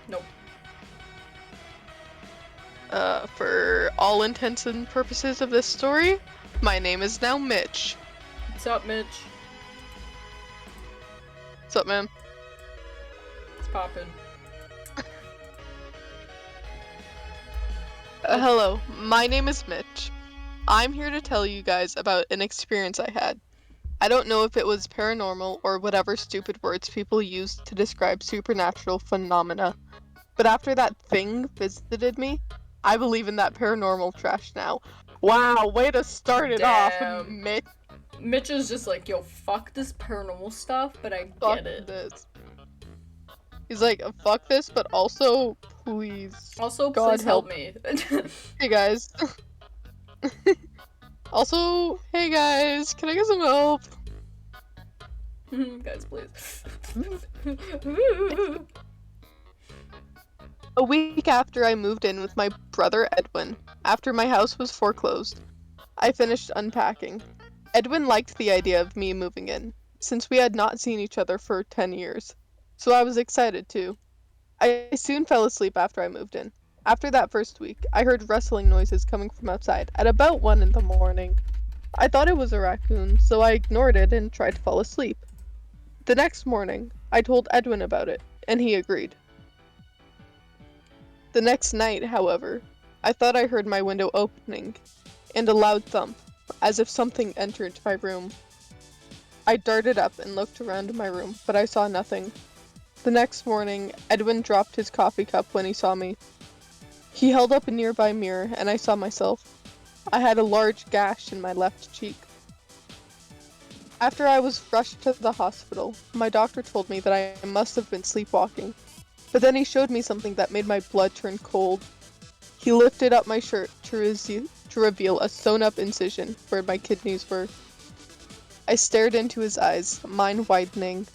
Speaker 1: Nope.
Speaker 2: For all intents and purposes of this story, my name is now Mitch.
Speaker 1: What's up, Mitch?
Speaker 2: What's up, man?
Speaker 1: It's poppin'.
Speaker 2: Hello, my name is Mitch. I'm here to tell you guys about an experience I had. I don't know if it was paranormal or whatever stupid words people use to describe supernatural phenomena, but after that thing visited me, I believe in that paranormal trash now. Wow, way to start it off, Mitch.
Speaker 1: Mitch is just like, yo, fuck this paranormal stuff, but I
Speaker 2: Fuck
Speaker 1: get it.
Speaker 2: this. He's like, fuck this, but also, please.
Speaker 1: Also,
Speaker 2: God
Speaker 1: please help me.
Speaker 2: Hey guys. Also, hey guys, can I get some help?
Speaker 1: Guys, please.
Speaker 2: A week after I moved in with my brother Edwin, after my house was foreclosed, I finished unpacking. Edwin liked the idea of me moving in, since we had not seen each other for 10 years, so I was excited too. I soon fell asleep after I moved in. After that first week, I heard rustling noises coming from outside at about 1 in the morning. I thought it was a raccoon, so I ignored it and tried to fall asleep. The next morning, I told Edwin about it, and he agreed. The next night, however, I thought I heard my window opening, and a loud thump, as if something entered my room. I darted up and looked around my room, but I saw nothing. The next morning, Edwin dropped his coffee cup when he saw me. He held up a nearby mirror, and I saw myself. I had a large gash in my left cheek. After I was rushed to the hospital, my doctor told me that I must have been sleepwalking. But then he showed me something that made my blood turn cold. He lifted up my shirt to reveal a sewn-up incision where my kidneys were. I stared into his eyes, mine widening.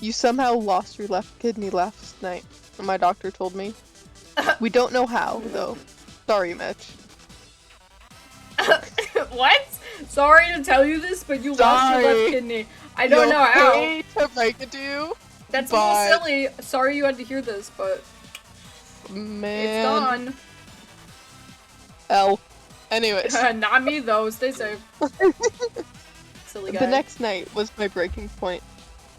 Speaker 2: You somehow lost your left kidney last night, my doctor told me. We don't know how, though. Sorry, Mitch.
Speaker 1: What? Sorry to tell you this, but you lost your left kidney. I don't know how.
Speaker 2: I hate to break it to you.
Speaker 1: That's a little silly. Sorry you had to hear this, but
Speaker 2: man,
Speaker 1: it's gone.
Speaker 2: L. Anyways.
Speaker 1: Not me though. Stay safe. Silly guy.
Speaker 2: The next night was my breaking point.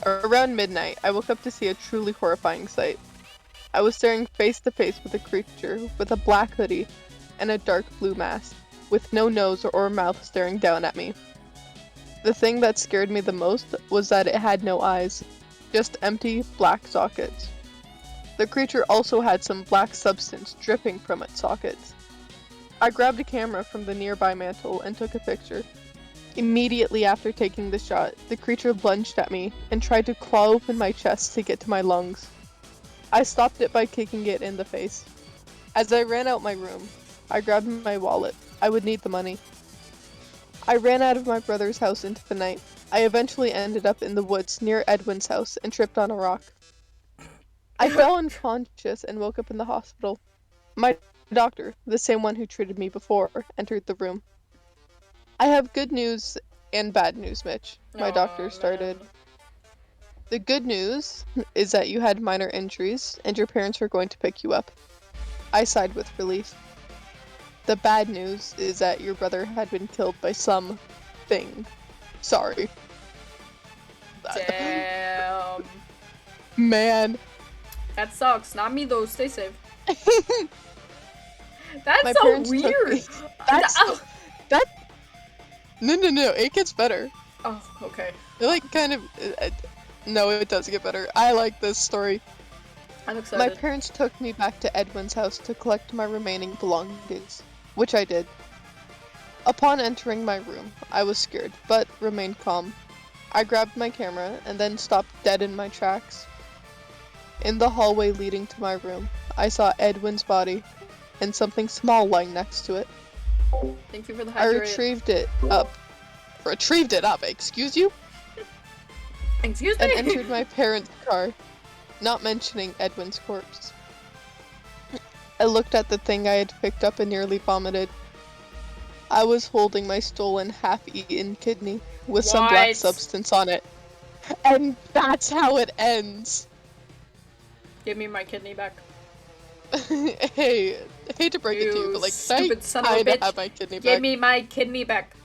Speaker 2: Around midnight, I woke up to see a truly horrifying sight. I was staring face to face with a creature with a black hoodie and a dark blue mask, with no nose or mouth staring down at me. The thing that scared me the most was that it had no eyes, just empty, black sockets. The creature also had some black substance dripping from its sockets. I grabbed a camera from the nearby mantle and took a picture. Immediately after taking the shot, the creature lunged at me and tried to claw open my chest to get to my lungs. I stopped it by kicking it in the face. As I ran out my room, I grabbed my wallet. I would need the money. I ran out of my brother's house into the night. I eventually ended up in the woods near Edwin's house and tripped on a rock. I fell unconscious and woke up in the hospital. My doctor, the same one who treated me before, entered the room. I have good news and bad news, Mitch. My doctor started.
Speaker 1: Man.
Speaker 2: The good news is that you had minor injuries and your parents were going to pick you up. I sighed with relief. The bad news is that your brother had been killed by something. Sorry.
Speaker 1: Damn.
Speaker 2: Man.
Speaker 1: That sucks. Not me though. Stay safe. That's
Speaker 2: My
Speaker 1: so
Speaker 2: parents took
Speaker 1: weird.
Speaker 2: me- No, it gets better.
Speaker 1: Oh, okay.
Speaker 2: It like kind of no, it does get better. I like this story.
Speaker 1: I'm
Speaker 2: My
Speaker 1: excited.
Speaker 2: parents took me back to Edwin's house to collect my remaining belongings, which I did. Upon entering my room, I was scared, but remained calm. I grabbed my camera and then stopped dead in my tracks. In the hallway leading to my room, I saw Edwin's body and something small lying next to it.
Speaker 1: Thank you for the
Speaker 2: I
Speaker 1: hydrate.
Speaker 2: retrieved it up, excuse you?
Speaker 1: Excuse
Speaker 2: And
Speaker 1: me?
Speaker 2: entered my parents' car, not mentioning Edwin's corpse. I looked at the thing I had picked up and nearly vomited. I was holding my stolen half-eaten kidney with some black
Speaker 1: What?
Speaker 2: substance on it. And that's how it ends.
Speaker 1: Give me my kidney back.
Speaker 2: Hey, I hate to break it to you,
Speaker 1: You
Speaker 2: but like,
Speaker 1: stupid son of a
Speaker 2: I
Speaker 1: bitch.
Speaker 2: have my kidney
Speaker 1: Give
Speaker 2: back.
Speaker 1: me my kidney back.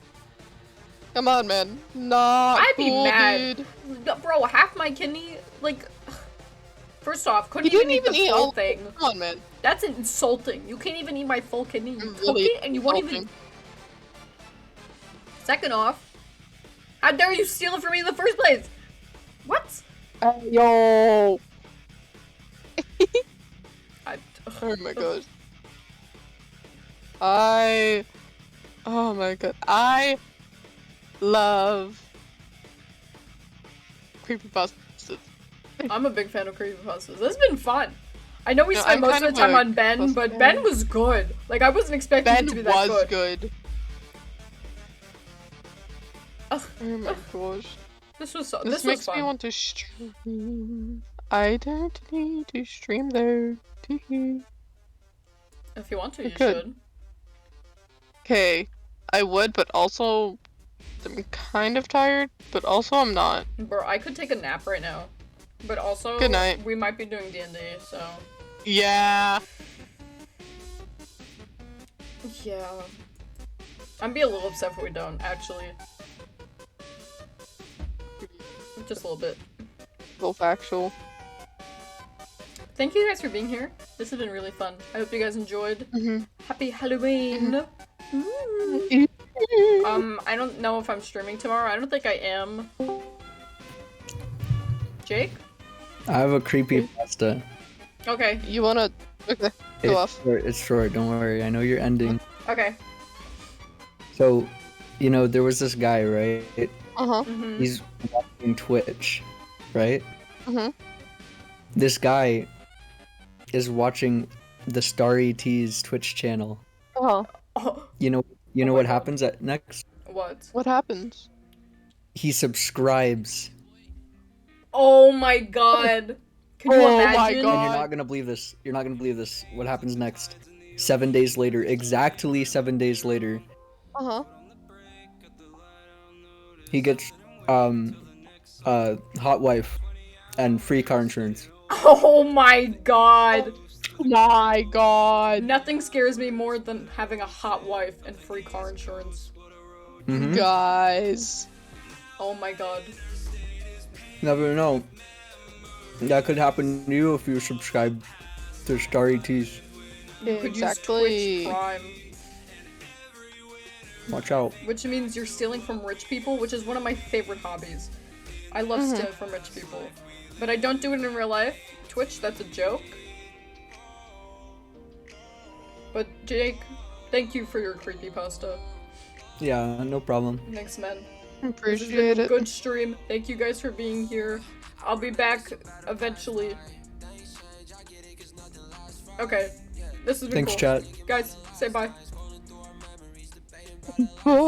Speaker 2: Come on, man. Not
Speaker 1: I'd be
Speaker 2: cool,
Speaker 1: mad.
Speaker 2: dude.
Speaker 1: No, bro, half my kidney, like, first off, couldn't
Speaker 2: You
Speaker 1: even
Speaker 2: didn't
Speaker 1: eat the
Speaker 2: even eat
Speaker 1: full
Speaker 2: all.
Speaker 1: thing.
Speaker 2: Come on, man.
Speaker 1: That's insulting. You can't even eat my full kidney. You took
Speaker 2: Really
Speaker 1: it and you won't even.
Speaker 2: insulting.
Speaker 1: Second off, how dare you steal it from me in the first place? What?
Speaker 2: Yo.
Speaker 1: I,
Speaker 2: Oh my gosh. Oh my god. I love creepypastas.
Speaker 1: I'm a big fan of creepypastas. This has been fun. I know we
Speaker 2: No,
Speaker 1: spent
Speaker 2: I'm
Speaker 1: most
Speaker 2: kind
Speaker 1: of the
Speaker 2: of
Speaker 1: time
Speaker 2: a
Speaker 1: on Ben,
Speaker 2: creepypasta
Speaker 1: but
Speaker 2: fan.
Speaker 1: Ben was good. Like, I wasn't expecting
Speaker 2: Ben
Speaker 1: it to be that
Speaker 2: was
Speaker 1: good.
Speaker 2: good.
Speaker 1: Ugh,
Speaker 2: Oh my gosh.
Speaker 1: this was so.
Speaker 2: This
Speaker 1: This was
Speaker 2: makes
Speaker 1: fun.
Speaker 2: me want to stream. I don't need to stream though.
Speaker 1: If you want to,
Speaker 2: I
Speaker 1: you
Speaker 2: could.
Speaker 1: should.
Speaker 2: Okay, I would, but also I'm kind of tired, but also I'm not.
Speaker 1: Bro, I could take a nap right now. But also,
Speaker 2: Good night.
Speaker 1: we might be doing D&D, so...
Speaker 2: Yeah.
Speaker 1: Yeah. I'd be a little upset if we don't, actually. Just a little bit.
Speaker 2: Little factual.
Speaker 1: Thank you guys for being here. This has been really fun. I hope you guys enjoyed. Happy Halloween! Ooh. I don't know if I'm streaming tomorrow. I don't think I am. Jake?
Speaker 3: I have a creepypasta.
Speaker 1: Okay.
Speaker 2: You wanna? Okay, go off.
Speaker 3: It's short, don't worry. I know you're ending.
Speaker 1: Okay.
Speaker 3: So, you know, there was this guy, right?
Speaker 2: Uh huh.
Speaker 1: Mm-hmm.
Speaker 3: He's watching Twitch, right?
Speaker 2: Mhm.
Speaker 3: This guy is watching the Starry T's Twitch channel.
Speaker 2: Uh huh.
Speaker 1: Oh,
Speaker 3: You know
Speaker 1: Oh my
Speaker 3: what
Speaker 1: God.
Speaker 3: happens at next?
Speaker 1: what?
Speaker 2: What happens?
Speaker 3: He subscribes.
Speaker 1: Oh my god. Can you
Speaker 2: Oh my
Speaker 1: imagine?
Speaker 2: God.
Speaker 3: And you're not gonna believe this. You're not gonna believe this. What happens next? 7 days later, exactly 7 days later,
Speaker 2: Uh huh.
Speaker 3: he gets hot wife and free car insurance.
Speaker 1: Oh my god.
Speaker 2: My God.
Speaker 1: Nothing scares me more than having a hot wife and free car insurance.
Speaker 3: Mhm.
Speaker 2: Guys.
Speaker 1: Oh my god.
Speaker 3: Never know. That could happen to you if you subscribe to Starry Tees.
Speaker 1: You could
Speaker 2: Exactly.
Speaker 1: use Twitch Prime,
Speaker 3: Watch out.
Speaker 1: which means you're stealing from rich people, which is one of my favorite hobbies. I love stealing from rich people. But I don't do it in real life. Twitch, that's a joke. But Jake, thank you for your creepypasta.
Speaker 3: Yeah, no problem.
Speaker 1: Thanks, man. This has been
Speaker 2: Appreciate
Speaker 1: a
Speaker 2: it.
Speaker 1: good stream. Thank you guys for being here. I'll be back eventually. Okay. This has been
Speaker 3: Thanks,
Speaker 1: cool.
Speaker 3: chat.
Speaker 1: Guys, say bye.
Speaker 2: Bye.